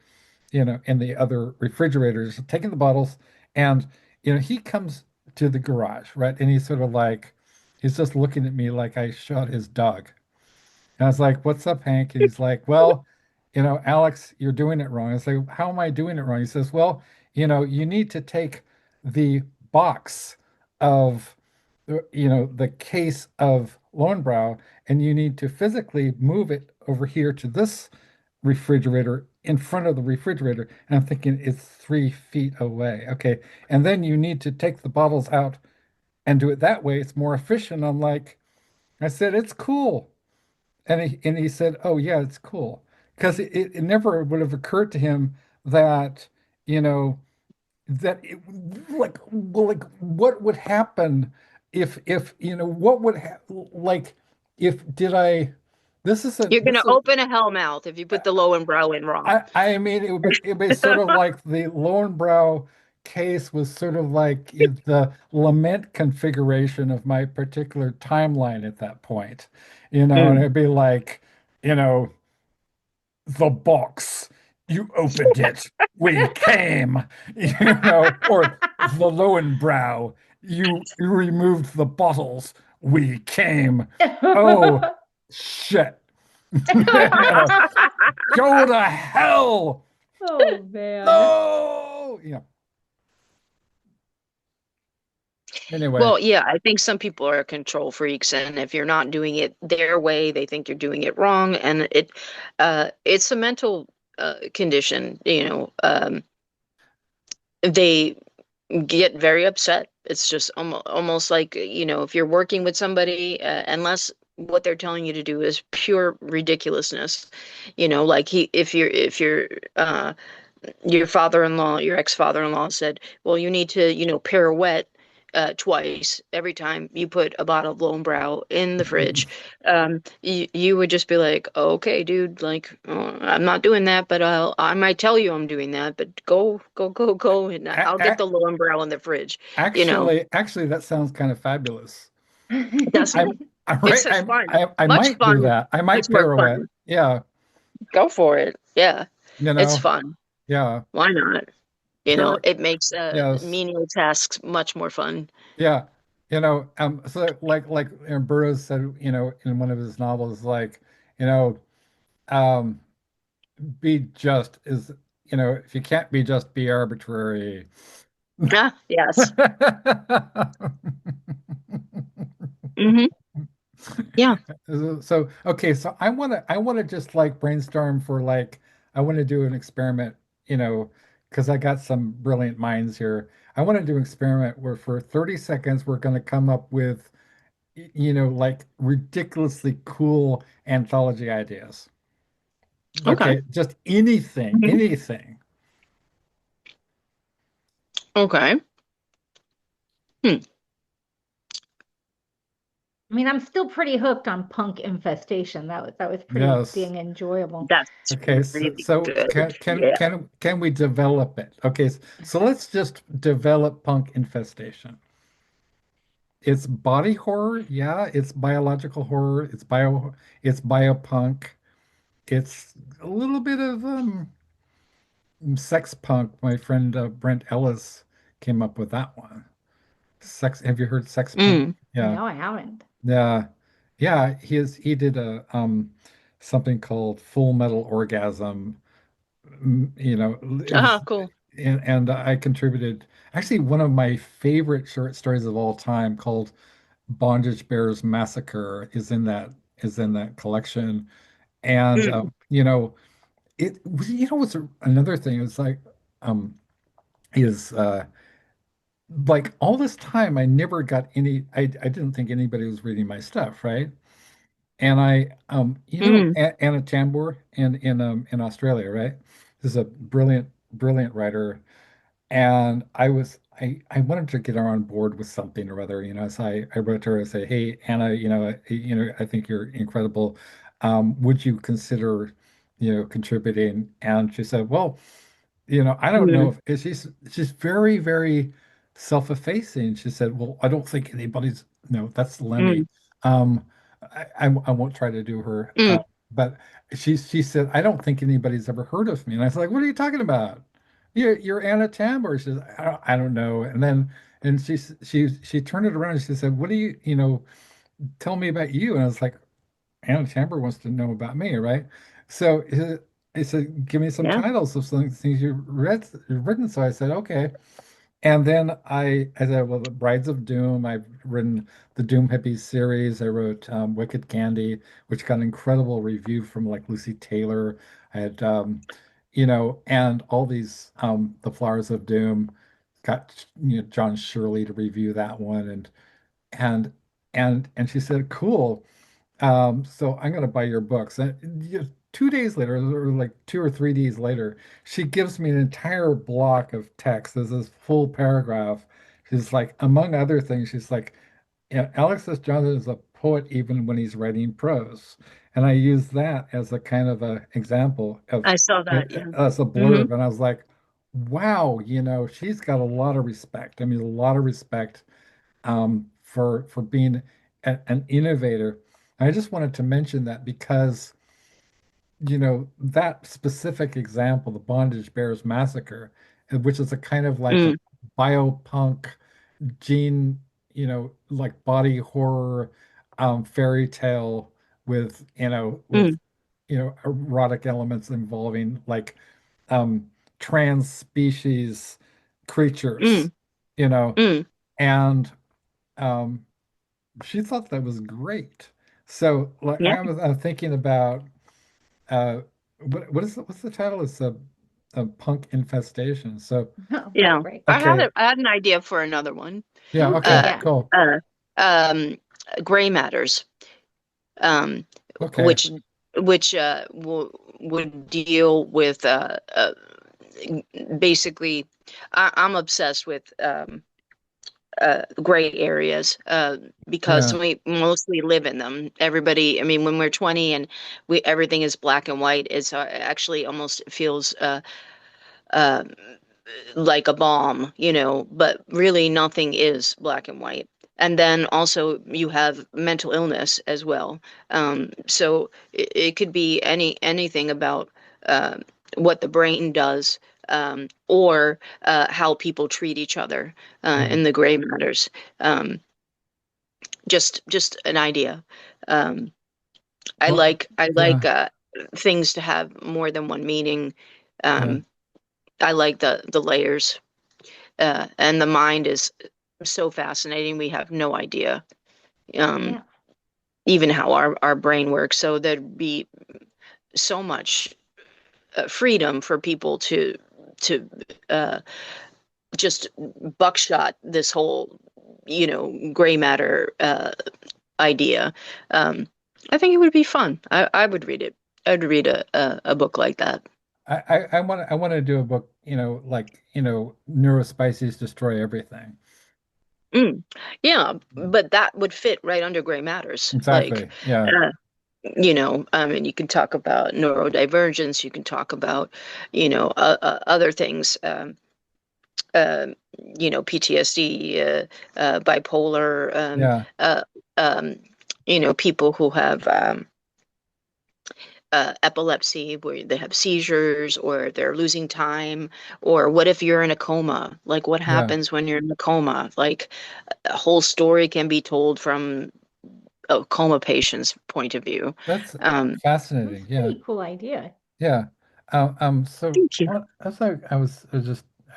S1: refrigerators, taking the bottles, and he comes to the garage, right? And he's sort of like, he's just looking at me like I shot his dog. And I was like, "What's up, Hank?" And he's like, "Well, Alex, you're doing it wrong." I was like, "How am I doing it wrong?" He says, "Well, you need to take the box of the case of Lowenbrow, and you need to physically move it over here to this refrigerator in front of the refrigerator." And I'm thinking it's 3 feet away. Okay. And then you need to take the bottles out and do it that way. It's more efficient. I'm like, I said, "It's cool." And he said, "Oh yeah, it's cool." Because it never would have occurred to him that, you know, that it, like, well, like what would happen if what would ha like if did I this isn't
S2: You're going
S1: this
S2: to
S1: is
S2: open a hell mouth if you put the low and brow in wrong.
S1: I mean, it would be sort of like the Lowenbrow case was sort of like the lament configuration of my particular timeline at that point, and
S2: Mm.
S1: it'd be like, you know, the box, you opened it, we came, or the Lowenbrow, you removed the bottles, we came. Oh, shit. You know, go to hell.
S3: Oh man.
S1: No. Anyway,
S2: Well, yeah, I think some people are control freaks, and if you're not doing it their way, they think you're doing it wrong, and it's a mental condition. They get very upset. It's just almost like, if you're working with somebody, unless what they're telling you to do is pure ridiculousness, like if you're your father-in-law, your ex-father-in-law said, well, you need to, pirouette twice every time you put a bottle of Lowenbrow in the fridge. You would just be like, okay, dude, like, oh, I'm not doing that, but I might tell you I'm doing that, but go, go, go, go, and
S1: a
S2: I'll get
S1: a
S2: the Lowenbrow in the fridge. You know,
S1: actually, that sounds kind of fabulous.
S2: doesn't it?
S1: I'm
S2: It's
S1: right.
S2: such fun,
S1: I
S2: much
S1: might do
S2: fun,
S1: that. I
S2: much
S1: might
S2: more
S1: pirouette.
S2: fun.
S1: Yeah.
S2: Go for it. Yeah,
S1: You
S2: it's
S1: know?
S2: fun.
S1: Yeah.
S2: Why not?
S1: Sure.
S2: It makes
S1: Yes.
S2: menial tasks much more fun.
S1: Yeah. So like Burroughs said, in one of his novels, like, you know, um, be just is, if you can't be just, be arbitrary.
S2: Ah, yes. Hmm. Yeah.
S1: Okay, so I want to just like brainstorm for like I want to do an experiment, because I got some brilliant minds here. I want to do an experiment where for 30 seconds we're going to come up with like ridiculously cool anthology ideas.
S2: Okay.
S1: Okay, just anything,
S2: Hmm.
S1: anything.
S2: Okay. Hmm.
S3: I mean, I'm still pretty hooked on Punk Infestation. That was pretty
S1: Yes.
S3: dang enjoyable.
S2: That's
S1: Okay,
S2: really
S1: so
S2: good.
S1: can
S2: Yeah.
S1: can can we develop it? Okay, so let's just develop punk infestation. It's body horror, yeah, it's biological horror, it's biopunk, it's a little bit of sex punk. My friend Brent Ellis came up with that one. Have you heard sex punk?
S2: Mm.
S1: Yeah.
S3: No, I haven't.
S1: Yeah. Yeah, he did a something called Full Metal Orgasm. It
S2: Ah,
S1: was,
S2: cool.
S1: and I contributed actually one of my favorite short stories of all time called Bondage Bears Massacre is in that collection. And
S2: Mm.
S1: it what's another thing is like um is like all this time I never got I didn't think anybody was reading my stuff, right? And
S2: Mm.
S1: Anna Tambor in Australia, right? This is a brilliant writer. And I wanted to get her on board with something or other, so I wrote to her and say, hey, Anna, I think you're incredible. Would you consider, contributing? And she said, well, I don't know
S2: Mm.
S1: if she's very, very self-effacing. She said, well, I don't think anybody's, no, that's Lenny.
S2: Mm.
S1: Um, I won't try to do her,
S2: Mm.
S1: but she said, I don't think anybody's ever heard of me. And I was like, what are you talking about? You're Anna Tambor. She says, I don't know. And she turned it around and she said, what do tell me about you? And I was like, Anna Tambor wants to know about me, right? So he said, give me some
S2: Yeah.
S1: titles of some things you've written. So I said, okay. And then I said, well, the Brides of Doom. I've written the Doom Hippies series. I wrote Wicked Candy, which got an incredible review from like Lucy Taylor. I had, and all these, the Flowers of Doom. Got John Shirley to review that one, and and she said, cool. So I'm gonna buy your books. And 2 days later, or like 2 or 3 days later, she gives me an entire block of text. There's this full paragraph. She's like, among other things, she's like, yeah, Alex S. Johnson is a poet even when he's writing prose. And I use that as a kind of a example of
S2: I saw that. Yeah.
S1: as a
S2: Hmm.
S1: blurb. And I was like, wow, she's got a lot of respect. I mean, a lot of respect for being an innovator. I just wanted to mention that because, that specific example, the Bondage Bears Massacre, which is a kind of like a
S2: Mm.
S1: biopunk gene, like body horror fairy tale with,
S2: Mm.
S1: erotic elements involving like um trans species creatures,
S2: Mm.
S1: you know,
S2: Mm.
S1: and um she thought that was great. So like
S2: Yeah.
S1: I'm thinking about uh what's the title? It's a punk infestation. So
S3: Right,
S2: Yeah.
S3: right.
S1: okay,
S2: I had an idea for another one.
S1: yeah,
S3: Okay,
S2: Uh,
S1: okay,
S3: yeah.
S1: cool.
S2: uh, um, Gray Matters, um,
S1: Okay.
S2: which would deal with basically. I'm obsessed with gray areas because
S1: Yeah.
S2: we mostly live in them. Everybody, I mean, when we're 20 and we everything is black and white, it's actually almost feels uh, like a bomb, but really nothing is black and white. And then also you have mental illness as well. So it could be anything about uh, what the brain does, or how people treat each other
S1: Mm.
S2: in the gray matters. Um, just an idea. Um,
S1: Well,
S2: I like
S1: yeah,
S2: things to have more than one meaning.
S1: yeah,
S2: Um, I like the layers, and the mind is so fascinating. We have no idea, um,
S3: Yeah.
S2: even how our brain works. So there'd be so much freedom for people to uh, just buckshot this whole, gray matter idea. Um, I think it would be fun. I would read it. I'd read a book like that.
S1: I want to do a book, like, neurospices destroy everything.
S2: Mm. Yeah, but that would fit right under gray matters. Like,
S1: Exactly. Yeah.
S2: uh, and you can talk about neurodivergence. You can talk about, other things. Uh, PTSD, bipolar,
S1: Yeah.
S2: uh, um, people who have epilepsy, where they have seizures or they're losing time, or what if you're in a coma? Like, what
S1: Yeah.
S2: happens when you're in a coma? Like, a whole story can be told from a coma patient's point of view.
S1: That's
S2: Um,
S3: That's
S1: fascinating.
S3: a
S1: Yeah.
S3: pretty cool idea.
S1: Yeah. So
S2: Thank you.
S1: as I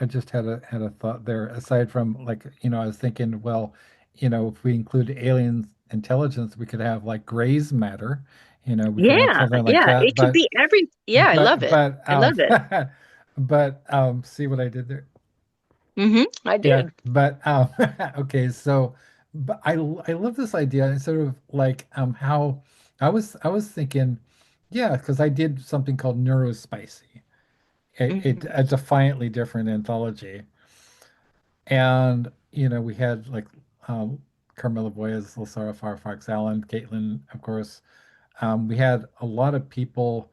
S1: just had a thought there. Aside from, like, I was thinking, well, if we include alien intelligence, we could have like Gray's matter. We could have
S2: Yeah,
S1: something like
S2: yeah,
S1: that.
S2: it could be yeah, I love
S1: But
S2: it.
S1: but
S2: I love it.
S1: see what I did there?
S2: I
S1: Yeah,
S2: did.
S1: but okay, so but I love this idea. It's sort of like how I was thinking, yeah, because I did something called Neurospicy,
S2: Hmm.
S1: a defiantly different anthology, and we had like Carmela Boyes, Lasara Firefox Allen, Caitlin, of course. We had a lot of people,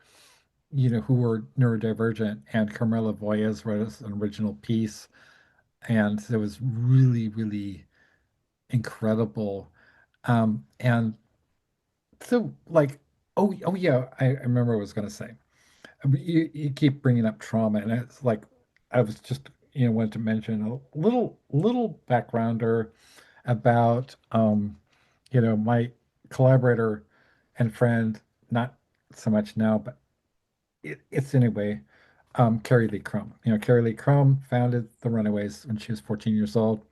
S1: who were neurodivergent, and Carmela Boyes wrote us an original piece, and it was really, really incredible. And so, like, oh yeah, I remember what I was going to say. You keep bringing up trauma, and it's like I was just, wanted to mention a little backgrounder about, my collaborator and friend, not so much now, but it's anyway, Carrie Lee Crum. Carrie Lee Crum founded the Runaways when she was 14 years old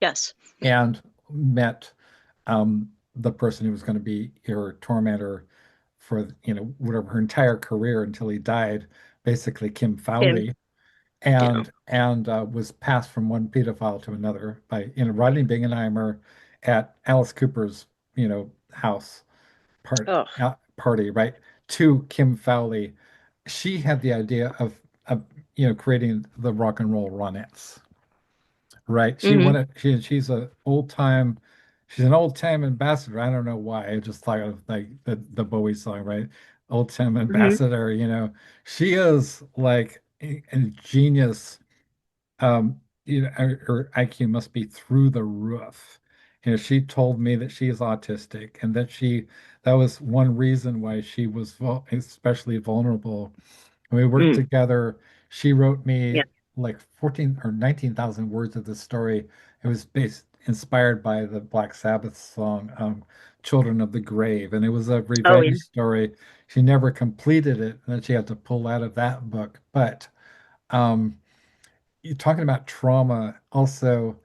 S2: Yes.
S1: and met the person who was going to be her tormentor for, whatever her entire career until he died, basically Kim
S2: Him.
S1: Fowley,
S2: Yeah.
S1: and was passed from one pedophile to another by, Rodney Bingenheimer at Alice Cooper's, house
S2: Oh.
S1: party, right, to Kim Fowley. She had the idea of creating the rock and roll Ronettes. Right. She
S2: Hmm.
S1: wanted she's an old time ambassador. I don't know why. I just thought of like the Bowie song, right? Old time
S2: Hmm.
S1: ambassador, She is like a genius. Her IQ must be through the roof. She told me that she is autistic and that was one reason why she was especially vulnerable. We worked
S2: Mm.
S1: together. She wrote me
S2: Yeah.
S1: like 14 or 19,000 words of this story. It was inspired by the Black Sabbath song, Children of the Grave. And it was a
S2: Oh, yeah.
S1: revenge story. She never completed it, and then she had to pull out of that book. But um, you're talking about trauma also,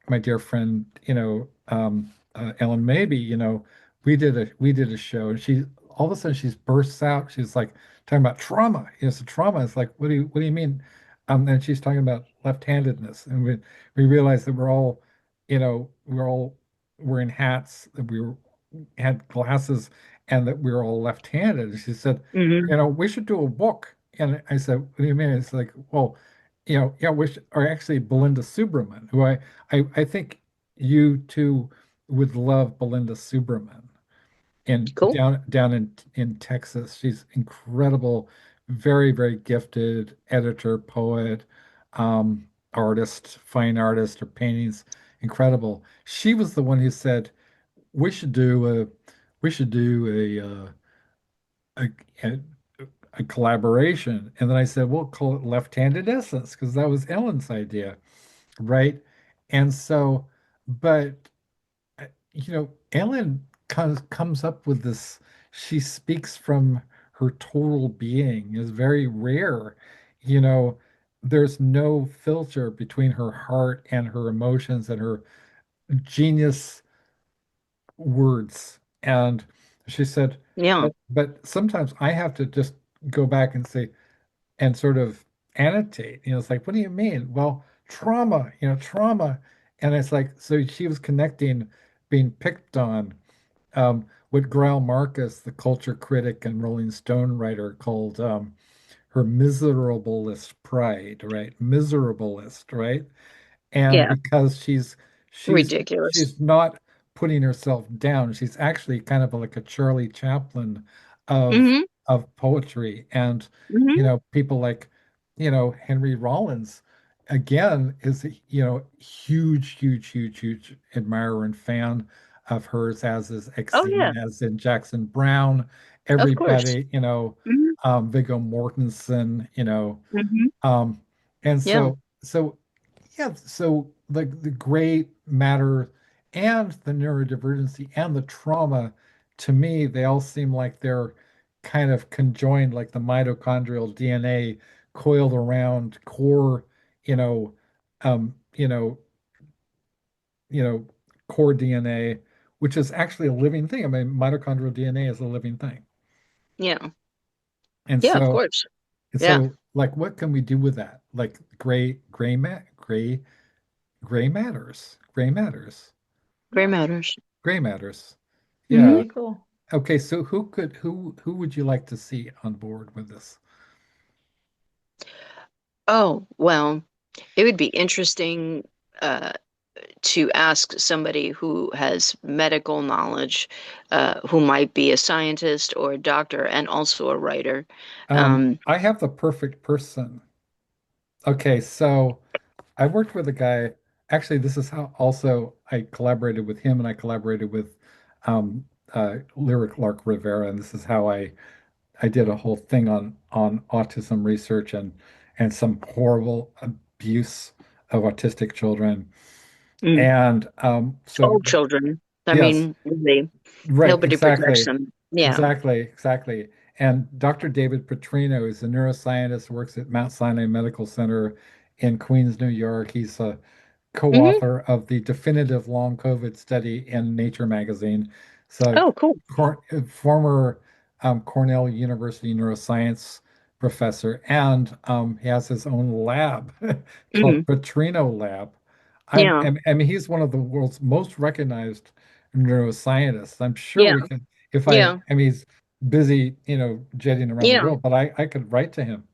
S1: my dear friend, Ellen Maybe, we did a show, and she all of a sudden she's bursts out. She's like talking about trauma. So trauma is like, what do you mean? And she's talking about left-handedness, and we realized that we're all wearing hats, that had glasses, and that we were all left-handed. And she said,
S2: Hmm.
S1: we should do a book. And I said, what do you mean? It's like, well, yeah, which are actually Belinda Subramanian, who I think you too would love Belinda Subramanian in
S2: Cool.
S1: down in Texas. She's incredible, very, very gifted editor, poet, artist, fine artist. Her paintings incredible. She was the one who said we should do we should do a, a, a collaboration. And then I said, we'll call it Left-Handed Essence because that was Ellen's idea, right? And so, but Ellen comes up with this. She speaks from her total being is very rare. You know, there's no filter between her heart and her emotions and her genius words. And she said,
S2: Yeah.
S1: but sometimes I have to just go back and say, and sort of annotate. It's like, what do you mean? Well, trauma, trauma. And it's like, so she was connecting being picked on, what Grail Marcus, the culture critic and Rolling Stone writer, called her miserablest pride, right? Miserablest, right? And
S2: Yeah.
S1: because
S2: Ridiculous.
S1: she's not putting herself down, she's actually kind of like a Charlie Chaplin of
S2: Hmm.
S1: poetry. And
S2: Hmm.
S1: people like Henry Rollins again is huge admirer and fan of hers, as is
S2: Oh
S1: Exene,
S2: yeah,
S1: as in Jackson Brown,
S2: of course.
S1: everybody,
S2: Hmm.
S1: Viggo Mortensen,
S2: Hmm.
S1: um, and
S2: Yeah.
S1: so yeah, so the gray matter and the neurodivergency and the trauma, to me, they all seem like they're kind of conjoined, like the mitochondrial DNA coiled around core, you know, um, you know, you know, core DNA, which is actually a living thing. I mean, mitochondrial DNA is a living thing.
S2: Yeah.
S1: And
S2: Yeah, of
S1: so,
S2: course. Yeah.
S1: like, what can we do with that? Like gray matters. Gray matters.
S2: Gray
S3: Yeah.
S2: matters.
S1: Gray matters. Yeah.
S3: Very cool.
S1: Okay, so who would you like to see on board with this?
S2: Oh, well, it would be interesting uh, to ask somebody who has medical knowledge, who might be a scientist or a doctor and also a writer. Um,
S1: I have the perfect person. Okay, so I worked with a guy. Actually, this is how also I collaborated with him, and I collaborated with Lyric Lark Rivera, and this is how I did a whole thing on autism research and some horrible abuse of autistic children.
S2: mm,
S1: And so
S2: all children. I
S1: yes,
S2: mean, really,
S1: right,
S2: nobody protects
S1: exactly.
S2: them. Yeah.
S1: Exactly. And Dr. David Petrino is a neuroscientist, works at Mount Sinai Medical Center in Queens, New York. He's a
S2: Hmm.
S1: co-author of the definitive long COVID study in Nature magazine. So,
S2: Oh, cool.
S1: former Cornell University neuroscience professor, and he has his own lab called
S2: Hmm.
S1: Petrino Lab.
S2: Yeah.
S1: I mean, he's one of the world's most recognized neuroscientists. I'm sure
S2: Yeah.
S1: we could, if
S2: Yeah.
S1: I mean, he's busy, jetting around the
S2: Yeah.
S1: world, but I could write to him.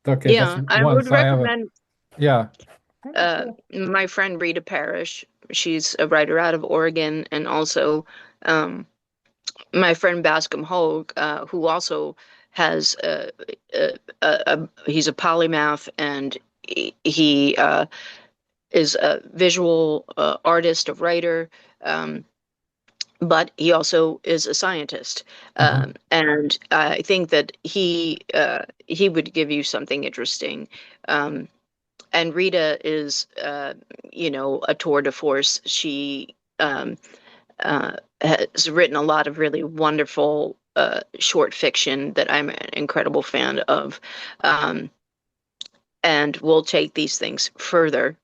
S1: Okay, that's
S2: Yeah. I
S1: one.
S2: would
S1: So I have
S2: recommend
S1: yeah.
S3: Very cool.
S2: my friend Rita Parrish. She's a writer out of Oregon, and also my friend Bascom Hogue, who also has he's a polymath, and he is a visual artist, a writer, um, but he also is a scientist.
S1: Uh-huh.
S2: And I think that he would give you something interesting. Um, and Rita is, a tour de force. She has written a lot of really wonderful short fiction that I'm an incredible fan of. Um, and we'll take these things further.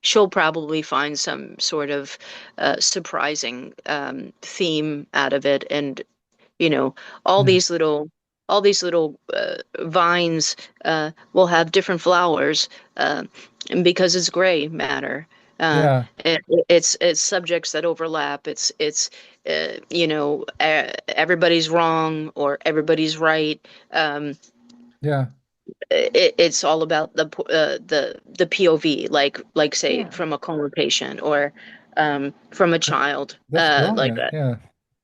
S2: She'll probably find some sort of surprising theme out of it, and you know, all
S1: Yeah.
S2: these little all these little vines will have different flowers, and because it's gray matter.
S1: Yeah.
S2: It's subjects that overlap. Everybody's wrong or everybody's right.
S1: Yeah.
S2: It's all about the POV, like say
S3: Yeah.
S2: from a coma patient or from a
S1: That's
S2: child,
S1: that's
S2: like
S1: brilliant.
S2: a
S1: Yeah.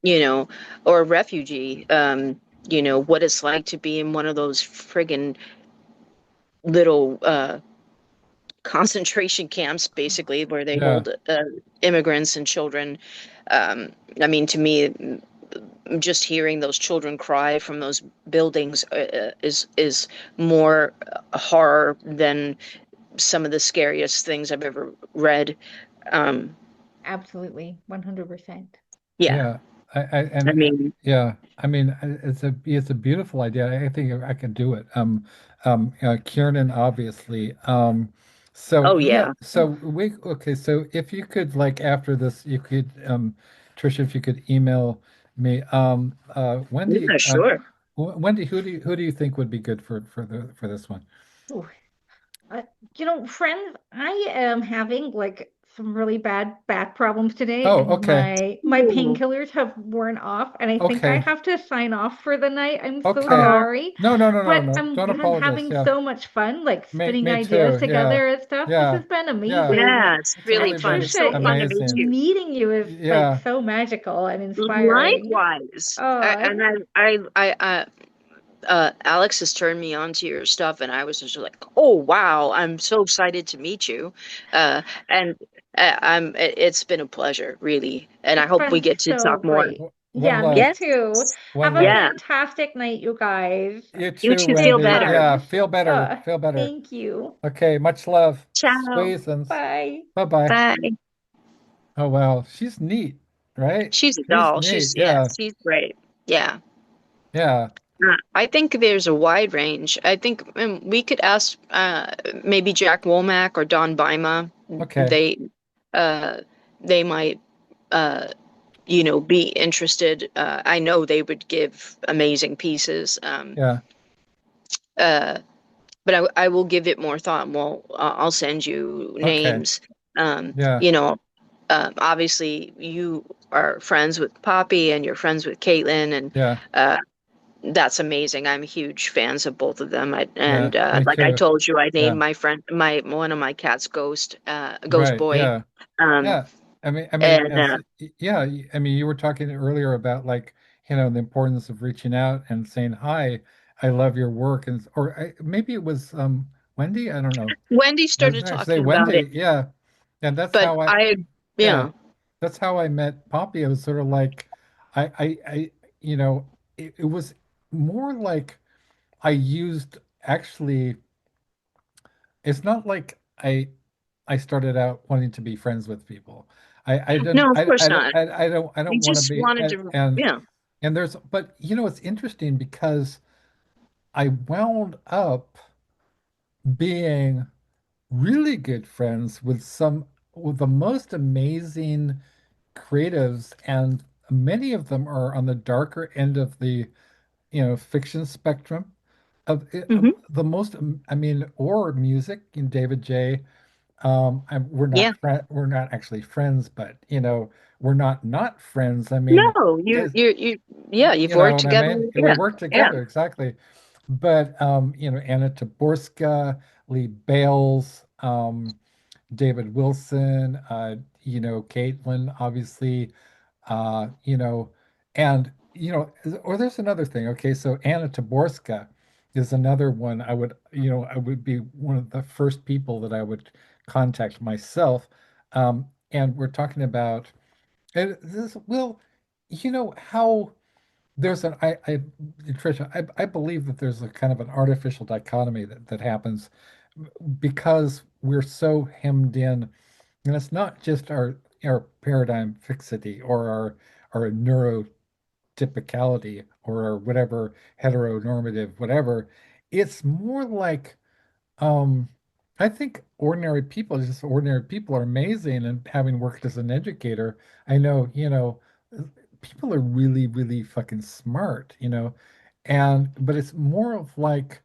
S2: you know, or a refugee. What it's like to be in one of those friggin' little concentration camps, basically, where they
S1: Yeah.
S2: hold immigrants and children. I mean, to me, just hearing those children cry from those buildings is more horror than some of the scariest things I've ever read. Um,
S3: Absolutely, 100%.
S2: yeah,
S1: Yeah, I
S2: I
S1: and
S2: mean,
S1: yeah, I mean it's a beautiful idea. I think I can do it. Kiernan, obviously. So
S2: oh
S1: yeah,
S2: yeah,
S1: so we okay. So if you could like after this, you could Tricia, if you could email me. Wendy,
S2: yeah, sure.
S1: Wendy, who do you think would be good for this one?
S3: Ooh. Uh, friends, I am having like some really bad back problems today,
S1: Oh,
S3: and
S1: okay,
S3: my
S2: Ooh.
S3: painkillers have worn off, and I think I
S1: okay,
S3: have to sign off for the night. I'm so
S1: okay.
S2: Oh,
S3: sorry,
S1: No, no, no, no,
S3: but
S1: no. Don't
S3: I'm
S1: apologize.
S3: having
S1: Yeah,
S3: so much fun, like
S1: me,
S3: spinning
S1: me
S3: ideas
S1: too. Yeah,
S3: together and stuff. This
S1: yeah,
S3: has been
S1: yeah.
S3: amazing.
S2: yeah, it's
S1: It's
S2: really
S1: really
S2: fun.
S1: been
S2: It's so
S3: Tricia,
S2: fun to meet
S1: amazing.
S2: you.
S3: meeting you is like
S1: Yeah.
S3: so magical and inspiring.
S2: Likewise.
S3: Uh,
S2: And Alex has turned me on to your stuff, and I was just like, oh wow, I'm so excited to meet you. And it's been a pleasure, really, and I
S3: it's
S2: hope we
S3: been
S2: get to
S3: so
S2: talk more.
S3: great.
S1: One
S3: Yeah, me
S1: love.
S2: Yes,
S3: too.
S1: One
S3: Have a
S1: love.
S2: yeah.
S3: fantastic night, you guys.
S1: You
S2: You
S1: too,
S2: two feel
S3: Thanks
S1: Wendy.
S3: so
S2: better.
S1: Yeah,
S3: much.
S1: feel better. Feel better.
S3: Thank you.
S1: Okay, much love.
S2: Ciao.
S1: Squeezins.
S3: Bye.
S1: Bye-bye.
S2: Bye.
S1: Oh, wow. She's neat, right?
S2: She's a
S1: She's
S2: doll.
S1: neat.
S2: Yeah,
S1: Yeah.
S2: she's great. Yeah.
S1: Yeah.
S2: I think there's a wide range. I think we could ask maybe Jack Womack or Don Bima.
S1: Okay.
S2: They uh, they might be interested. I know they would give amazing pieces.
S1: Yeah.
S2: Uh, but I will give it more thought. And I'll send you
S1: Okay.
S2: names.
S1: Yeah.
S2: Obviously you are friends with Poppy and you're friends with Caitlin, and
S1: Yeah.
S2: uh, that's amazing. I'm huge fans of both of them.
S1: Yeah.
S2: And
S1: Me
S2: like I
S1: too.
S2: told you, I named
S1: Yeah.
S2: my friend, my one of my cats, Ghost
S1: Right.
S2: Boy.
S1: Yeah.
S2: Um,
S1: Yeah. I mean,
S2: and
S1: yeah, I mean, you were talking earlier about like, the importance of reaching out and saying, hi, I love your work. Maybe it was Wendy, I don't know.
S2: Wendy
S1: I was
S2: started
S1: gonna say
S2: talking about it,
S1: Wendy, yeah. And that's
S2: but
S1: how yeah,
S2: yeah,
S1: that's how I met Poppy. It was sort of like I you know, it was more like I used actually, it's not like I started out wanting to be friends with people. I didn't
S2: no, of course not.
S1: I
S2: We
S1: don't want to
S2: just
S1: be
S2: wanted to, yeah.
S1: and there's but it's interesting because I wound up being really good friends with the most amazing creatives, and many of them are on the darker end of the fiction spectrum of
S2: Hmm.
S1: the most I mean, or music in David J.
S2: Yeah.
S1: We're not actually friends, but we're not friends. I mean,
S2: No,
S1: is
S2: yeah, you've
S1: you know
S2: worked
S1: what I
S2: together.
S1: mean? We
S2: Yeah.
S1: work
S2: Yeah.
S1: together exactly. But Anna Taborska, Lee Bales, David Wilson, Caitlin, obviously, uh, you know, and or there's another thing. Okay, so Anna Taborska is another one. I would be one of the first people that I would contact myself. And we're talking about this. Well, how there's Tricia, I believe that there's a kind of an artificial dichotomy that happens because we're so hemmed in, and it's not just our paradigm fixity or our neurotypicality or our whatever heteronormative whatever. It's more like um I think ordinary people are amazing, and having worked as an educator, I know, people are really, really fucking smart, but it's more of like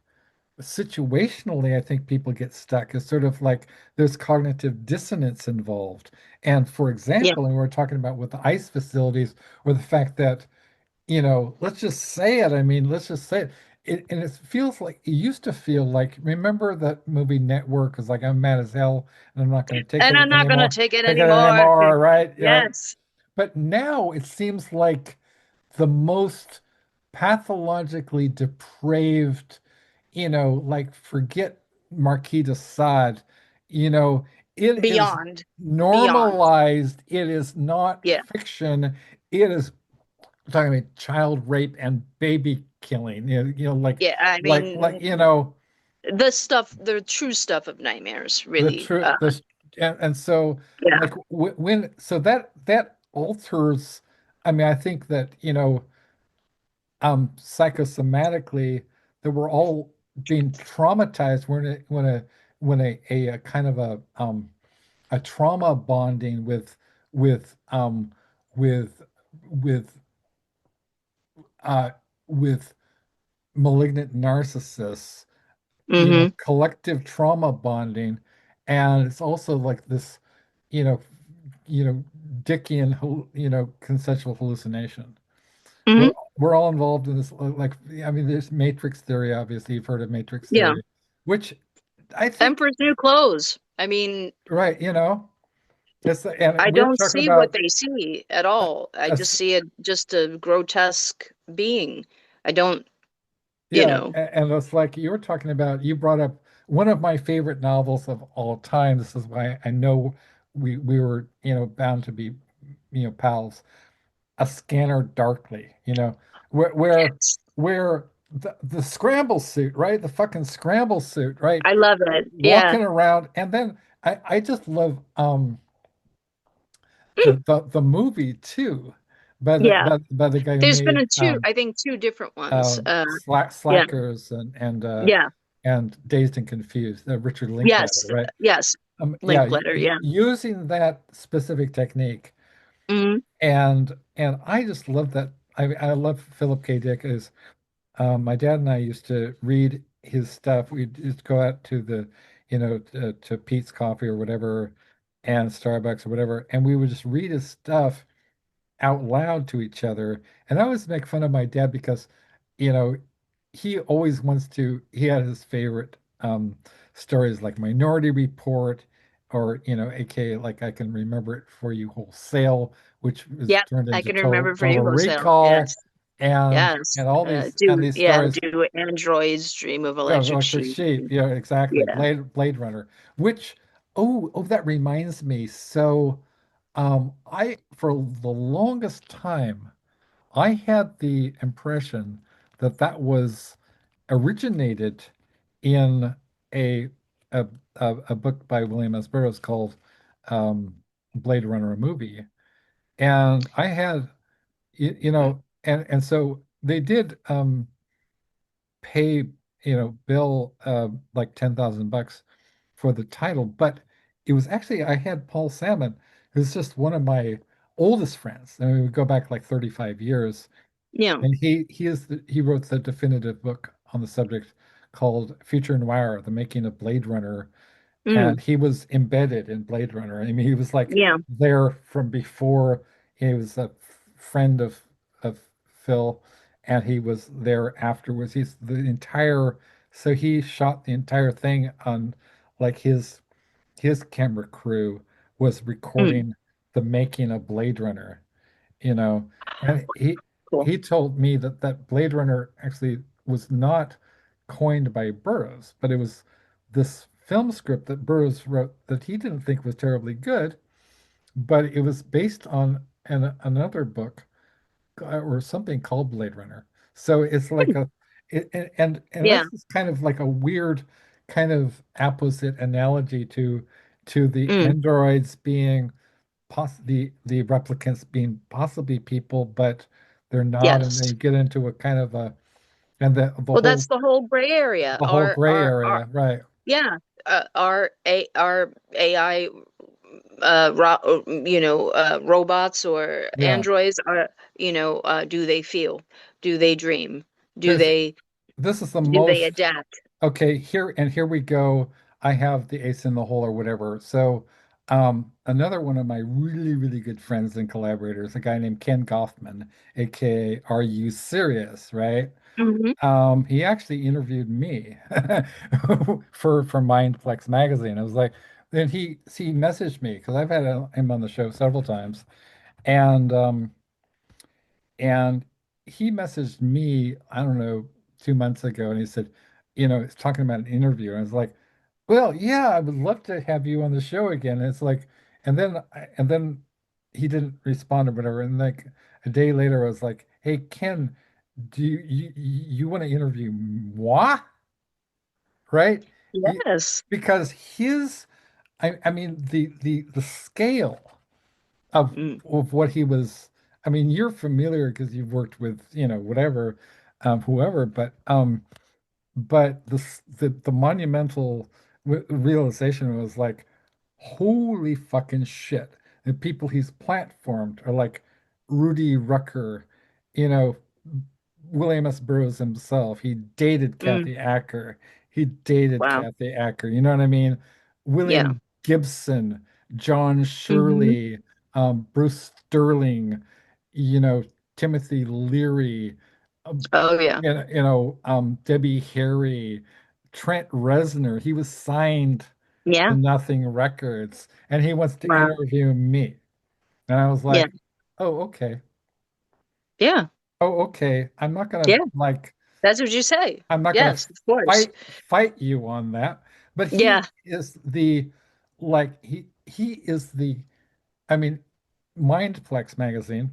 S1: situationally, I think people get stuck. It's sort of like there's cognitive dissonance involved. And for
S2: Yeah.
S1: example, and we were talking about with the ICE facilities, or the fact that, let's just say it. I mean, let's just say it. And it feels like it used to feel like, remember that movie Network is like, I'm mad as hell and I'm not going to take
S2: And
S1: it
S2: I'm not gonna
S1: anymore.
S2: take it
S1: Take it
S2: anymore.
S1: anymore, right?
S2: Yes.
S1: But now it seems like the most pathologically depraved, like forget Marquis de Sade, you know, it is
S2: Beyond, beyond.
S1: normalized. It is not
S2: Yeah.
S1: fiction. It is we're talking about child rape and baby killing.
S2: Yeah. I
S1: like
S2: mean,
S1: you know,
S2: the stuff, the true stuff of nightmares,
S1: the
S2: really.
S1: truth. This and so
S2: Yeah.
S1: like when so that alters. I mean, I think that psychosomatically that we're all being traumatized when a kind of a trauma bonding with with with uh with malignant narcissists,
S2: Hmm.
S1: collective trauma bonding, and it's also like this, you know, you know, Dickian, consensual hallucination. We're
S2: Hmm.
S1: we're all involved in this, like, I mean, there's matrix theory, obviously you've heard of matrix
S2: Yeah.
S1: theory, which I think,
S2: Emperor's New Clothes. I mean,
S1: right, it's
S2: I
S1: and we're
S2: don't
S1: talking
S2: see what
S1: about
S2: they see at all. I
S1: a,
S2: just see it just a grotesque being. I don't, you
S1: yeah,
S2: know.
S1: and it's like you were talking about, you brought up one of my favorite novels of all time. This is why I know we were, bound to be, pals. A Scanner Darkly, where
S2: Yes.
S1: where the scramble suit, right? The fucking scramble suit, right?
S2: I love it. Yeah.
S1: Walking around, and then I just love the movie too,
S2: Yeah.
S1: by the guy who
S2: There's been
S1: made
S2: I think two different ones. Yeah.
S1: Slackers
S2: Yeah.
S1: and Dazed and Confused, Richard Linklater,
S2: Yes.
S1: right?
S2: Yes.
S1: Yeah,
S2: Linkletter. Yeah.
S1: using that specific technique,
S2: Hmm.
S1: and I just love that. I love Philip K. Dick. Is My dad and I used to read his stuff. We'd just go out to to Pete's Coffee or whatever, and Starbucks or whatever, and we would just read his stuff out loud to each other. And I always make fun of my dad because, you know, he always wants to, he had his favorite stories like Minority Report, or, aka like I Can Remember It For You Wholesale, which was
S2: Yeah.
S1: turned
S2: I
S1: into
S2: can remember for
S1: Total
S2: you wholesale.
S1: Recall,
S2: Yes.
S1: and
S2: Yes.
S1: all these and
S2: Do
S1: these
S2: yeah.
S1: stories.
S2: Do androids dream of
S1: Yeah,
S2: electric
S1: Electric
S2: sheep?
S1: Sheep. Yeah, exactly.
S2: Yeah.
S1: Blade Runner. Which, oh, that reminds me. So, I for the longest time, I had the impression that that was originated in a a a book by William S. Burroughs called Blade Runner, a movie, and I had and so they did pay, Bill like $10,000 for the title, but it was actually, I had Paul Salmon, who's just one of my oldest friends. I mean, we go back like 35 years,
S2: Yeah.
S1: and he wrote the definitive book on the subject called Future Noir: The Making of Blade Runner,
S2: Mm.
S1: and he was embedded in Blade Runner. I mean, he was like
S2: Yeah.
S1: there from before. He was a friend of Phil, and he was there afterwards. He's the entire So he shot the entire thing on, like, his camera crew was
S2: Mm.
S1: recording the making of Blade Runner, you know, and
S2: Cool.
S1: he told me that Blade Runner actually was not coined by Burroughs, but it was this film script that Burroughs wrote that he didn't think was terribly good, but it was based on another book, or something called Blade Runner. So it's like and
S2: Yeah.
S1: that's just kind of like a weird kind of apposite analogy to the
S2: Mm.
S1: androids being the replicants being possibly people, but they're not, and then
S2: Yes.
S1: you get into a kind of a and
S2: Well, that's the whole gray area.
S1: the whole gray area, right?
S2: Yeah, our AI, robots or
S1: Yeah.
S2: androids are, do they feel? Do they dream? Do
S1: There's
S2: they
S1: This is the
S2: do they
S1: most
S2: adapt?
S1: okay, here we go. I have the ace in the hole or whatever. So another one of my really, really good friends and collaborators, a guy named Ken Goffman, aka Are You Serious, right?
S2: Hmm.
S1: He actually interviewed me for Mindplex magazine. I was like, then he messaged me because I've had him on the show several times, and and he messaged me, I don't know, 2 months ago, and he said, he's talking about an interview, and I was like, Well, yeah, I would love to have you on the show again. It's like, and then he didn't respond or whatever. And like a day later, I was like, "Hey, Ken, do you want to interview moi?" Right? He,
S2: Yes.
S1: because I mean, the scale of
S2: Mm,
S1: what he was. I mean, you're familiar because you've worked with, whatever, whoever, but the monumental realization was like, holy fucking shit. The people he's platformed are like Rudy Rucker, you know, William S. Burroughs himself. He dated
S2: mm,
S1: Kathy Acker. He dated
S2: wow.
S1: Kathy Acker. You know what I mean?
S2: Yeah.
S1: William Gibson, John
S2: Hmm.
S1: Shirley, Bruce Sterling, you know, Timothy Leary,
S2: Oh yeah.
S1: Debbie Harry, Trent Reznor. He was signed to
S2: Yeah.
S1: Nothing Records, and he wants to
S2: Wow.
S1: interview me. And I was
S2: Yeah.
S1: like, oh, okay.
S2: Yeah.
S1: Oh, okay. I'm not gonna
S2: Yeah.
S1: like
S2: That's what you say.
S1: I'm not gonna
S2: Yes, of course.
S1: fight you on that. But
S2: Yeah.
S1: he is the I mean, Mindplex magazine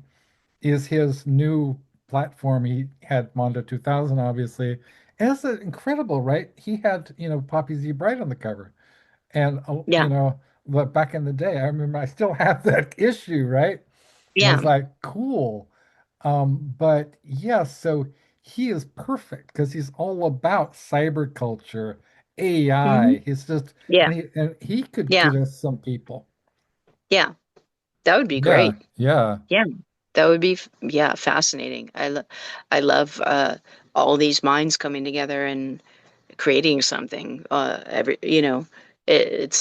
S1: is his new platform. He had Mondo 2000, obviously. And it's incredible, right? He had, Poppy Z Bride on the cover. And,
S2: Yeah.
S1: but back in the day, I remember I still have that issue, right? And it's
S2: Yeah.
S1: like, cool. But yeah, so he is perfect because he's all about cyber culture,
S2: Hmm.
S1: AI. He's just,
S2: Yeah.
S1: and he could
S2: Yeah.
S1: get us some people.
S2: Yeah. That would be
S1: Yeah,
S2: great.
S1: yeah.
S2: Yeah. That would be yeah, fascinating. I love all these minds coming together and creating something. It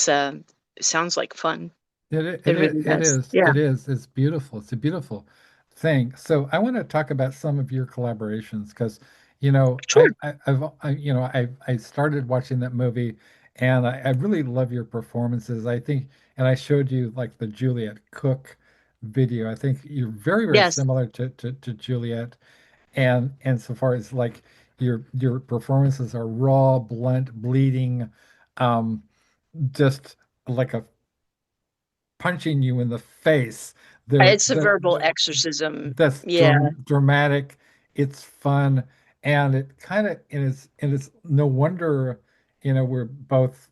S2: sounds like fun. It really
S1: It
S2: does.
S1: is,
S2: Yeah.
S1: it's beautiful. It's a beautiful thing. So I want to talk about some of your collaborations because,
S2: Sure.
S1: I started watching that movie and I really love your performances. I think, and I showed you like the Juliet Cook video. I think you're very, very
S2: Yes.
S1: similar to Juliet. And so far as like your performances are raw, blunt, bleeding, um, just like a punching you in the face.
S2: It's a verbal
S1: The
S2: exorcism.
S1: that's
S2: Yeah.
S1: dramatic. It's fun, and it kind of and it's no wonder we're both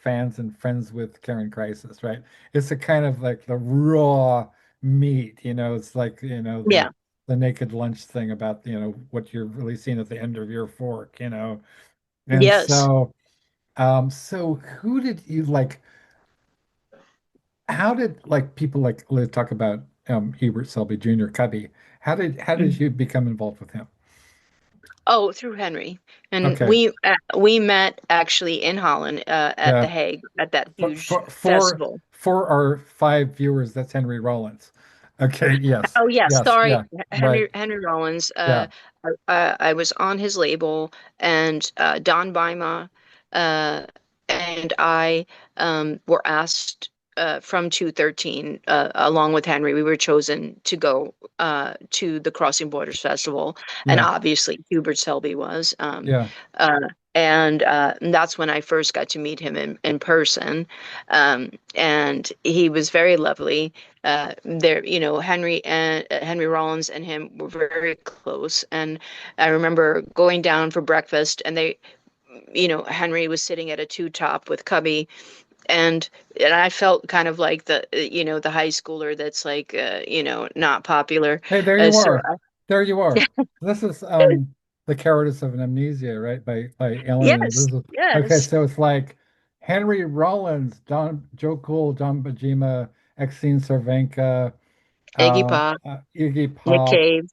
S1: fans and friends with Karen Crisis, right? It's a kind of like the raw meat. It's like
S2: Yeah.
S1: the naked lunch thing about what you're really seeing at the end of your fork, and
S2: Yes.
S1: so who did you like? How did like people like let's talk about Hubert Selby Jr. Cubby? How did you become involved with him?
S2: Oh, through Henry. And
S1: Okay,
S2: we met actually in Holland at The
S1: yeah.
S2: Hague at that
S1: For
S2: huge
S1: for for,
S2: festival.
S1: for our 5 viewers, that's Henry Rollins. Okay, yes,
S2: Oh yes,
S1: yes,
S2: sorry,
S1: yeah, right,
S2: Henry Rollins.
S1: yeah,
S2: I was on his label, and Don Bima uh, and I were asked from 213, along with Henry. We were chosen to go to the Crossing Borders Festival, and
S1: yeah,
S2: obviously Hubert Selby was.
S1: yeah.
S2: Uh, and that's when I first got to meet him in person. And he was very lovely. Henry Rollins and him were very close. And I remember going down for breakfast, and Henry was sitting at a two top with Cubby, and I felt kind of like the high schooler that's like not popular.
S1: Hey, there
S2: Uh,
S1: you
S2: so
S1: are. There you are. This is The Cowardice of an Amnesia, right? By Ellen and
S2: yes,
S1: Elizabeth. Okay,
S2: yes,
S1: so it's like Henry Rollins, Don Joe Cool, John Bajima, Exene Cervenka,
S2: Iggy Pop,
S1: Iggy
S2: Nick
S1: Pop,
S2: Cave,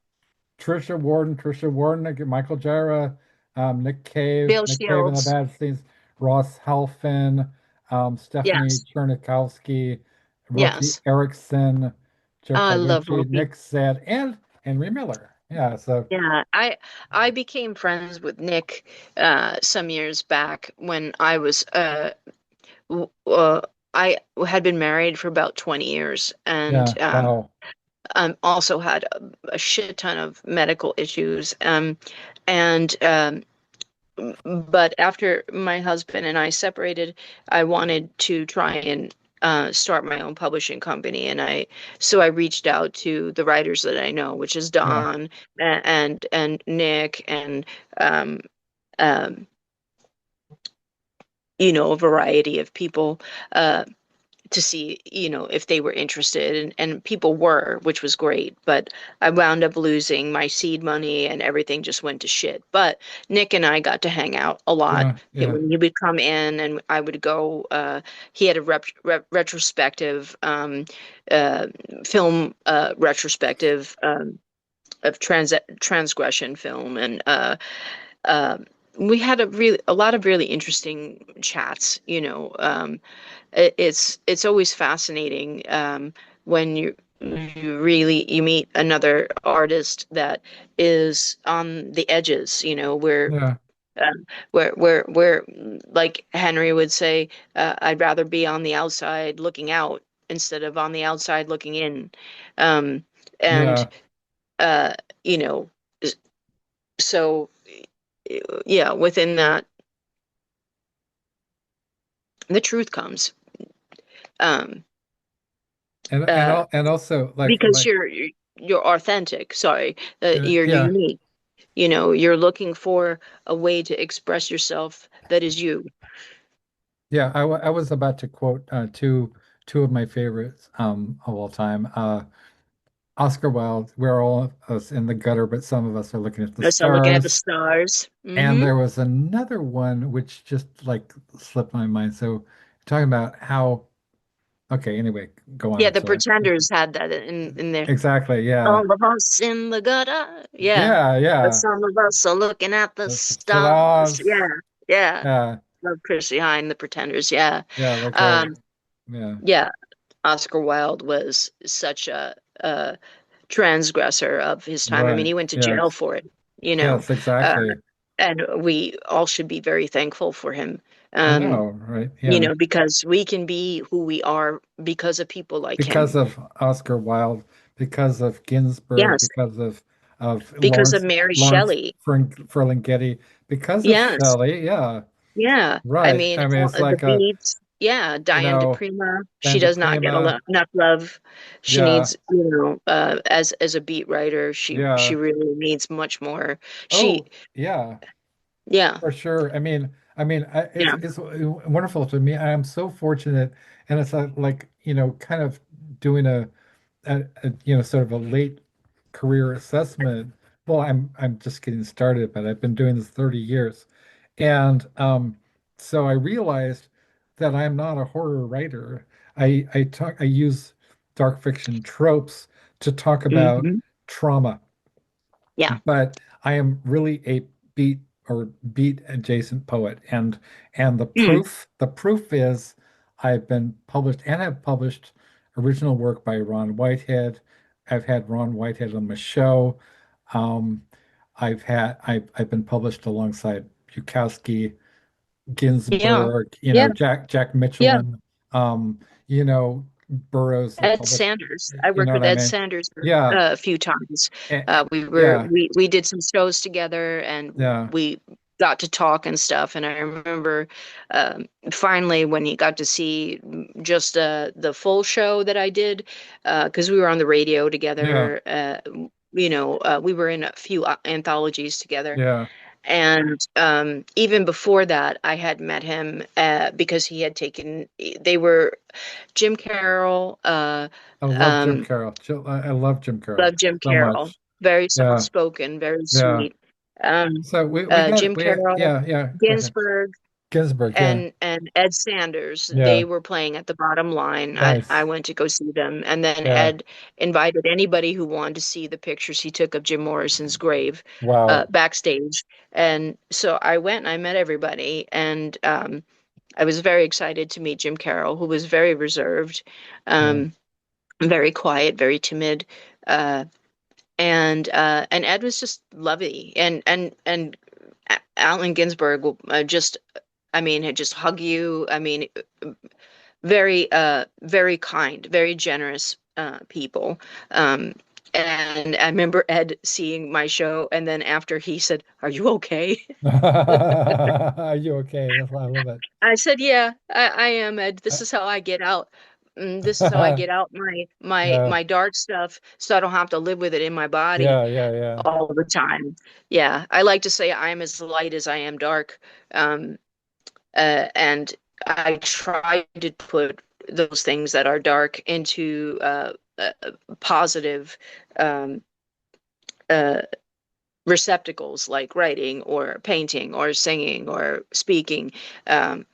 S1: Tricia Warden, again, Michael Jara,
S2: Bill
S1: Nick Cave and the
S2: Shields.
S1: Bad Seeds, Ross Halfin, Stephanie
S2: Yes,
S1: Chernikowski, Roki
S2: yes.
S1: Erickson, Joe
S2: Oh, I love
S1: Carlucci,
S2: Loki.
S1: Nick Zed, and Henry Miller. Yeah, so
S2: Yeah, I became friends with Nick some years back when I was w- uh I had been married for about 20 years, and
S1: yeah, wow.
S2: also had a shit ton of medical issues, and but after my husband and I separated, I wanted to try and start my own publishing company, and I reached out to the writers that I know, which is
S1: Yeah.
S2: Don and Nick and um, um, a variety of people. To see, if they were interested, and people were, which was great. But I wound up losing my seed money and everything just went to shit. But Nick and I got to hang out a lot.
S1: Yeah. Yeah.
S2: When he would come in and I would go, he had a retrospective, uh, film retrospective of transgression film, and um we had a lot of really interesting chats. It's always fascinating when you meet another artist that is on the edges,
S1: Yeah.
S2: where like Henry would say, I'd rather be on the outside looking out instead of on the outside looking in. And
S1: Yeah.
S2: uh, you know, so yeah, within that, the truth comes. Um, uh,
S1: And also
S2: because you're authentic. Sorry, you're
S1: yeah.
S2: unique. You're looking for a way to express yourself that is you.
S1: Yeah, I was about to quote two of my favorites of all time. Oscar Wilde, we're all of us in the gutter, but some of us are looking at the
S2: So looking at the
S1: stars.
S2: stars.
S1: And
S2: Hmm.
S1: there was another one which just like slipped my mind. So talking about how, okay, anyway, go on.
S2: Yeah,
S1: I'm
S2: the
S1: sorry.
S2: Pretenders had that in there.
S1: Exactly. Yeah.
S2: All of us in the gutter. Yeah.
S1: Yeah.
S2: But
S1: Yeah.
S2: some of us are looking at the
S1: The
S2: stars. Yeah.
S1: stars.
S2: Yeah.
S1: Yeah.
S2: Love Chrissy Hine, the Pretenders. Yeah.
S1: Yeah. They're great.
S2: Um,
S1: Yeah.
S2: yeah. Oscar Wilde was such a transgressor of his time. I mean,
S1: Right.
S2: he went to jail
S1: Yes.
S2: for it, you know,
S1: Yes,
S2: uh,
S1: exactly.
S2: and we all should be very thankful for him.
S1: I
S2: Um,
S1: know, right? Yeah.
S2: because we can be who we are because of people like
S1: Because
S2: him.
S1: of Oscar Wilde, because of Ginsberg,
S2: Yes,
S1: because of
S2: because of Mary
S1: Lawrence
S2: Shelley.
S1: Ferlinghetti, because of
S2: Yes,
S1: Shelley. Yeah,
S2: yeah. I
S1: right.
S2: mean,
S1: I mean, it's
S2: the
S1: like
S2: beats. Yeah,
S1: you
S2: Diane
S1: know,
S2: DePrima. She
S1: Dan De
S2: does not get
S1: Prima.
S2: enough love. She
S1: Yeah,
S2: needs, as a beat writer, she
S1: yeah.
S2: really needs much more. She,
S1: Oh, yeah.
S2: yeah,
S1: For sure.
S2: yeah.
S1: It's wonderful to me. I am so fortunate, and it's like, kind of doing sort of a late career assessment. Well, I'm just getting started, but I've been doing this 30 years, and so I realized that I'm not a horror writer. I use dark fiction tropes to talk about
S2: Hmm.
S1: trauma,
S2: Yeah.
S1: but I am really a beat or beat adjacent poet. And
S2: Mm.
S1: the proof is I've been published and have published original work by Ron Whitehead. I've had Ron Whitehead on my show. Um, I've been published alongside Bukowski,
S2: Yeah.
S1: Ginsberg,
S2: Yeah.
S1: Jack
S2: Yeah.
S1: Michelin, um, Burroughs, the
S2: Ed
S1: public,
S2: Sanders. I
S1: you know
S2: worked
S1: what
S2: with
S1: I
S2: Ed
S1: mean?
S2: Sanders
S1: Yeah,
S2: a few times.
S1: yeah,
S2: We did some shows together, and
S1: yeah,
S2: we got to talk and stuff. And I remember finally when he got to see just the full show that I did, because we were on the radio
S1: yeah,
S2: together. We were in a few anthologies together.
S1: yeah.
S2: And even before that, I had met him because he had taken, they were Jim Carroll,
S1: I love Jim
S2: um,
S1: Carroll. I love Jim Carroll
S2: love Jim
S1: so
S2: Carroll,
S1: much.
S2: very
S1: Yeah,
S2: soft-spoken, very
S1: yeah.
S2: sweet. Um,
S1: So we got
S2: Jim Carroll,
S1: yeah, yeah. Go ahead.
S2: Ginsberg,
S1: Ginsburg, yeah,
S2: and Ed Sanders,
S1: yeah.
S2: they were playing at the Bottom Line. I
S1: Nice.
S2: went to go see them, and then
S1: Yeah.
S2: Ed invited anybody who wanted to see the pictures he took of Jim Morrison's grave
S1: Wow.
S2: backstage. And so I went and I met everybody, and I was very excited to meet Jim Carroll, who was very reserved,
S1: Yeah.
S2: um, very quiet, very timid. Uh, and Ed was just lovely, and Allen Ginsberg will just, I mean, he'd just hug you. I mean, very kind, very generous people. Um, And I remember Ed seeing my show, and then after he said, "Are you okay?"
S1: Are you okay? That's why I love it.
S2: I said, "Yeah, I am, Ed. This is how I get out. This is how I get out
S1: Yeah,
S2: my dark stuff, so I don't have to live with it in my body
S1: yeah, yeah, yeah,
S2: all the time." Yeah, I like to say I am as light as I am dark. Um, and I try to put those things that are dark into positive um, uh, receptacles like writing or painting or singing or speaking, um,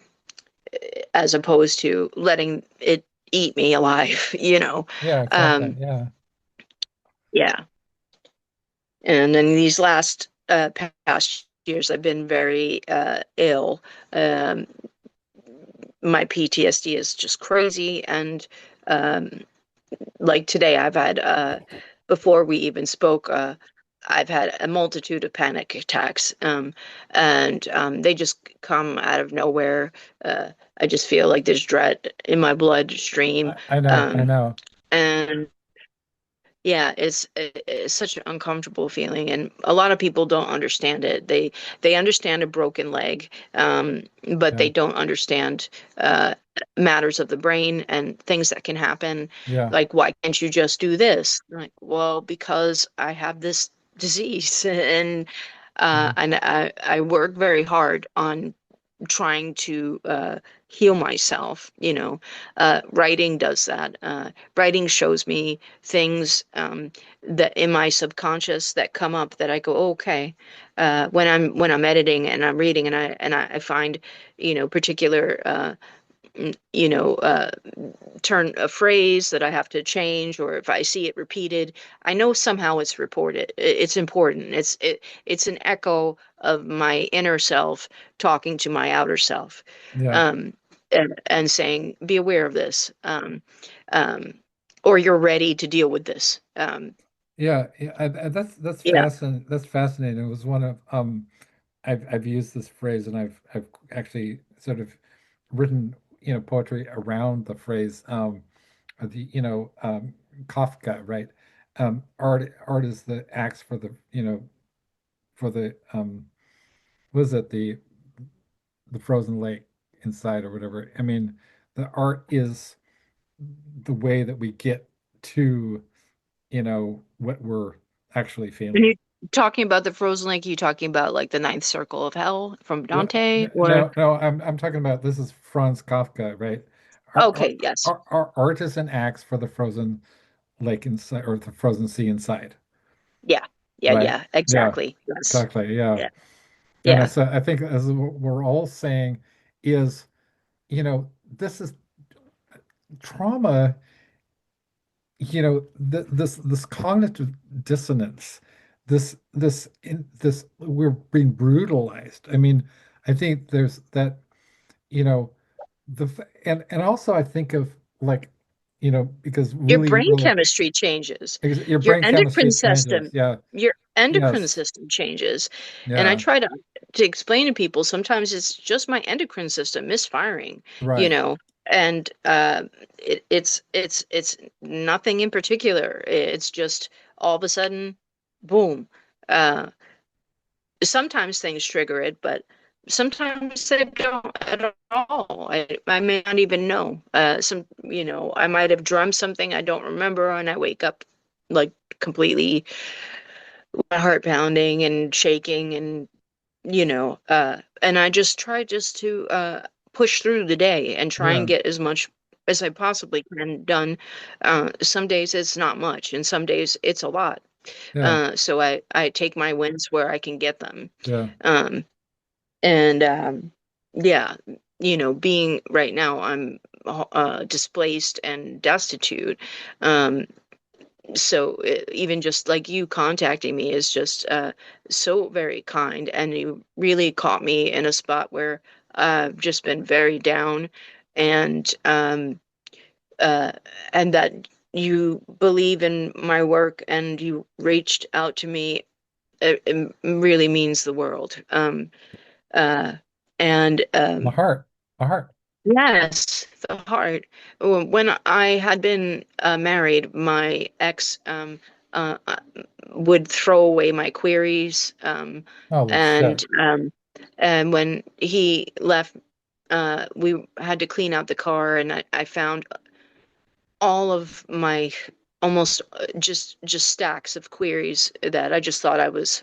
S2: as opposed to letting it eat me alive, you know.
S1: yeah, exactly.
S2: Um,
S1: Yeah,
S2: yeah. And in these last past years, I've been very ill. Um, my PTSD is just crazy. And um, like today, I've had, before we even spoke, I've had a multitude of panic attacks, and they just come out of nowhere. I just feel like there's dread in my bloodstream,
S1: I know, I
S2: um,
S1: know.
S2: and yeah, it's such an uncomfortable feeling, and a lot of people don't understand it. They understand a broken leg, but
S1: Yeah,
S2: they don't understand matters of the brain and things that can happen.
S1: yeah,
S2: Like, why can't you just do this? Like, well, because I have this disease,
S1: yeah,
S2: and I work very hard on trying to heal myself, you know. Writing does that. Writing shows me things that in my subconscious that come up that I go, oh, okay. When I'm editing and I'm reading and I find, you know, particular you know, turn a phrase that I have to change, or if I see it repeated, I know somehow it's reported. It's important. It's an echo of my inner self talking to my outer self,
S1: yeah,
S2: um, and saying, "Be aware of this," um, or "You're ready to deal with this."
S1: yeah. That's
S2: Yeah.
S1: fascinating. That's fascinating. It was one of I've used this phrase, and I've actually sort of written, poetry around the phrase. The Kafka, right? Art is the axe for the for the was it the frozen lake inside or whatever. I mean, the art is the way that we get to what we're actually
S2: When
S1: feeling.
S2: you're talking about the frozen lake, you talking about like the ninth circle of hell from
S1: Well,
S2: Dante, or
S1: no, no, I'm talking about this is Franz Kafka, right?
S2: okay, yes,
S1: Art is an axe for the frozen lake inside or the frozen sea inside,
S2: yeah, yeah,
S1: right?
S2: yeah,
S1: Yeah,
S2: exactly, yes,
S1: exactly. Yeah.
S2: yeah,
S1: And
S2: yeah.
S1: I think as what we're all saying is, this is trauma, this cognitive dissonance, this we're being brutalized. I mean, I think there's that, you know, and also I think of like, because
S2: Your
S1: really,
S2: brain
S1: really
S2: chemistry changes.
S1: your
S2: Your
S1: brain chemistry
S2: endocrine
S1: changes.
S2: system,
S1: Yeah.
S2: your endocrine
S1: Yes.
S2: system changes. And I
S1: Yeah.
S2: try to explain to people sometimes it's just my endocrine system misfiring, you
S1: Right.
S2: know, and it's nothing in particular. It's just all of a sudden, boom. Uh, Sometimes things trigger it, but sometimes they don't at all. I may not even know. I might have dreamt something I don't remember, and I wake up like completely my heart pounding and shaking, and and I just try just to push through the day and try and
S1: Yeah.
S2: get as much as I possibly can done. Some days it's not much, and some days it's a lot.
S1: Yeah.
S2: So I take my wins where I can get them.
S1: Yeah.
S2: Um, and yeah, being right now, I'm displaced and destitute. Um, so even just like you contacting me is just so very kind, and you really caught me in a spot where I've just been very down, and uh, and that you believe in my work and you reached out to me. It really means the world. Uh, and
S1: My heart. My heart.
S2: Yes, the heart. When I had been married, my ex would throw away my queries.
S1: Holy shit.
S2: And when he left, we had to clean out the car, and I found all of my almost just stacks of queries that I just thought I was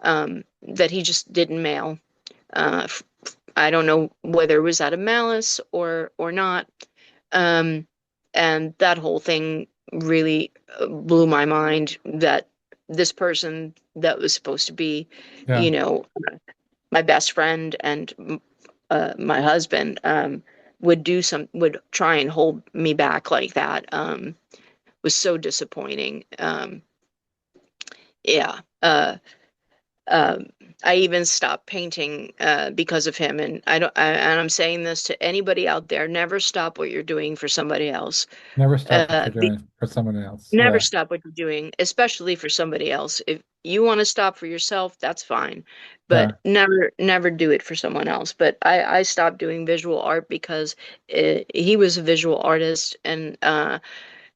S2: that he just didn't mail. Uh, I don't know whether it was out of malice or not. Um, and that whole thing really blew my mind that this person that was supposed to be,
S1: Yeah.
S2: you know, my best friend and my husband would try and hold me back like that. Was so disappointing. Yeah. Um, I even stopped painting because of him, and and I'm saying this to anybody out there: never stop what you're doing for somebody else.
S1: Never stop what
S2: Uh,
S1: you're doing for someone else.
S2: Never
S1: Yeah.
S2: stop what you're doing, especially for somebody else. If you want to stop for yourself, that's fine,
S1: Yeah.
S2: but never do it for someone else. But I stopped doing visual art because he was a visual artist, and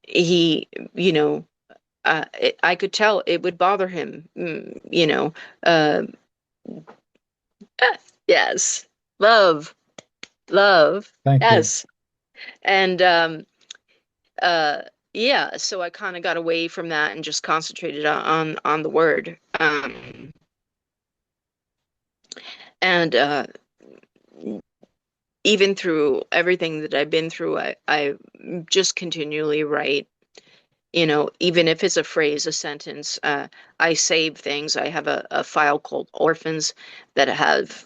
S2: he, you know, I could tell it would bother him. Uh, yes, love, love,
S1: Thank you.
S2: yes, and uh yeah, so I kind of got away from that and just concentrated on the word. And even through everything that I've been through, I just continually write. Even if it's a phrase, a sentence, I save things. I have a file called Orphans that have,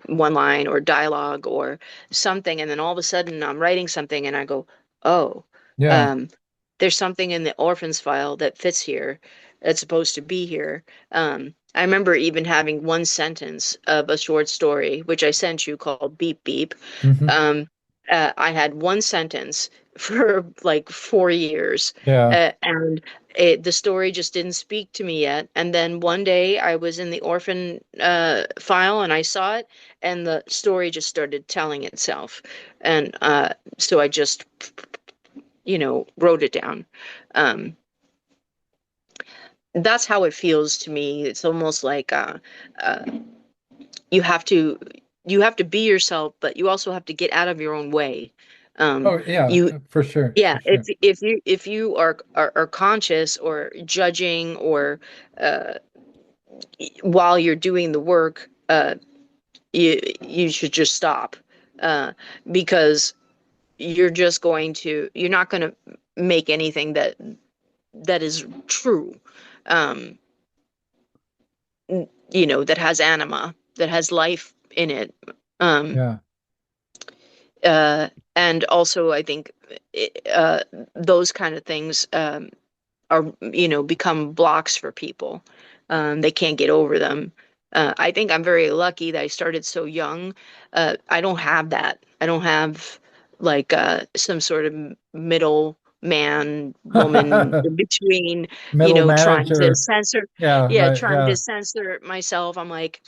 S2: one line or dialogue or something. And then all of a sudden I'm writing something and I go, oh,
S1: Yeah.
S2: um, there's something in the Orphans file that fits here, that's supposed to be here. I remember even having one sentence of a short story, which I sent you, called Beep Beep.
S1: Hmm.
S2: Um, I had one sentence for like 4 years,
S1: Yeah.
S2: and the story just didn't speak to me yet. And then one day I was in the orphan file and I saw it, and the story just started telling itself. And so I just, wrote it down. Um, that's how it feels to me. It's almost like uh, you have to you have to be yourself, but you also have to get out of your own way. Um,
S1: Oh, yeah,
S2: you
S1: for sure.
S2: Yeah,
S1: For sure.
S2: if you are conscious or judging or uh, while you're doing the work, you should just stop, uh, because you're not going to make anything that is true. Um, that has anima, that has life in it. Um,
S1: Yeah.
S2: uh, and also, I think uh, those kind of things are, become blocks for people. They can't get over them. I think I'm very lucky that I started so young. I don't have that. I don't have like some sort of middle man woman in between,
S1: Middle
S2: trying to
S1: manager.
S2: censor,
S1: Yeah,
S2: yeah,
S1: right.
S2: trying to
S1: Yeah.
S2: censor myself. I'm like,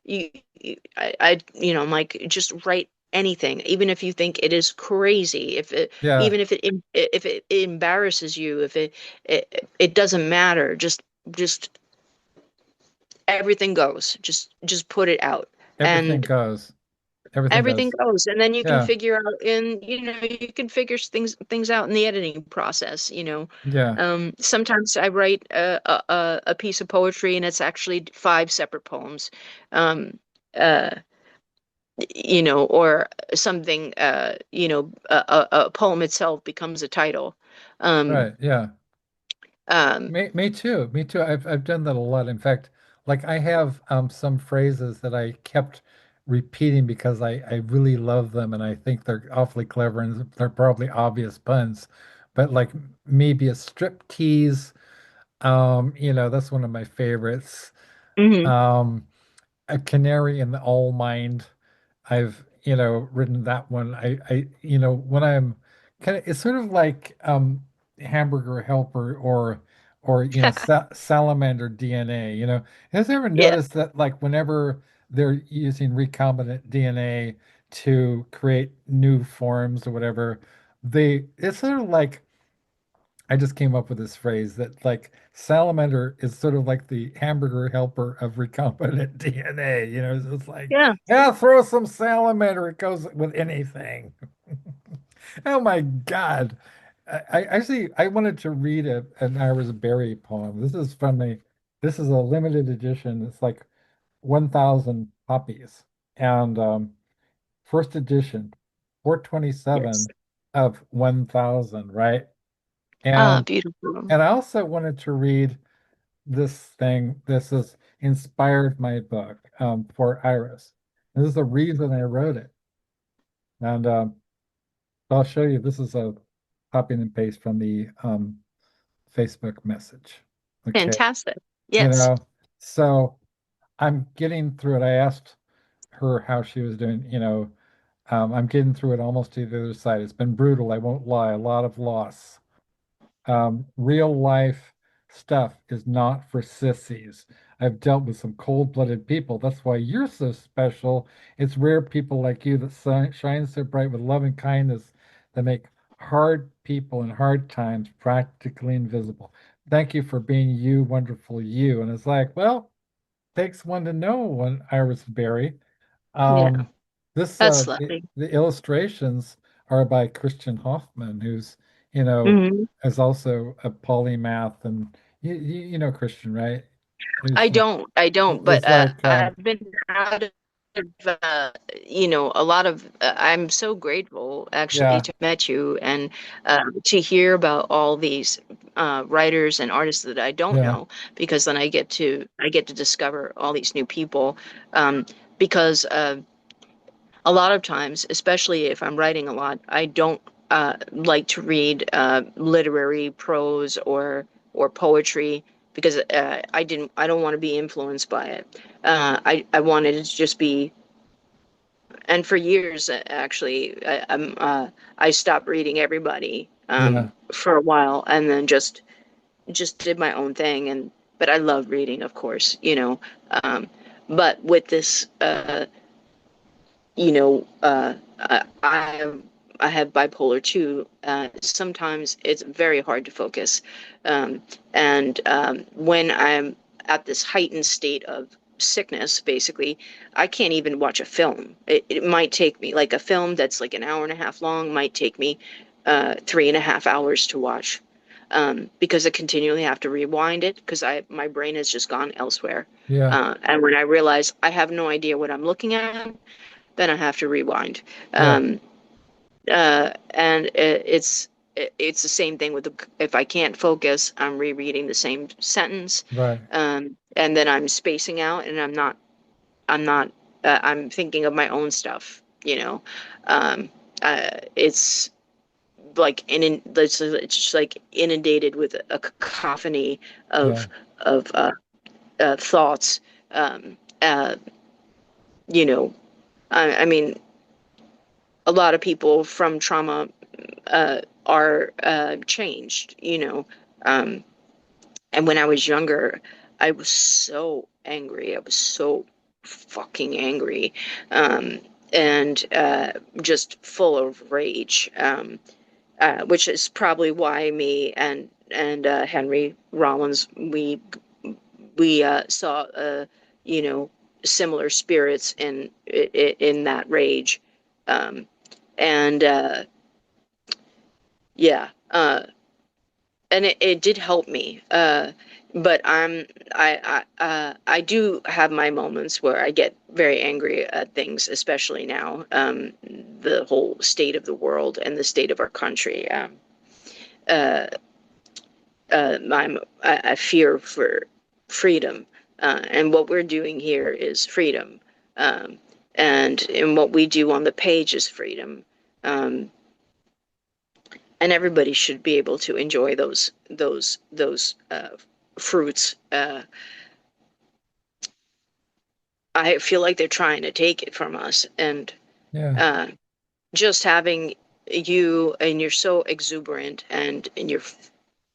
S2: I'm like, just write anything, even if you think it is crazy,
S1: Yeah.
S2: even if it embarrasses you, if it doesn't matter. Just everything goes. Just put it out,
S1: Everything
S2: and
S1: goes. Everything
S2: everything
S1: goes.
S2: goes. And then you can
S1: Yeah.
S2: figure out, and you can figure things out in the editing process.
S1: Yeah.
S2: Sometimes I write a piece of poetry, and it's actually five separate poems. Um, uh, or something, a poem itself becomes a title. Um,
S1: Right. Yeah.
S2: um,
S1: Me too. Me too. I've done that a lot. In fact, like I have some phrases that I kept repeating because I really love them and I think they're awfully clever and they're probably obvious puns. But like maybe a strip tease, that's one of my favorites.
S2: mhm.
S1: Um, a canary in the all mind. I've, written that one. When I'm kind of, it's sort of like hamburger helper or salamander DNA. Has ever
S2: Yeah,
S1: noticed that like whenever they're using recombinant DNA to create new forms or whatever, it's sort of like I just came up with this phrase that like salamander is sort of like the hamburger helper of recombinant DNA. It's like,
S2: Yeah.
S1: yeah, throw some salamander. It goes with anything. Oh my God. I wanted to read an Iris Berry poem. This is a limited edition. It's like 1,000 copies. And first edition,
S2: Yes.
S1: 427 of 1,000, right?
S2: Ah,
S1: And
S2: beautiful.
S1: and I also wanted to read this thing. This has inspired my book for Iris. This is the reason I wrote it. And I'll show you. This is a copy and paste from the Facebook message. Okay.
S2: Fantastic.
S1: You
S2: Yes.
S1: know, so I'm getting through it. I asked her how she was doing. I'm getting through it almost to the other side. It's been brutal. I won't lie. A lot of loss. Real life stuff is not for sissies. I've dealt with some cold-blooded people. That's why you're so special. It's rare people like you that shine so bright with love and kindness that make hard people in hard times practically invisible. Thank you for being you, wonderful you. And it's like, well, takes one to know one, Iris Berry.
S2: Yeah.
S1: Um, this
S2: That's lovely.
S1: the illustrations are by Christian Hoffman, who's
S2: Hmm.
S1: is also a polymath, and you know Christian, right?
S2: I
S1: Who's
S2: don't, I don't, but
S1: is like
S2: I've been out of, a lot of, I'm so grateful actually
S1: yeah,
S2: to have met you and to hear about all these writers and artists that I don't
S1: yeah,
S2: know, because then I get to discover all these new people. Um, because a lot of times, especially if I'm writing a lot, I don't like to read literary prose or poetry because I don't want to be influenced by it. I wanted it to just be, and for years actually, I stopped reading everybody
S1: yeah,
S2: for a while, and then just did my own thing. And but I love reading, of course, but with this. You know, I have bipolar too. Sometimes it's very hard to focus, and when I'm at this heightened state of sickness, basically, I can't even watch a film. It might take me like a film that's like an hour and a half long might take me 3.5 hours to watch. Because I continually have to rewind it because I my brain has just gone elsewhere.
S1: yeah,
S2: And when I realize I have no idea what I'm looking at, then I have to rewind.
S1: yeah,
S2: And it's the same thing with if I can't focus, I'm rereading the same sentence,
S1: right,
S2: and then I'm spacing out, and I'm not I'm thinking of my own stuff. It's like it's just like inundated with a cacophony
S1: yeah,
S2: of thoughts. Um, uh, you know, I mean, a lot of people from trauma are changed, Um, and when I was younger, I was so angry. I was so fucking angry, um, and just full of rage, which is probably why me and Henry Rollins we saw you know similar spirits in that rage. Um, and yeah, and it did help me. But I do have my moments where I get very angry at things, especially now, the whole state of the world and the state of our country. Uh, I fear for freedom, and what we're doing here is freedom, um, and what we do on the page is freedom. Um, and everybody should be able to enjoy those fruits. I feel like they're trying to take it from us, and
S1: yeah,
S2: uh, just having you, and you're so exuberant, and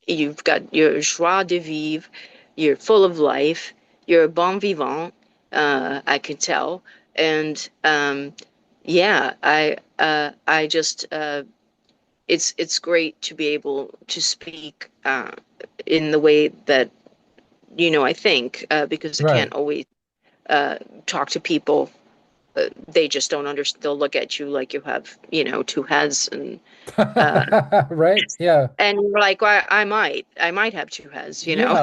S2: you've got your joie de vivre, you're full of life, you're a bon vivant. I can tell, and yeah, I just it's great to be able to speak in the way that I think, because I
S1: Right.
S2: can't always talk to people. They just don't understand. They'll look at you like you have, two heads, uh,
S1: Right? Yeah.
S2: and you're like, well, I might have two heads,
S1: Yeah.